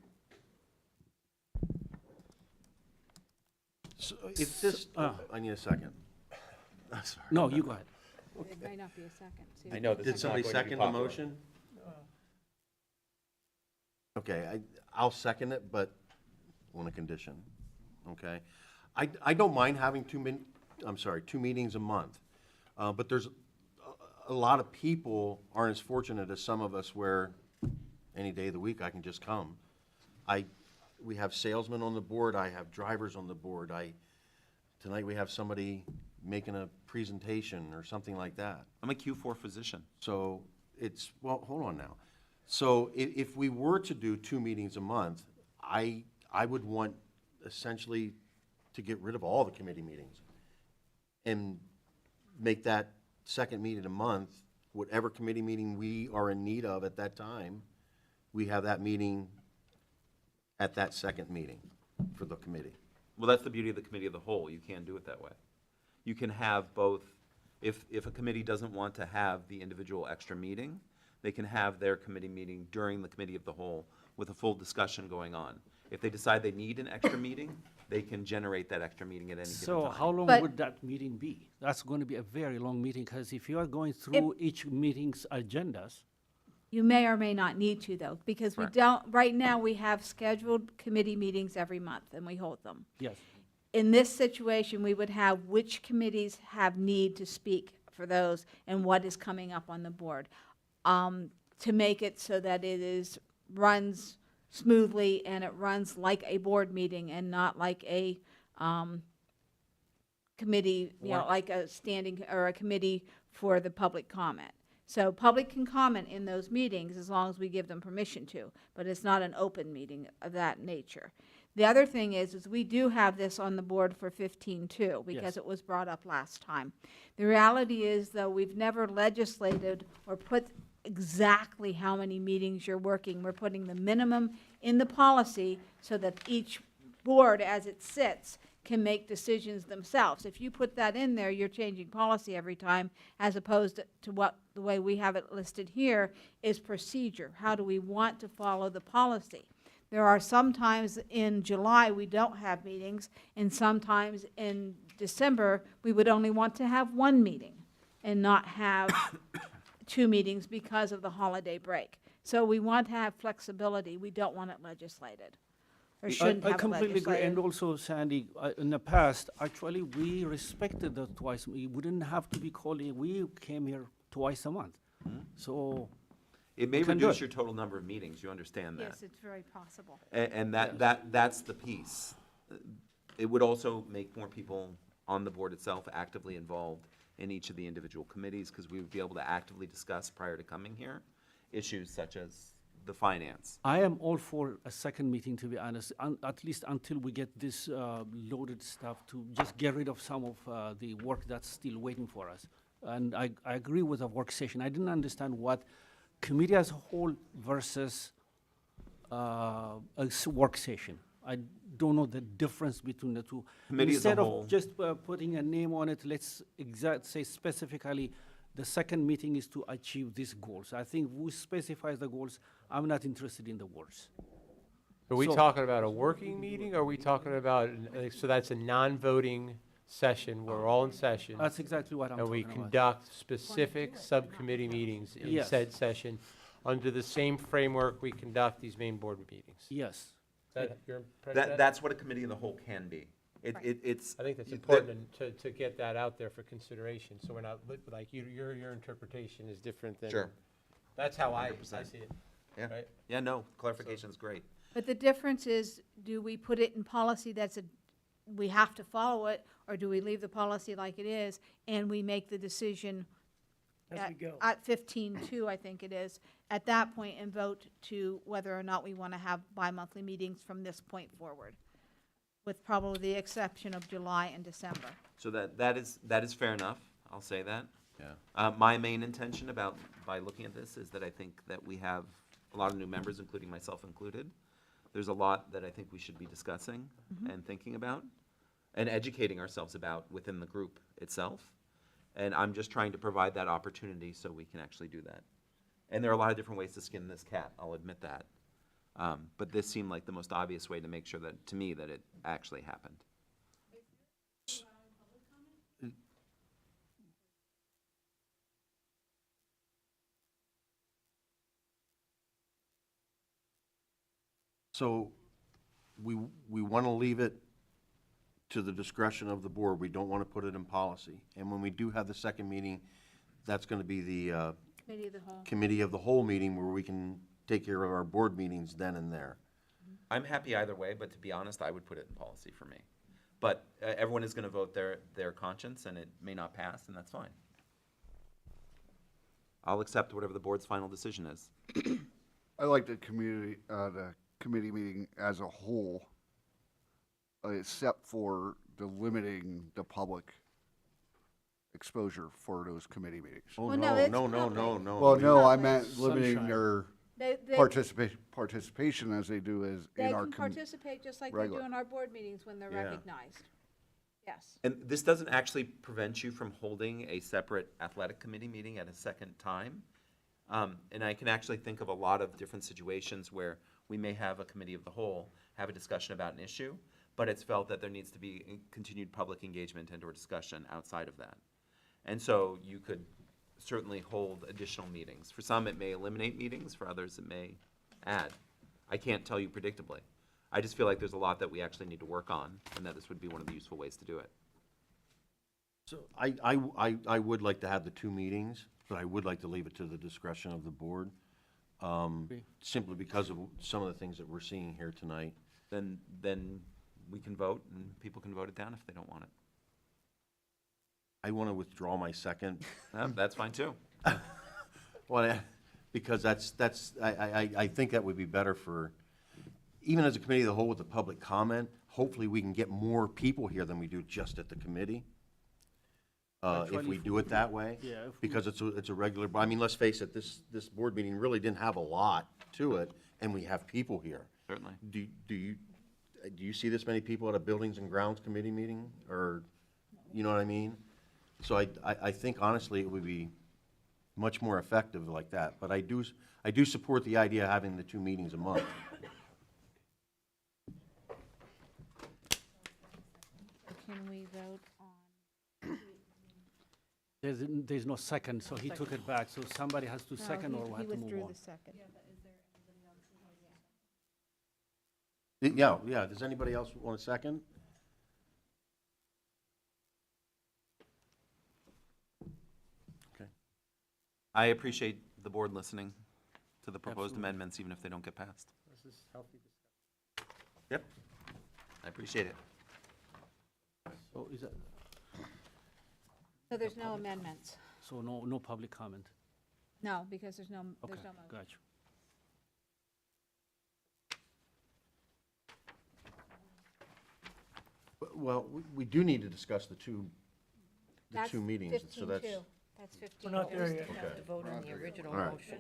So if this, I need a second. Sorry. No, you go ahead. It may not be a second. See, I know this Did is not somebody going to be second the popular. motion? Okay, I'll second it, but on a condition, okay? I don't mind having two meetings a month. But there's a lot of people aren't as fortunate as some of us where any day of the week I can just come. We have salesmen on the board, I have drivers on the board, tonight we have somebody making a presentation or something like that. I'm a Q4 physician. So well, hold on now. So if we were to do 2 meetings a month, I would want essentially to get rid of all the committee meetings and make that second meeting a month, whatever committee meeting we are in need of at that time, we have that meeting at that second meeting for the committee. Well, that's the beauty of the committee of the whole. You can do it that way. You can have both, if a committee doesn't want to have the individual extra meeting, they can have their committee meeting during the committee of the whole with a full discussion going on. If they decide they need an extra meeting, they can generate that extra meeting at any given So time. how long But- would that meeting be? That's going to be a very long meeting, because if you are going through each meeting's agendas, You may or may not need to, though, because we Correct. don't, right now, we have scheduled committee meetings every month, and we hold them. yes. In this situation, we would have which committees have need to speak for those and what is coming up on the board, to make it so that runs smoothly and it runs like a board meeting and not like a committee, like a standing, or a committee for the public comment. So public can comment in those meetings as long as we give them permission to, but it's not an open meeting of that nature. The other thing is we do have this on the board for 15 too, because Yes. it was brought up last time. The reality is, though, we've never legislated or put exactly how many meetings you're working. We're putting the minimum in the policy so that each board, as it sits, can make decisions themselves. If you put that in there, you're changing policy every time, as opposed to what, the way we have it listed here, is procedure. How do we want to follow the policy? There are some times in July we don't have meetings, and sometimes in December, we would only want to have one meeting and not have 2 meetings because of the holiday break. So we want to have flexibility. We don't want it legislated, or shouldn't I have it completely agree, and legislated. also, Sandy, in the past, actually, we respected the twice, we wouldn't have to be calling, we came here twice a month. So, It may We can do reduce it. your total number of meetings, you understand that. Yes, it's very possible. And that's the piece. It would also make more people on the board itself actively involved in each of the individual committees, because we would be able to actively discuss prior to coming here issues such as the finance. I am all for a second meeting, to be honest, at least until we get this loaded stuff, to just get rid of some of the work that's still waiting for us. And I agree with the work session. I didn't understand what committee as a whole versus work session. I don't know the difference between the two. Committee as a Instead whole. of just putting a name on it, let's say specifically, the second meeting is to achieve these goals. I think who specifies the goals, I'm not interested in the words. Are we So- talking about a working meeting, or are we talking about, so that's a non-voting session, we're all in session, That's exactly what I'm and we talking about. conduct specific subcommittee meetings in Yes. said session, under the same framework we conduct these main board meetings? Yes. Is that your impression? That's what a committee of the whole can be. It's. I think that's you- important to get that out there for consideration, so we're not, like, your interpretation is different than. Sure. That's how I 100%. see it, Yeah, right? yeah, no, clarification is great. But the difference is, do we put it in policy we have to follow it, or do we leave the policy like it is, and we make the decision As we go. at 15-2, I think it is, at that point, and vote to whether or not we want to have bi-monthly meetings from this point forward, with probably the exception of July and December. So that is fair enough, I'll say that. Yeah. My main intention by looking at this is that I think that we have a lot of new members, including myself included. There's a lot that I think we should be discussing and thinking about and educating ourselves about within the group itself. And I'm just trying to provide that opportunity so we can actually do that. And there are a lot of different ways to skin this cat, I'll admit that. But this seemed like the most obvious way to make sure that, to me, that it actually happened. So we want to leave it to the discretion of the board. We don't want to put it in policy. And when we do have the second meeting, that's going to be the Committee of the whole. committee of the whole meeting where we can take care of our board meetings then and there. I'm happy either way, but to be honest, I would put it in policy for me. But everyone is going to vote their conscience, and it may not pass, and that's fine. I'll accept whatever the board's final decision is. I like the committee meeting as a whole, except for the limiting the public exposure for those committee meetings. Oh, Well, no, no, it's no, no, public. no, no. Well, no, I Public. meant limiting Sunshine. their They participation as they do as they in our can participate just like they regular. do in our board meetings when they're Yeah. recognized. Yes. And this doesn't actually prevent you from holding a separate athletic committee meeting at a second time. And I can actually think of a lot of different situations where we may have a committee of the whole, have a discussion about an issue, but it's felt that there needs to be continued public engagement and/or discussion outside of that. And so you could certainly hold additional meetings. For some, it may eliminate meetings. For others, it may add. I can't tell you predictably. I just feel like there's a lot that we actually need to work on, and that this would be one of the useful ways to do it. So I would like to have the 2 meetings, but I would like to leave it to the discretion of the board, simply because of some of the things that we're seeing here tonight. Then we can vote, and people can vote it down if they don't want it. I want to withdraw my second. That's fine too. Well, because I think that would be better for, even as a committee of the whole with the public comment, hopefully we can get more people here than we do just at the committee. If Actually, we do it that way. Yeah, if we- Because it's a regular, I mean, let's face it, this board meeting really didn't have a lot to it, and we have people here. Certainly. Do you see this many people at a Buildings and Grounds Committee meeting, or, you know what I mean? So I think honestly, it would be much more effective like that, but I do support the idea of having the 2 meetings a month. Can we vote on? There's no second, so he took it back, so somebody has to second or we'll have to move on. He withdrew the second. Yeah, does anybody else want a second? Okay. I appreciate the board listening to the proposed Absolutely. amendments, even if they don't get passed. This is healthy discussion. Yep. I appreciate it. So is that, So there's no amendments? so no public comment? No, because there's no Okay, motion. got you. Well, we do need to discuss the two That's meetings, so that's. 15-2. That's 15. We're not there yet. Have to vote on the original All right. motion.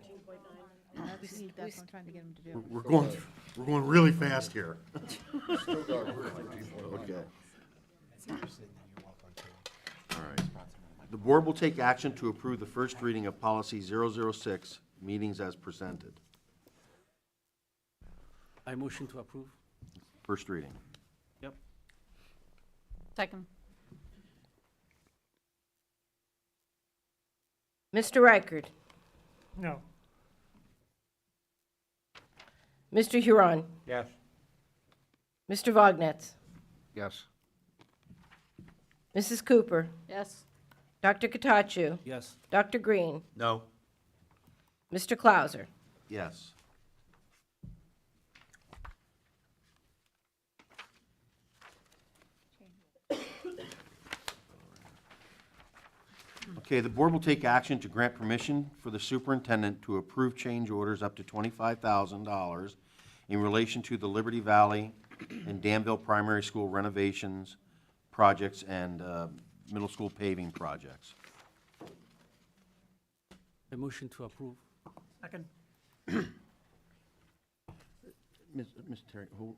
That's what I'm trying to get him to do. We're going really fast here. Okay. All right. The board will take action to approve the first reading of policy 006, meetings as presented. I motion to approve? First reading. Yep. Second. Mr. Reichard, No. Mr. Huron, Yes. Mr. Vognetz, Yes. Mrs. Cooper, Yes. Dr. Katachu, Yes. Dr. Green, No. Mr. Clauser. Yes. Okay, the board will take action to grant permission for the superintendent to approve change orders up to $25,000 in relation to the Liberty Valley and Danville Primary School renovations, projects, and middle school paving projects. I motion to approve? Second. Ms. Terry, hold.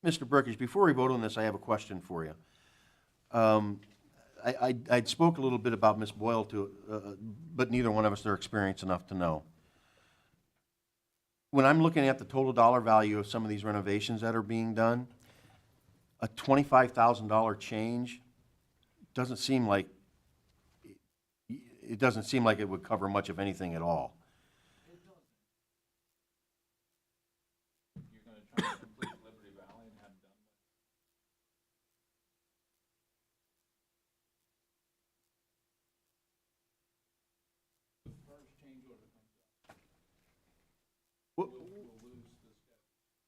Mr. Burkage, before we vote on this, I have a question for you. I'd spoke a little bit about Ms. Boyle, but neither one of us are experienced enough to know. When I'm looking at the total dollar value of some of these renovations that are being done, a $25,000 change doesn't seem like it doesn't seem like it would cover much of anything at all.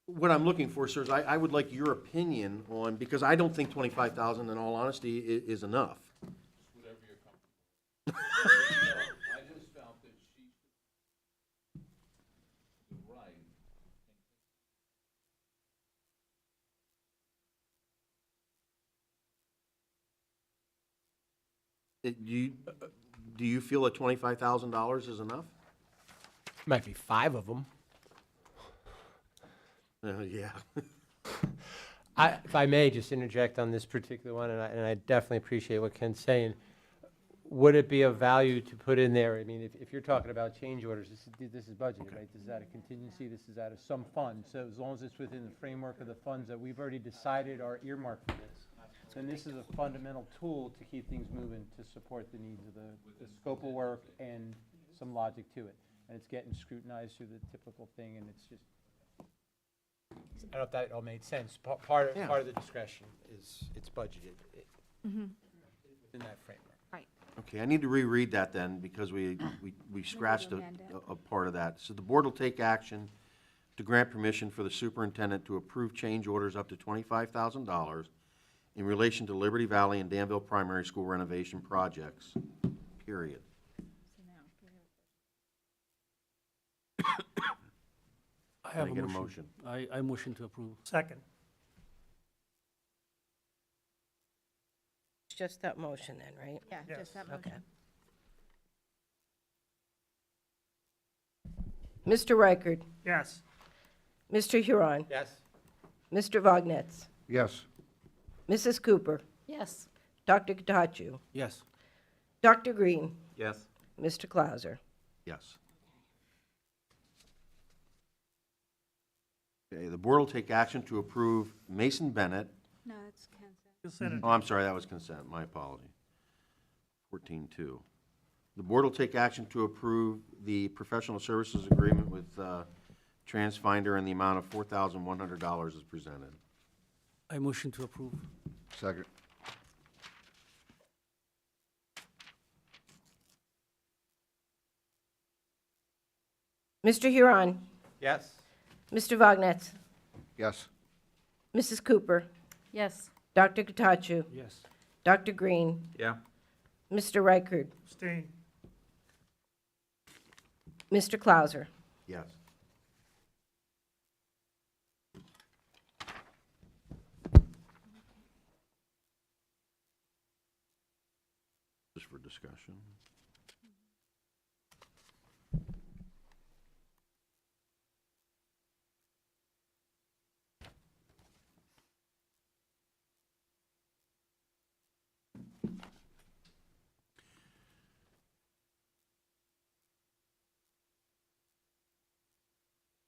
What I'm looking for, sir, is I would like your opinion on, because I don't think 25,000, in all honesty, is enough. Whatever you're comfortable. I just felt that she the right. Do you feel that $25,000 is enough? Might be 5 of them. Yeah. If I may just interject on this particular one, and I definitely appreciate what Ken's saying. Would it be of value to put in there, I mean, if you're talking about change orders, this is budgeted, right? This is out of contingency, this is out of some fund. So as long as it's within the framework of the funds that we've already decided are earmarked for this, then this is a fundamental tool to keep things moving to support the needs of the scope of work and some logic to it. And it's getting scrutinized through the typical thing, and it's just, I don't know if that all made sense. Part of the discretion is it's budgeted in that framework. Right. Okay, I need to reread that then, because we scratched a part of that. So the board will take action to grant permission for the superintendent to approve change orders up to $25,000 in relation to Liberty Valley and Danville Primary School renovation projects, period. I have Can I get a motion? I motion to approve. Second. It's just that motion then, right? Yeah, Yes. just that Okay. motion. Mr. Reichard, Yes. Mr. Huron, Yes? Mr. Vognetz, Yes. Mrs. Cooper, Yes. Dr. Katachu, Yes. Dr. Green, Yes? Mr. Clauser. Yes. Okay, the board will take action to approve Mason Bennett. No, it's consent. Consent. Oh, I'm sorry, that was consent, my apology. 14.2. The board will take action to approve the professional services agreement with TransFinder in the amount of $4,100 as presented. I motion to approve. Second. Mr. Huron, Yes? Mr. Vognetz, Yes. Mrs. Cooper, Yes. Dr. Katachu, Yes. Dr. Green, Yeah? Mr. Reichard, Abstain. Mr. Clauser. Yes. Just for discussion.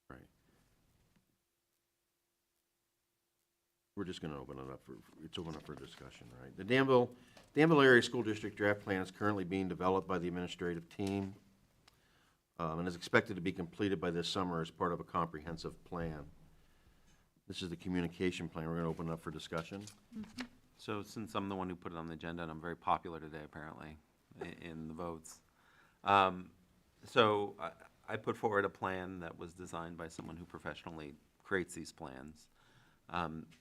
Right. We're just gonna open it up for, it's open up for discussion, right? The Danville Area School District draft plan is currently being developed by the administrative team, and is expected to be completed by this summer as part of a comprehensive plan. This is the communication plan. We're gonna open it up for discussion. So since I'm the one who put it on the agenda, and I'm very popular today, apparently, in the votes. So I put forward a plan that was designed by someone who professionally creates these plans,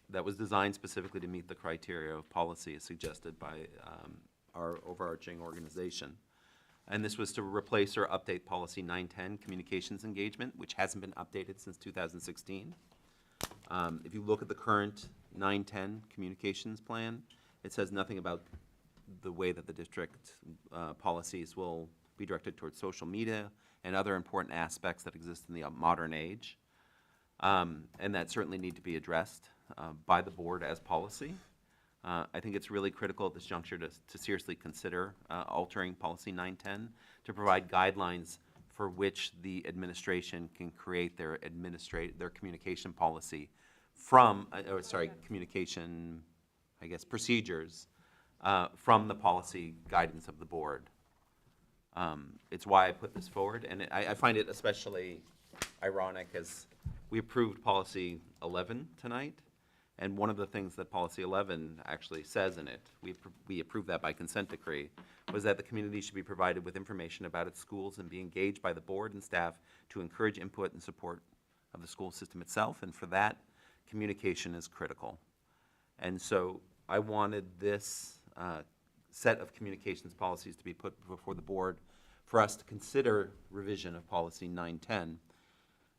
that was designed specifically to meet the criteria of policy as suggested by our overarching organization. And this was to replace or update policy 910, communications engagement, which hasn't been updated since 2016. If you look at the current 910 communications plan, it says nothing about the way that the district policies will be directed towards social media and other important aspects that exist in the modern age, and that certainly need to be addressed by the board as policy. I think it's really critical at this juncture to seriously consider altering policy 910 to provide guidelines for which the administration can create their communication policy from, communication, I guess, procedures from the policy guidance of the board. It's why I put this forward, and I find it especially ironic as we approved policy 11 tonight, and one of the things that policy 11 actually says in it, we approved that by consent decree, was that the community should be provided with information about its schools and be engaged by the board and staff to encourage input and support of the school system itself, and for that, communication is critical. And so I wanted this set of communications policies to be put before the board for us to consider revision of policy 910.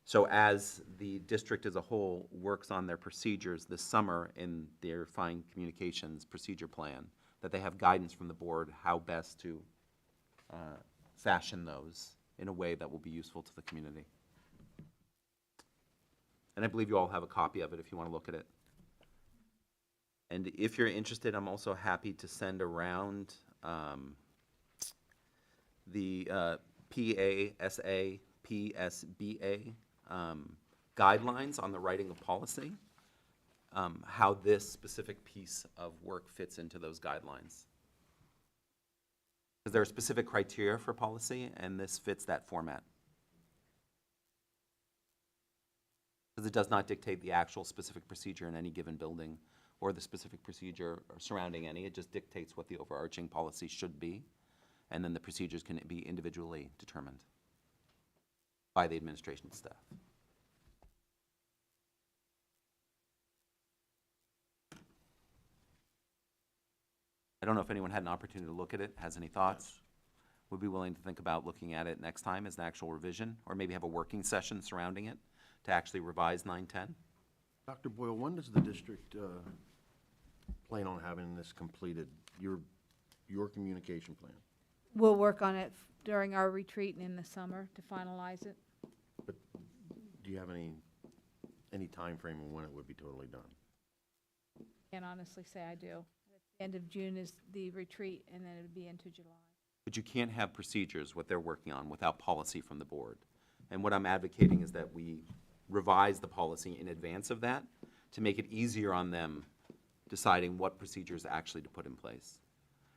So as the district as a whole works on their procedures this summer in their fine communications procedure plan, that they have guidance from the board how best to fashion those in a way that will be useful to the community. And I believe you all have a copy of it if you want to look at it. And if you're interested, I'm also happy to send around the PASA, PSBA guidelines on the writing of policy, how this specific piece of work fits into those guidelines. Because there are specific criteria for policy, and this fits that format. Because it does not dictate the actual specific procedure in any given building or the specific procedure surrounding any. It just dictates what the overarching policy should be, and then the procedures can be individually determined by the administration staff. I don't know if anyone had an opportunity to look at it, has any thoughts? Would be willing to think about looking at it next time as an actual revision, or maybe have a working session surrounding it to actually revise 910? Dr. Boyle, when does the district plan on having this completed, your communication plan? We'll work on it during our retreat and in the summer to finalize it. But do you have any time frame on when it would be totally done? Can't honestly say I do. End of June is the retreat, and then it would be into July. But you can't have procedures, what they're working on, without policy from the board. And what I'm advocating is that we revise the policy in advance of that to make it easier on them deciding what procedures actually to put in place.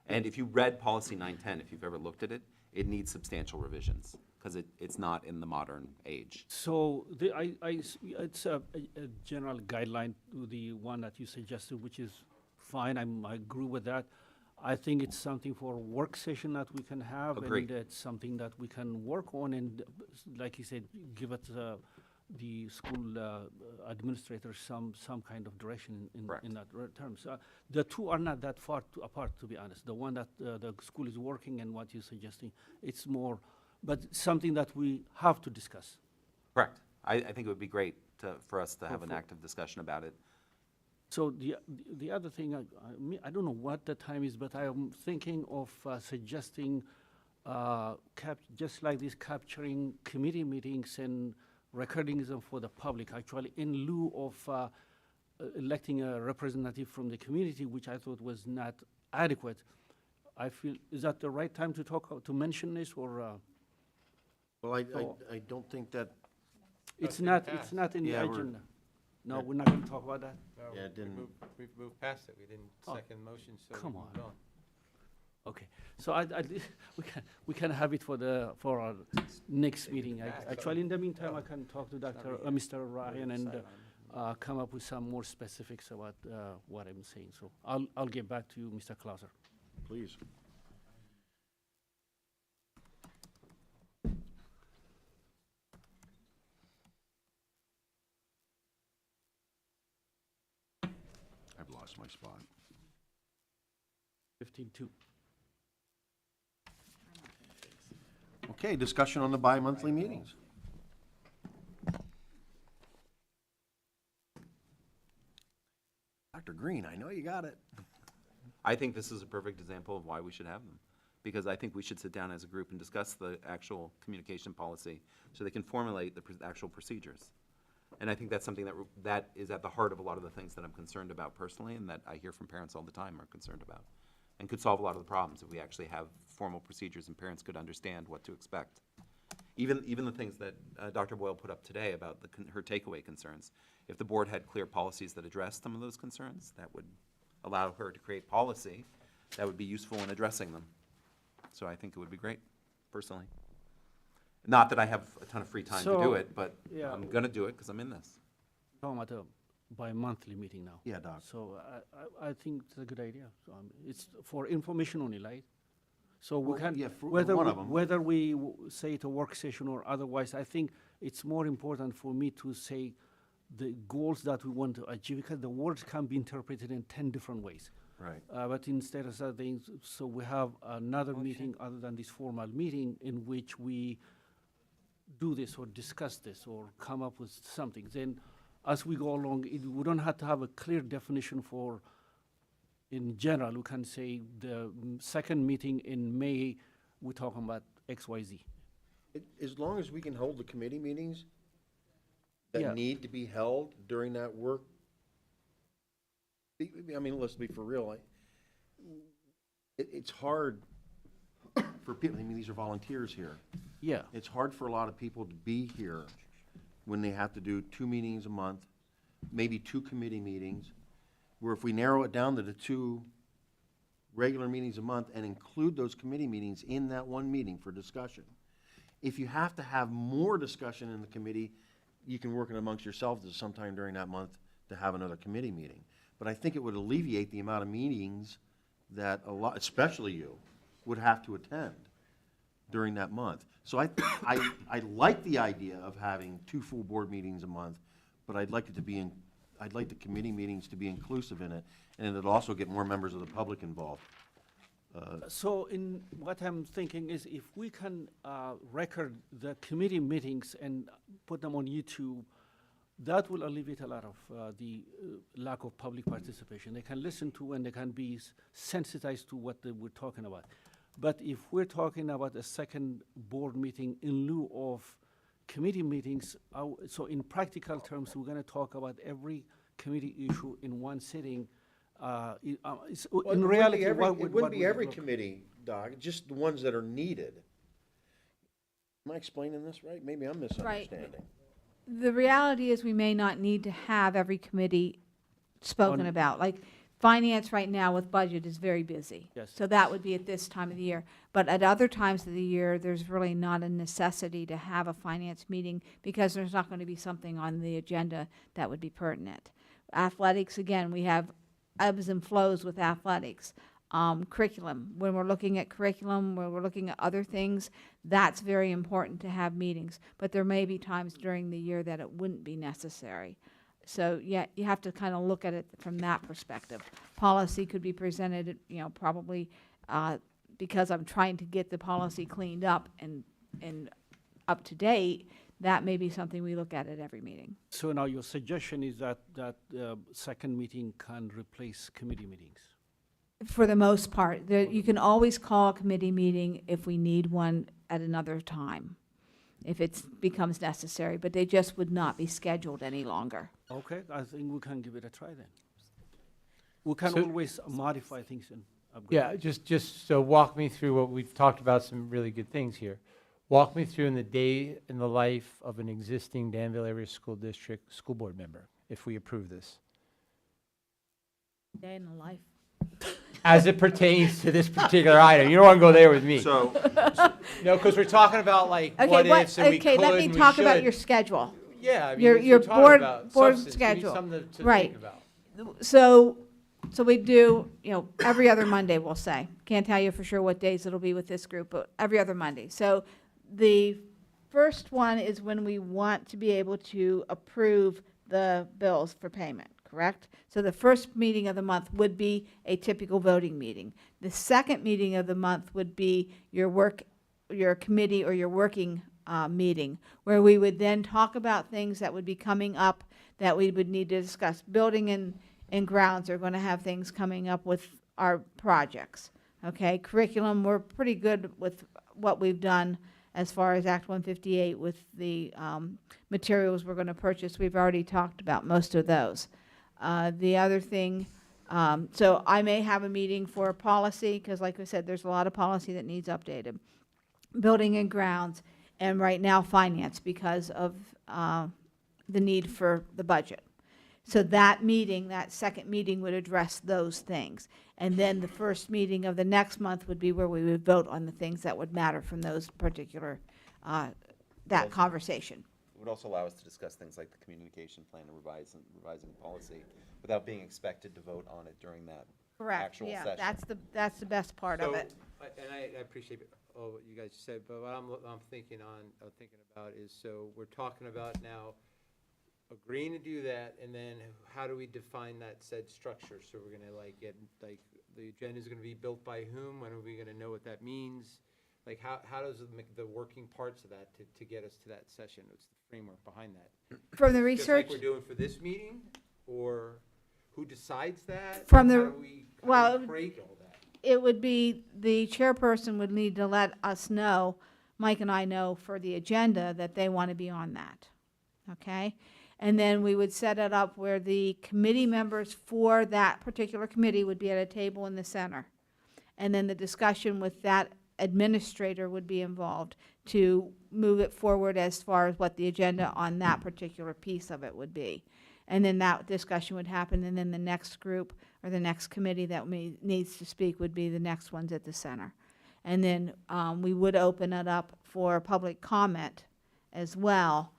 And if you read policy 910, if you've ever looked at it, it needs substantial revisions because it's not in the modern age. So it's a general guideline to the one that you suggested, which is fine. I agree with that. I think it's something for a work session that we can have. Agreed. And it's something that we can work on and, like you said, give it the school administrators some kind of direction in that terms. The two are not that far apart, to be honest. The one that the school is working and what you're suggesting, it's more, but something that we have to discuss. Correct. I think it would be great for us to have an active discussion about it. So the other thing, I don't know what the time is, but I am thinking of suggesting just like this, capturing committee meetings and recording them for the public, actually, in lieu of electing a representative from the community, which I thought was not adequate. I feel, is that the right time to talk, to mention this, or? Well, I don't think that. It's not in the agenda. No, we're not going to talk about that? Yeah, it didn't. We've moved past it. We didn't second motion, so Come we moved on. on. Okay, so we can have it for our next meeting. Actually, in the meantime, I can talk to Mr. Ryan and come up with some more specifics about what I'm saying. So I'll get back to you, Mr. Clauser. Please. I've lost my spot. 15-2. Okay, discussion on the bi-monthly meetings. Dr. Green, I know you got it. I think this is a perfect example of why we should have them, because I think we should sit down as a group and discuss the actual communication policy so they can formulate the actual procedures. And I think that's something that is at the heart of a lot of the things that I'm concerned about personally, and that I hear from parents all the time are concerned about, and could solve a lot of the problems if we actually have formal procedures and parents could understand what to expect. Even the things that Dr. Boyle put up today about her takeaway concerns. If the board had clear policies that addressed some of those concerns, that would allow her to create policy that would be useful in addressing them. So I think it would be great. personally. Not that I have a ton of free time to do So, it, but yeah. I'm gonna do it because I'm in this. Talking about a bi-monthly meeting now. Yeah, Doc. So I think it's a good idea. So it's for information only, right? So we Well, can, yeah, for whether, one we- of 'em. whether we say it a work session or otherwise, I think it's more important for me to say the goals that we want to achieve, because the words can be interpreted in 10 different ways. Right. But instead of saying, so we have another meeting other than this formal meeting in which we do this or discuss this or come up with something. Then as we go along, we don't have to have a clear definition for, in general, we can say the second meeting in May, we're talking about X, Y, Z. As long as we can hold the committee meetings Yeah. that need to be held during that work, I mean, let's be for real, It's hard for people, I mean, these are volunteers here. Yeah. It's hard for a lot of people to be here when they have to do 2 meetings a month, maybe 2 committee meetings, where if we narrow it down to the 2 regular meetings a month and include those committee meetings in that one meeting for discussion. If you have to have more discussion in the committee, you can work it amongst yourselves sometime during that month to have another committee meeting. But I think it would alleviate the amount of meetings that a lot, especially you, would have to attend during that month. So I like the idea of having 2 full board meetings a month, but I'd like it to be I'd like the committee meetings to be inclusive in it, and it'd also get more members of the public involved. So in what I'm thinking is if we can record the committee meetings and put them on YouTube, that will alleviate a lot of the lack of public participation. They can listen to and they can be sensitized to what we're talking about. But if we're talking about a second board meeting in lieu of committee meetings, so in practical terms, we're going to talk about every committee issue in one sitting. In reality, it what wouldn't would be it every look? committee, Doc, just the ones that are needed. Am I explaining this right? Maybe I'm misunderstanding. The reality is we may not need to have every committee spoken On- about. Like, finance right now with budget is very busy. Yes. So that would be at this time of the year. But at other times of the year, there's really not a necessity to have a finance meeting because there's not going to be something on the agenda that would be pertinent. Athletics, again, we have ebbs and flows with athletics. Curriculum, when we're looking at curriculum, when we're looking at other things, that's very important to have meetings. But there may be times during the year that it wouldn't be necessary. So, yeah, you have to kind of look at it from that perspective. Policy could be presented, probably because I'm trying to get the policy cleaned up and up to date, that may be something we look at every meeting. So now your suggestion is that second meeting can replace committee meetings? For the most part, you can always call a committee meeting if we need one at another time, if it becomes necessary, but they just would not be scheduled any longer. Okay, I think we can give it a try then. We can So- always modify things and upgrade. Yeah, just so walk me through what we've talked about, some really good things here. Walk me through in the day in the life of an existing Danville Area School District school board member, if we approve this, Day in the life. as it pertains to this particular item. You don't want to go there with me. So, No, because we're talking about like what ifs and we could let me and we talk about should. your schedule. Yeah, I mean, Your- if your we're talking board- about board substance, give me schedule. something to Right. think about. So we do, every other Monday, we'll say. Can't tell you for sure what days it'll be with this group, but every other Monday. So the first one is when we want to be able to approve the bills for payment, correct? So the first meeting of the month would be a typical voting meeting. The second meeting of the month would be your committee or your working meeting, where we would then talk about things that would be coming up that we would need to discuss. Building and grounds are going to have things coming up with our projects, okay? Curriculum, we're pretty good with what we've done as far as Act 158 with the materials we're going to purchase. We've already talked about most of those. The other thing, so I may have a meeting for policy, because like I said, there's a lot of policy that needs updated. Building and grounds, and right now finance because of the need for the budget. So that meeting, that second meeting would address those things. And then the first meeting of the next month would be where we would vote on the things that would matter from those particular, that conversation. It would also allow us to discuss things like the communication plan and revising policy without being expected to vote on it during that Correct, actual yeah, session. that's the best part of it. And I appreciate all what you guys said, but what I'm thinking about is, so we're talking about now agreeing to do that, and then how do we define that said structure? So we're gonna get, the agenda's gonna be built by whom? When are we gonna know what that means? Like, how does it make the working parts of that to get us to that session? What's the framework behind that? From the Just research, like we're doing for this meeting, or who decides that? From How the- do we well, create all that? it would be, the chairperson would need to let us know, Mike and I know for the agenda, that they want to be on that, okay? And then we would set it up where the committee members for that particular committee would be at a table in the center. And then the discussion with that administrator would be involved to move it forward as far as what the agenda on that particular piece of it would be. And then that discussion would happen, and then the next group or the next committee that needs to speak would be the next ones at the center. And then we would open it up for public comment as well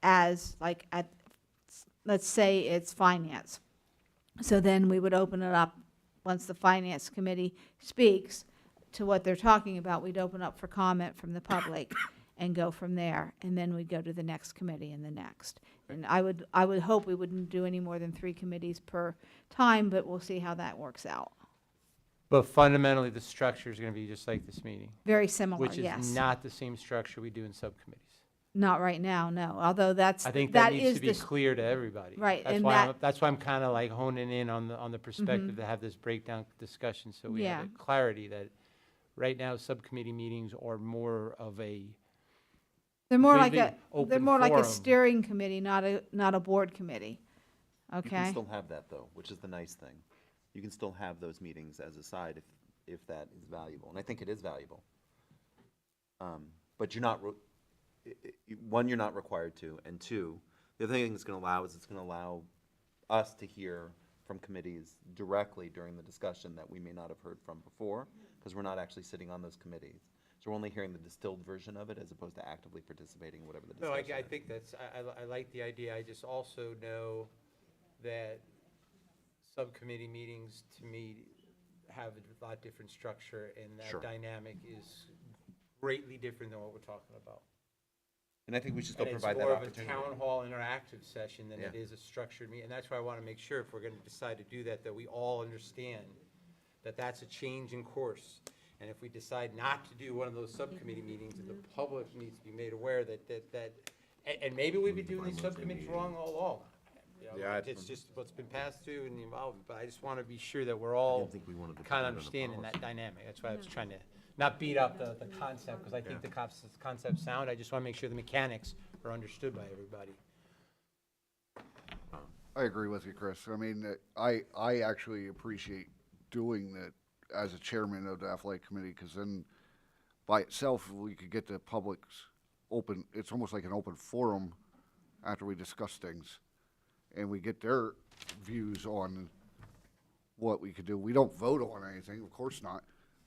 as, like, at, let's say it's finance. So then we would open it up, once the finance committee speaks to what they're talking about, we'd open up for comment from the public and go from there. And then we'd go to the next committee and the next. And I would hope we wouldn't do any more than 3 committees per time, but we'll see how that works out. But fundamentally, the structure is gonna be just like this meeting. Very similar, Which yes. is not the same structure we do in subcommittees. Not right now, no, although I think that needs is to be the clear to everybody. Right, That's and why that- that's why I'm kind of like honing in on the perspective to have this breakdown discussion, so we have Yeah. a clarity that right now, subcommittee meetings are more of a, They're more like really they're open more like a forum. steering committee, not a board committee. You Okay? can still have that, though, which is the nice thing. You can still have those meetings as a side if that is valuable, and I think it is valuable. But you're not, one, you're not required to, and two, the other thing it's gonna allow is it's gonna allow us to hear from committees directly during the discussion that we may not have heard from before, because we're not actually sitting on those committees. So we're only hearing the distilled version of it as opposed to actively participating in whatever the no, discussion I is. think that's, I like the idea, I just also know that subcommittee meetings, to me, have a lot different structure, and Sure. that dynamic is greatly different than what we're talking about. And I think we should still And provide that opportunity. it's more of a town hall interactive session than it Yeah. is a structured meeting, and that's why I want to make sure, if we're going to decide to do that, that we all understand that that's a change in course. And if we decide not to do one of those subcommittee meetings, the public needs to be made aware and maybe we've been doing these subcommittees wrong all along. You know, Yeah, it's just what's been passed through and the involvement, but I just want to be sure that we're all didn't think we wanted to put kind that of in the understanding that policy. dynamic. That's why I was trying to not beat up the concept, because I think the concept's sound. I just want to make sure the mechanics are understood by everybody. I agree with you, Chris. I mean, I actually appreciate doing that as a chairman of the athletic committee, because then by itself, we could get the public's open, it's almost like an open forum after we discuss things. And we get their views on what we could do. We don't vote on anything, of course not,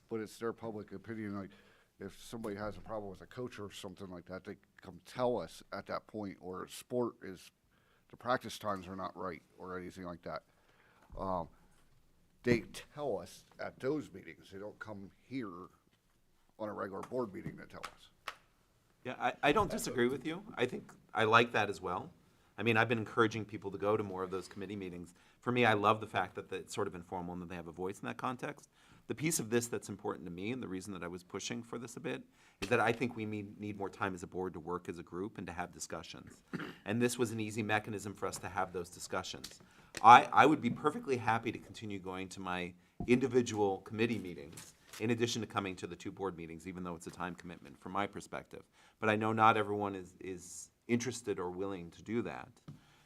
but it's their public opinion. Like, if somebody has a problem with a coach or something like that, they come tell us at that point, or sport is, the practice times are not right, or anything like that. They tell us at those meetings. They don't come here on a regular board meeting to tell us. Yeah, I don't disagree with you. I think I like that as well. I mean, I've been encouraging people to go to more of those committee meetings. For me, I love the fact that it's sort of informal and that they have a voice in that context. The piece of this that's important to me, and the reason that I was pushing for this a bit, is that I think we need more time as a board to work as a group and to have discussions. And this was an easy mechanism for us to have those discussions. I would be perfectly happy to continue going to my individual committee meetings in addition to coming to the 2 board meetings, even though it's a time commitment from my perspective. But I know not everyone is interested or willing to do that.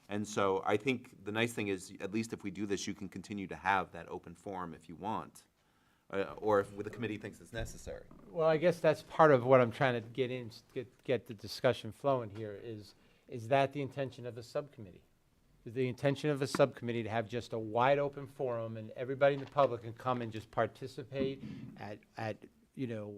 And so I think the nice thing is, at least if we do this, you can continue to have that open forum if you want, or if the committee thinks it's necessary. Well, I guess that's part of what I'm trying to get the discussion flowing here, is that the intention of the subcommittee? the intention of a subcommittee to have just a wide open forum and everybody in the public can come and just participate at, you know,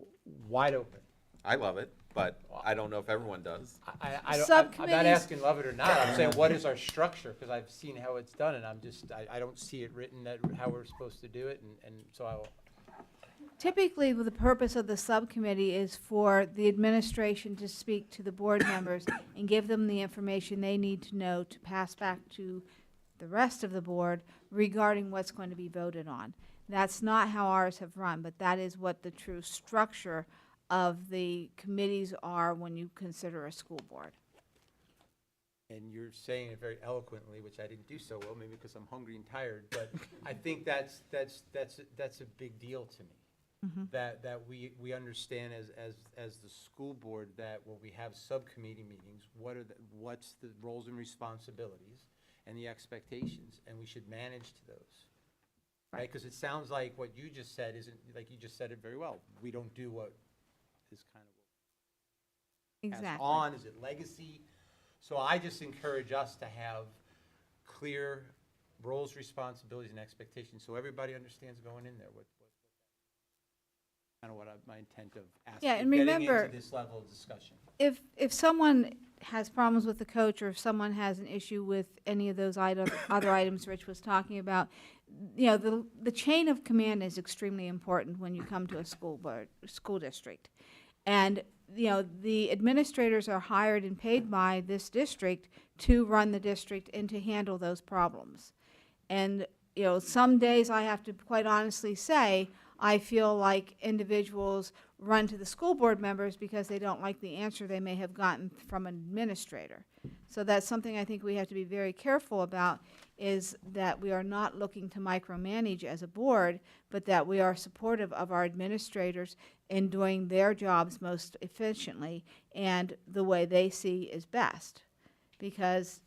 wide open. I love it, but I don't know if everyone does. I'm not Subcommittees- asking love it or not, I'm saying what is our structure, because I've seen how it's done, and I don't see it written that, how we're supposed to do it, and so I'll. Typically, the purpose of the subcommittee is for the administration to speak to the board members and give them the information they need to know to pass back to the rest of the board regarding what's going to be voted on. That's not how ours have run, but that is what the true structure of the committees are when you consider a school board. And you're saying it very eloquently, which I didn't do so well, maybe because I'm hungry and tired, but I think that's a big deal to me. That we understand as the school board that when we have subcommittee meetings, what's the roles and responsibilities and the expectations, and we should manage to those. Right? Because it sounds like what you just said isn't, like you just said it very well. We don't do what is kind of passed Exactly. on. Is it legacy? So I just encourage us to have clear roles, responsibilities, and expectations, so everybody understands going in there what kind of my intent of asking, Yeah, and getting remember, into this level of discussion. If someone has problems with the coach, or if someone has an issue with any of those other items Rich was talking about, you know, the chain of command is extremely important when you come to a school district. And, you know, the administrators are hired and paid by this district to run the district and to handle those problems. And, you know, some days I have to quite honestly say, I feel like individuals run to the school board members because they don't like the answer they may have gotten from an administrator. So that's something I think we have to be very careful about, is that we are not looking to micromanage as a board, but that we are supportive of our administrators in doing their jobs most efficiently and the way they see is best. Because,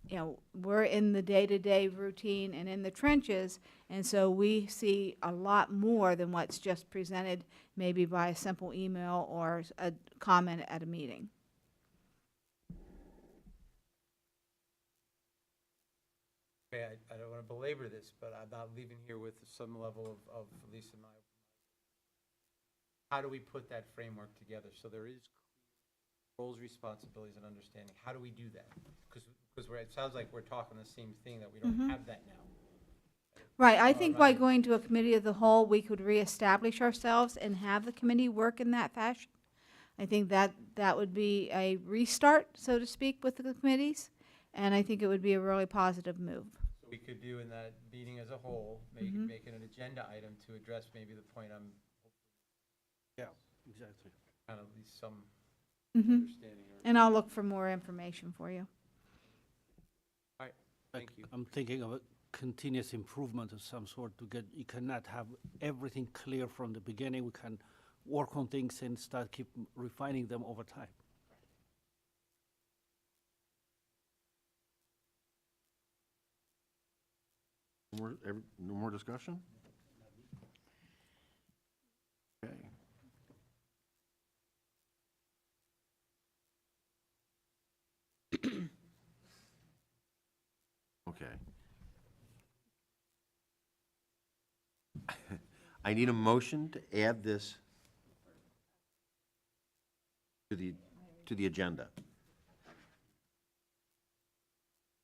you know, we're in the day-to-day routine and in the trenches, and so we see a lot more than what's just presented maybe by a simple email or a comment at a meeting. Okay, I don't want to belabor this, but I'm not leaving here with some level of at least in my. How do we put that framework together so there is roles, responsibilities, and understanding? How do we do that? Because it sounds like we're talking the same thing, that we don't have that now. Right, I think by going to a committee of the whole, we could reestablish ourselves and have the committee work in that fashion. I think that would be a restart, so to speak, with the committees, and I think it would be a really positive move. So we could do in that meeting as a whole, make it an agenda item to address maybe the point I'm. Yeah, exactly. Kind of at least some understanding. And I'll look for more information for you. All right, thank you. I'm thinking of a continuous improvement of some sort to get, you cannot have everything clear from the beginning. We can work on things and keep refining them over time. No more discussion? Okay. Okay. I need a motion to add this to the agenda.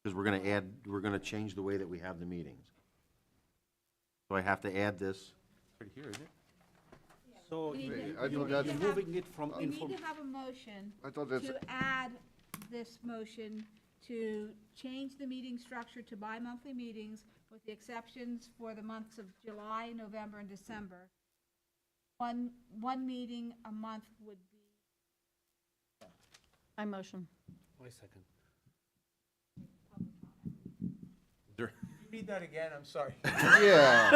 Because we're gonna change the way that we have the meetings. So I have to add this. Right here, isn't it? So We need to- I thought you that's- need to you're moving it from We need inform. to have a motion I thought that's, to add this motion to change the meeting structure to bi-monthly meetings with the exceptions for the months of July, November, and December. One meeting a month would be. I motion. Wait a second. Read that again, I'm sorry. yeah.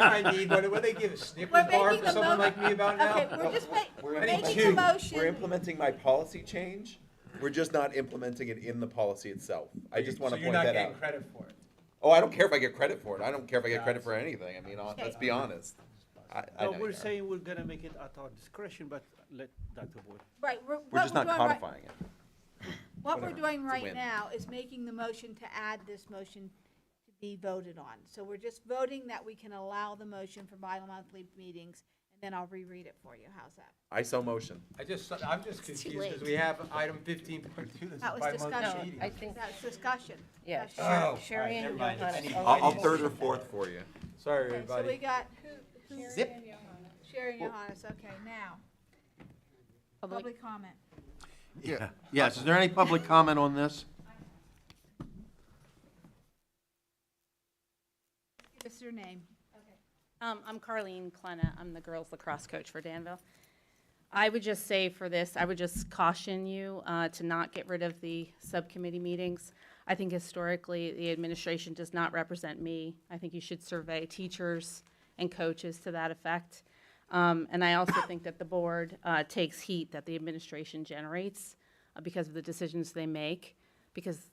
I need, what they give, a Snickers bar making for a someone mo- like me about now? Okay, we're just We're making a motion. We're implementing my policy change. We're just not implementing it in the policy itself. I just want to point that So you're not out. getting credit for it? Oh, I don't care if I get credit for it. I don't care if I get credit for anything. I mean, let's be honest. I No, know we're you are. saying we're gonna make it at our discretion, but let Dr. Boyd. Right, We're what just not doing right- codifying it. What we're doing It's a right win. now is making the motion to add this motion to be voted on. So we're just voting that we can allow the motion for bi-monthly meetings, and then I'll reread it for you. How's that? I so motion. I'm just confused late. because we have item 15.2, this That was discussion. I think, That's discussion. yeah, Discussion. Sherry and never mind. Johannes Any- already I'll third or fourth for you. Sorry, Okay, so we everybody. got, who? Zip. Sherry and Johannes, okay, now. Public comment. Yeah. Yes, is there any public comment on this? Give us your name. I'm Carlene Klenna. I'm the girls lacrosse coach for Danville. I would just say for this, I would just caution you to not get rid of the subcommittee meetings. I think historically, the administration does not represent me. I think you should survey teachers and coaches to that effect. And I also think that the board takes heat that the administration generates because of the decisions they make, because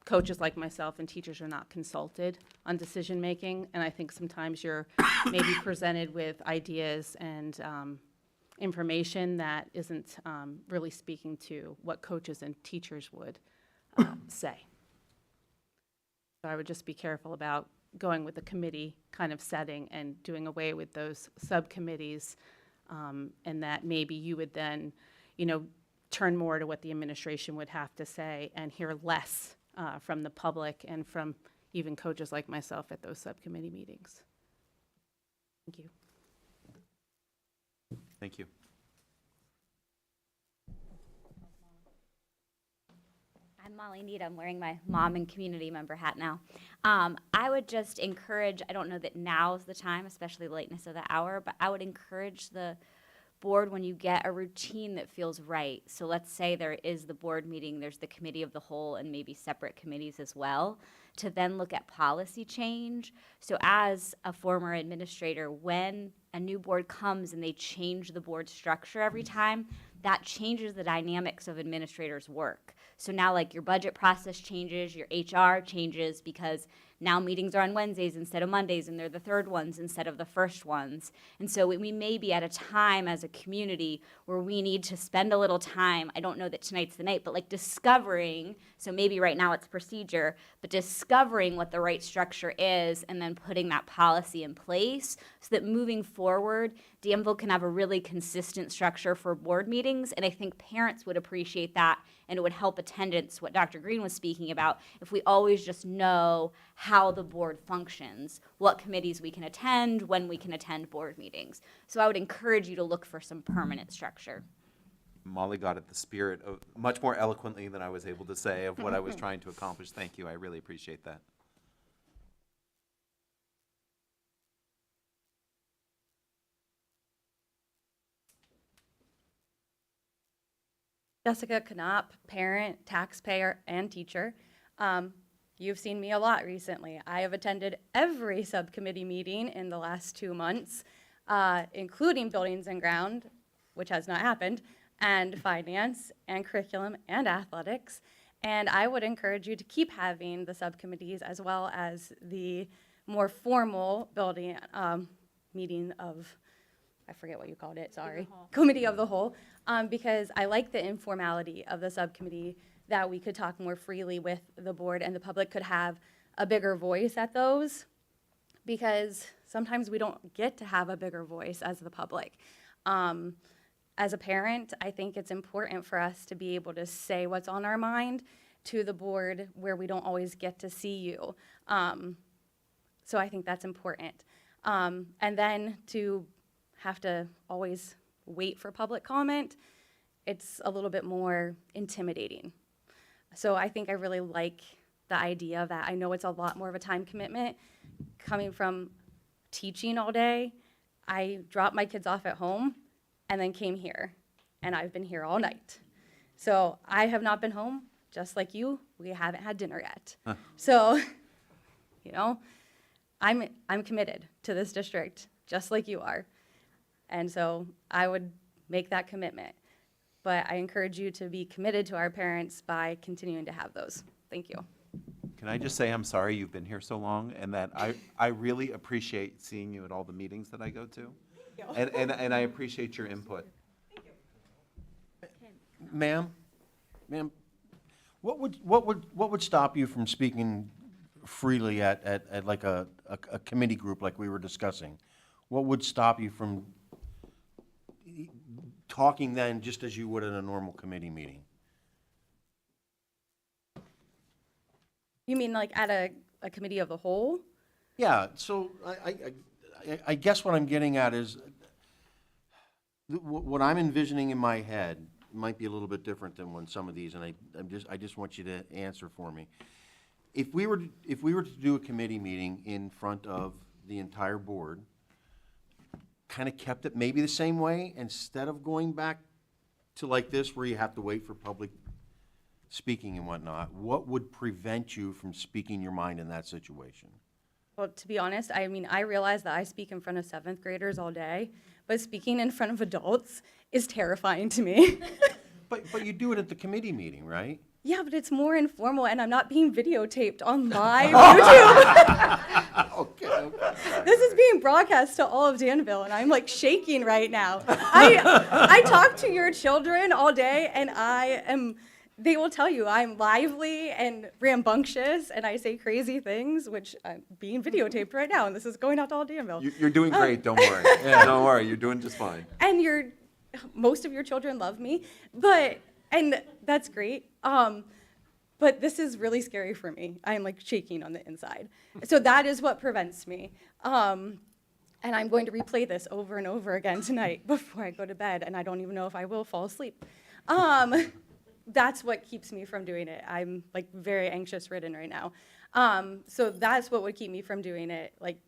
coaches like myself and teachers are not consulted on decision-making, and I think sometimes you're maybe presented with ideas and information that isn't really speaking to what coaches and teachers would say. So I would just be careful about going with the committee kind of setting and doing away with those subcommittees, and that maybe you would then, turn more to what the administration would have to say and hear less from the public and from even coaches like myself at those subcommittee meetings. Thank you. Thank you. I'm Molly Need. I'm wearing my mom and community member hat now. I would just encourage, I don't know that now's the time, especially the lateness of the hour, but I would encourage the board when you get a routine that feels right. So let's say there is the board meeting, there's the committee of the whole and maybe separate committees as well, to then look at policy change. So as a former administrator, when a new board comes and they change the board structure every time, that changes the dynamics of administrators' work. So now like your budget process changes, your HR changes because now meetings are on Wednesdays instead of Mondays and they're the third ones instead of the first ones. And so we may be at a time as a community where we need to spend a little time, I don't know that tonight's the night, but like discovering, so maybe right now it's procedure, but discovering what the right structure is and then putting that policy in place so that moving forward, Danville can have a really consistent structure for board meetings. And I think parents would appreciate that and it would help attendance, what Dr. Green was speaking about, if we always just know how the board functions, what committees we can attend, when we can attend board meetings. So I would encourage you to look for some permanent structure. Molly got at the spirit of, much more eloquently than I was able to say, of what I was trying to accomplish. Thank you. I really appreciate that. Jessica Knopp, parent, taxpayer, and teacher. You've seen me a lot recently. I have attended every subcommittee meeting in the last 2 months, including Buildings and Ground, which has not happened, and Finance, and Curriculum, and Athletics. And I would encourage you to keep having the subcommittees as well as the more formal building meeting of, I forget what you called it, sorry. Committee of the Whole, because I like the informality of the subcommittee, that we could talk more freely with the board and the public could have a bigger voice at those, because sometimes we don't get to have a bigger voice as the public. As a parent, I think it's important for us to be able to say what's on our mind to the board where we don't always get to see you. So I think that's important. And then to have to always wait for public comment, it's a little bit more intimidating. So I think I really like the idea of that. I know it's a lot more of a time commitment. Coming from teaching all day, I dropped my kids off at home and then came here, and I've been here all night. So I have not been home, just like you. We haven't had dinner yet. So, I'm committed to this district, just like you are. And so I would make that commitment. But I encourage you to be committed to our parents by continuing to have those. Thank you. Can I just say I'm sorry you've been here so long, and that I really appreciate seeing you at all the meetings that I go to. And I appreciate your input. Ma'am, What would stop you from speaking freely at like a committee group like we were discussing? What would stop you from talking then just as you would in a normal committee meeting? You mean like at a committee of the whole? Yeah, so I guess what I'm getting at is, what I'm envisioning in my head might be a little bit different than when some of these, and I just want you to answer for me. If we were to do a committee meeting in front of the entire board, kind of kept it maybe the same way, instead of going back to like this where you have to wait for public speaking and whatnot, what would prevent you from speaking your mind in that situation? Well, to be honest, I mean, I realize that I speak in front of 7th graders all day, but speaking in front of adults is terrifying to me. But you do it at the committee meeting, right? Yeah, but it's more informal, and I'm not being videotaped on live YouTube. Okay. This is being broadcast to all of Danville, and I'm like shaking right now. I talk to your children all day, and they will tell you I'm lively and rambunctious, and I say crazy things, which I'm being videotaped right now, and this is going out to all Danville. You're doing great, don't worry. Don't worry, you're doing just fine. And most of your children love me, and that's great. But this is really scary for me. I'm like shaking on the inside. So that is what prevents me. And I'm going to replay this over and over again tonight before I go to bed, and I don't even know if I will fall asleep. That's what keeps me from doing it. I'm like very anxious ridden right now. So that's what would keep me from doing it. Like,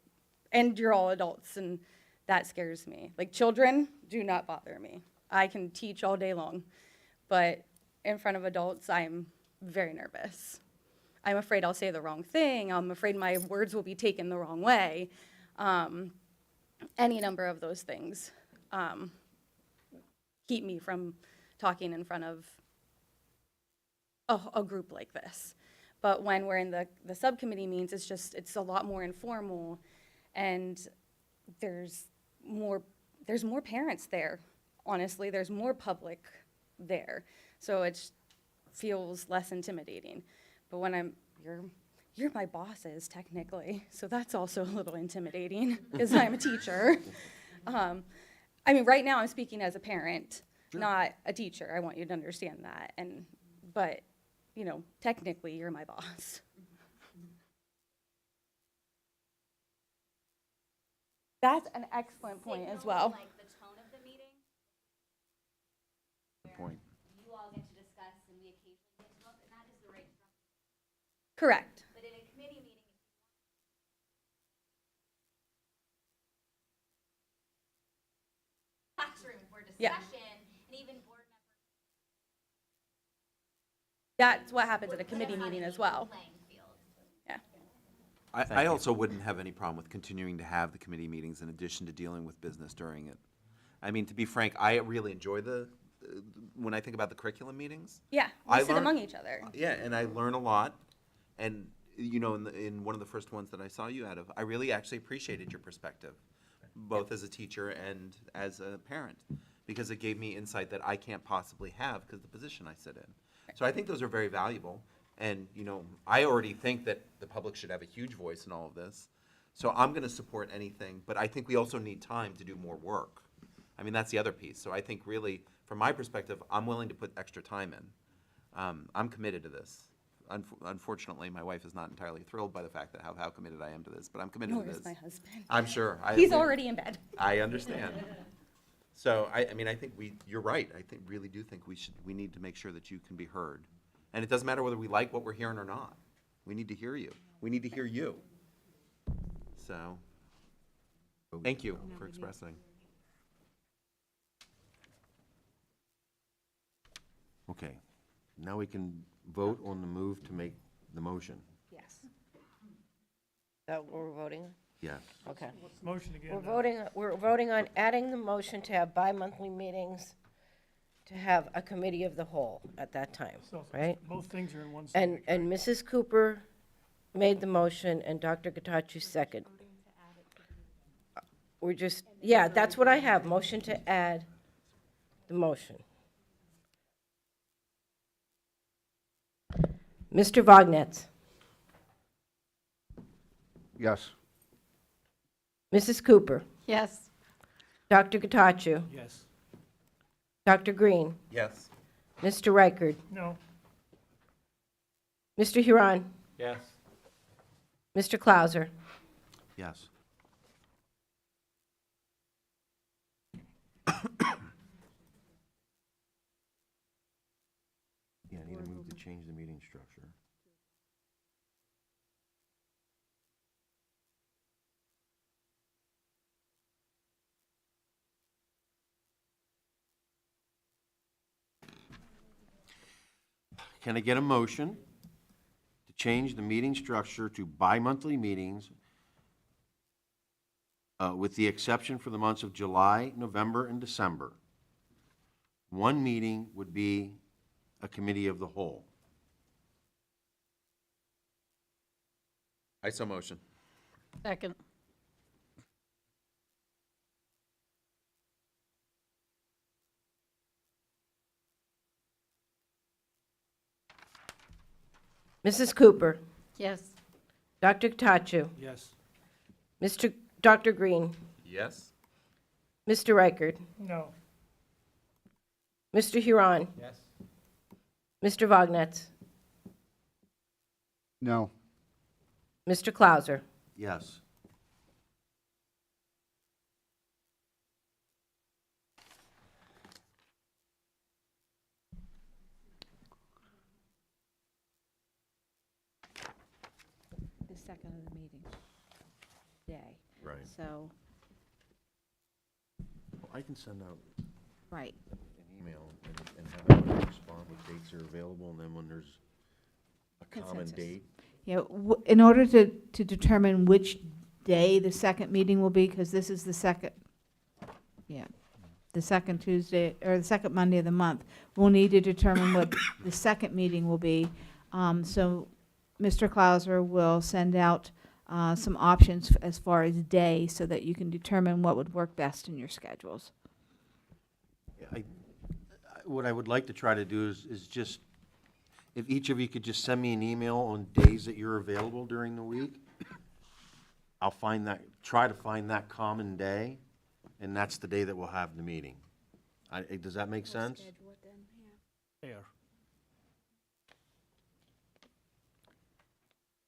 and you're all adults, and that scares me. Like, children do not bother me. I can teach all day long, but in front of adults, I'm very nervous. I'm afraid I'll say the wrong thing. I'm afraid my words will be taken the wrong way. Any number of those things keep me from talking in front of a group like this. But when we're in the subcommittee meetings, it's a lot more informal, and there's more parents there. Honestly, there's more public there, so it feels less intimidating. But when you're my bosses technically, so that's also a little intimidating because I'm a teacher. I mean, right now I'm speaking as a parent, not a teacher. I want you to understand that. But you know, technically you're my boss. That's an excellent point as well. Like the tone of the meeting. Point. You all get to discuss, and we occasionally interrupt, and that is the right structure. Correct. But in a committee meeting, classroom for discussion, and even board members. That's what happens at a committee meeting as well. Yeah. I also wouldn't have any problem with continuing to have the committee meetings in addition to dealing with business during it. I mean, to be frank, I really enjoy when I think about the curriculum meetings. Yeah, we sit among each other. Yeah, and I learn a lot. And, you know, in one of the first ones that I saw you out of, I really actually appreciated your perspective, both as a teacher and as a parent, because it gave me insight that I can't possibly have because of the position I sit in. So I think those are very valuable. And, you know, I already think that the public should have a huge voice in all of this. So I'm going to support anything, but I think we also need time to do more work. I mean, that's the other piece. So I think really, from my perspective, I'm willing to put extra time in. I'm committed to this. Unfortunately, my wife is not entirely thrilled by the fact that how committed I am to this, but I'm committed Nor to is this. my husband. I'm sure. He's already in bed. I understand. So, I mean, I think you're right. I really do think we need to make sure that you can be heard. And it doesn't matter whether we like what we're hearing or not. We need to hear you. We need to hear you. So, thank you for expressing. Okay, now we can vote on the move to make the motion. Yes. That what we're voting on? Yes. Okay. What's the motion again? We're voting on adding the motion to have bi-monthly meetings, to have a committee of the whole at that time, So right? both things are in one And, sentence. and Mrs. Cooper made the motion and Dr. Gatachi second. We're just, yeah, that's what I have, motion to add the motion. Mr. Vognetz, Yes. Mrs. Cooper, Yes. Dr. Gatachu, Yes. Dr. Green, Yes. Mr. Reichard, No. Mr. Huron, Yes. Mr. Clauser. Yes. Yeah, I need to move to change the meeting structure. Can I get a motion to change the meeting structure to bi-monthly meetings with the exception for the months of July, November, and December? One meeting would be a committee of the whole. I so motion. Second. Mrs. Cooper, Yes. Dr. Gatachu, Yes. Dr. Green, Yes. Mr. Reichard, No. Mr. Huron, Yes. Mr. Vognetz, No. Mr. Clauser. Yes. The second of the meeting day. Right. So, Well, I can send out right. an email and have everybody respond with dates are available, and then when there's a common Consensus. date. Yeah, in order to determine which day the second meeting will be, because this is the second, yeah, the second Tuesday, or the second Monday of the month, we'll need to determine what the second meeting will be. So Mr. Clauser will send out some options as far as day, so that you can determine what would work best in your schedules. What I would like to try to do is just, if each of you could just send me an email on days that you're available during the week, I'll try to find that common day, and that's the day that we'll have the meeting. Does that make sense? Fair.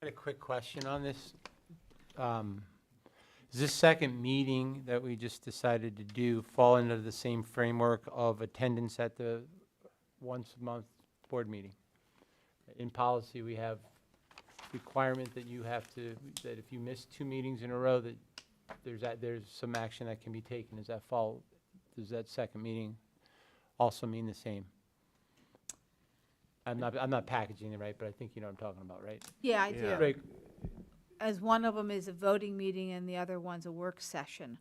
I had a quick question on this. Does this second meeting that we just decided to do fall into the same framework of attendance at the once-a-month board meeting? In policy, we have requirement that you have to, that if you miss 2 meetings in a row, that there's some action that can be taken. Does that second meeting also mean the same? I'm not packaging it right, but I think you know what I'm talking about, right? Yeah, I do. Yeah. Right. As one of them is a voting meeting and the other one's a work session.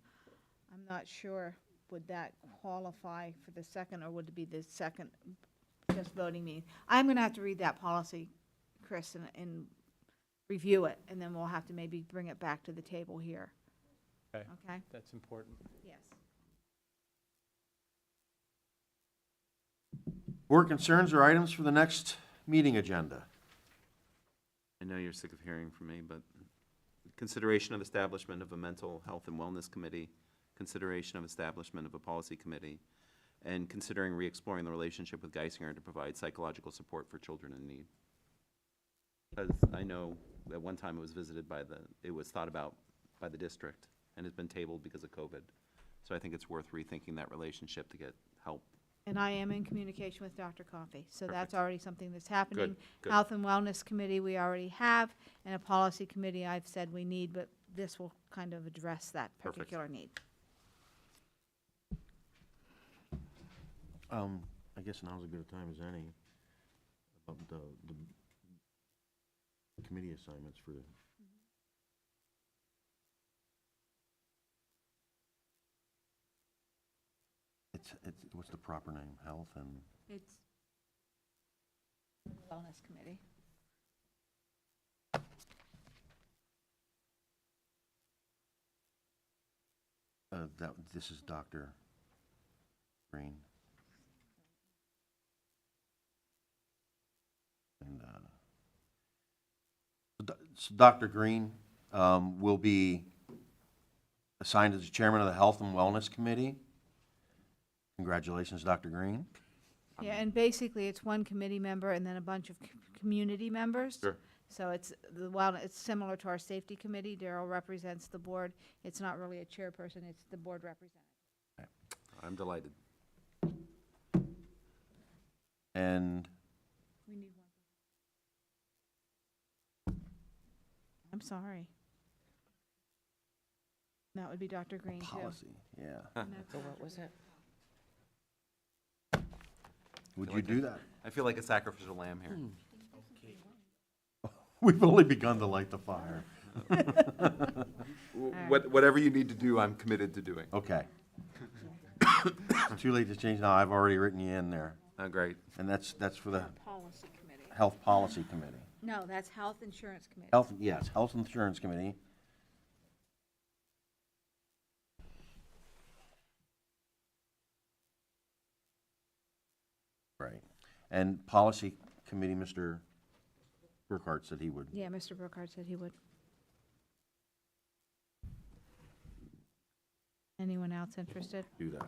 I'm not sure, would that qualify for the second, or would it be the second just voting meeting? I'm gonna have to read that policy, Chris, and review it, and then we'll have to maybe bring it back to the table here. Okay. Okay? That's important. Yes. Board concerns or items for the next meeting agenda? I know you're sick of hearing from me, but consideration of establishment of a mental health and wellness committee, consideration of establishment of a policy committee, and considering re-exploring the relationship with Geisinger to provide psychological support for children in need. Because I know at one time it was thought about by the district and has been tabled because of COVID. So I think it's worth rethinking that relationship to get help. And I am in communication with Dr. Coffey, so that's Perfect. already something that's happening. Good. Health and Wellness Committee, we already have, and a policy committee I've said we need, but this will kind of address that Perfect. particular need. I guess now's as good a time as any about the committee assignments for the. What's the proper name? Health and. It's Wellness Committee. This is Dr. Green. And So Dr. Green will be assigned as the chairman of the Health and Wellness Committee. Congratulations, Dr. Green. Yeah, and basically, it's one committee member and then a bunch of community members. Sure. So it's it's similar to our safety committee. Daryl represents the board. It's not really a chairperson, it's the board representative. I'm delighted. And We need one. I'm sorry. That would be Dr. Green, too. policy, yeah. So what was it? Would you do that? I feel like a sacrificial lamb here. We've only begun to light the fire. Whatever you need to do, I'm committed to doing. Okay. It's too late to change now. I've already written you in there. Oh, great. And that's for the Policy committee. Health Policy Committee. No, that's Health Insurance Committee. Health, yes, Health Insurance Committee. Right. And Policy Committee, Mr. Burkhart said he would. Yeah, Mr. Brookhart said he would. Anyone else interested? Do that.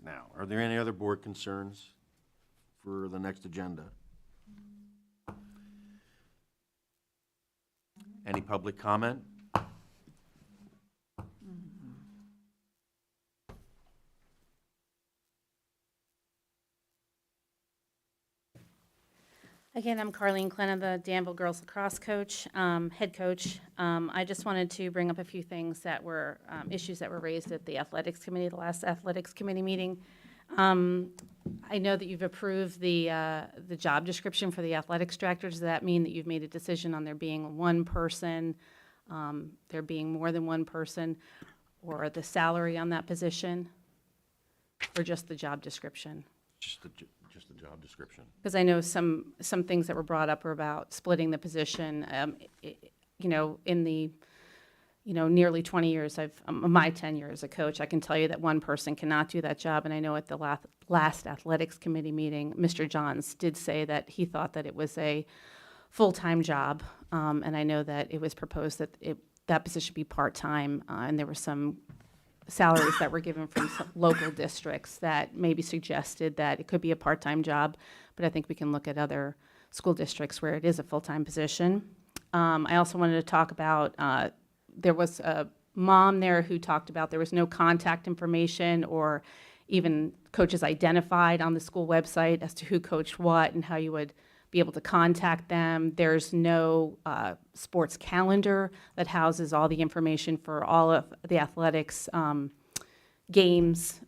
Now, are there any other board concerns for the next agenda? Any public comment? Again, I'm Carlene Clenna, the Danville Girls Lacrosse coach, head coach. I just wanted to bring up a few things that were, issues that were raised at the athletics committee, the last athletics committee meeting. I know that you've approved the job description for the athletics director. Does that mean that you've made a decision on there being one person, there being more than one person, or the salary on that position, or just the job description? Just the job description. Because I know some things that were brought up were about splitting the position. You know, in the, nearly 20 years, my tenure as a coach, I can tell you that one person cannot do that job. And I know at the last athletics committee meeting, Mr. Johns did say that he thought that it was a full-time job. And I know that it was proposed that that position be part-time. And there were some salaries that were given from some local districts that maybe suggested that it could be a part-time job, but I think we can look at other school districts where it is a full-time position. I also wanted to talk about, there was a mom there who talked about there was no contact information or even coaches identified on the school website as to who coached what and how you would be able to contact them. There's no sports calendar that houses all the information for all of the athletics games,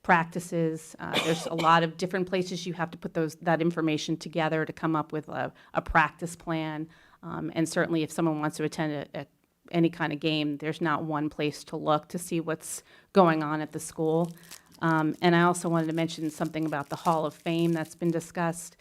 practices. There's a lot of different places you have to put that information together to come up with a practice plan. And certainly if someone wants to attend any kind of game, there's not one place to look to see what's going on at the school. And I also wanted to mention something about the Hall of Fame that's been discussed.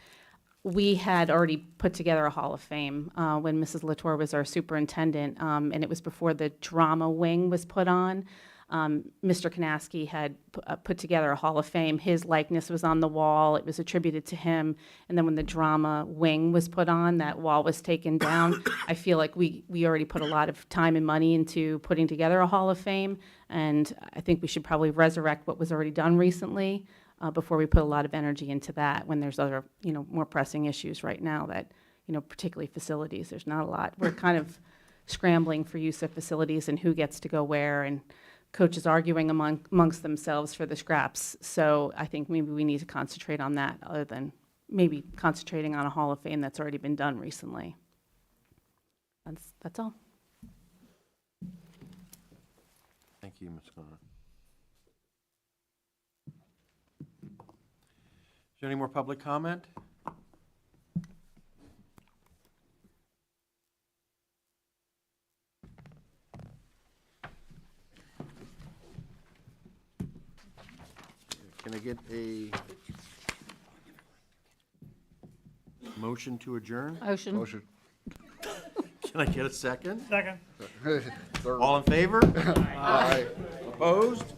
We had already put together a Hall of Fame when Mrs. Latour was our superintendent, and it was before the drama wing was put on. Mr. Kanaski had put together a Hall of Fame. His likeness was on the wall. It was attributed to him. And then when the drama wing was put on, that wall was taken down. I feel like we already put a lot of time and money into putting together a Hall of Fame, and I think we should probably resurrect what was already done recently before we put a lot of energy into that when there's other, more pressing issues right now that, particularly facilities, there's not a lot. We're kind of scrambling for use of facilities and who gets to go where, and coaches arguing amongst themselves for the scraps. So I think maybe we need to concentrate on that other than maybe concentrating on a Hall of Fame that's already been done recently. That's all. Thank you, Ms. Connor. Is there any more public comment? Can I get a motion to adjourn? Motion. Can I get a second? Second. All in favor? Aye. Opposed?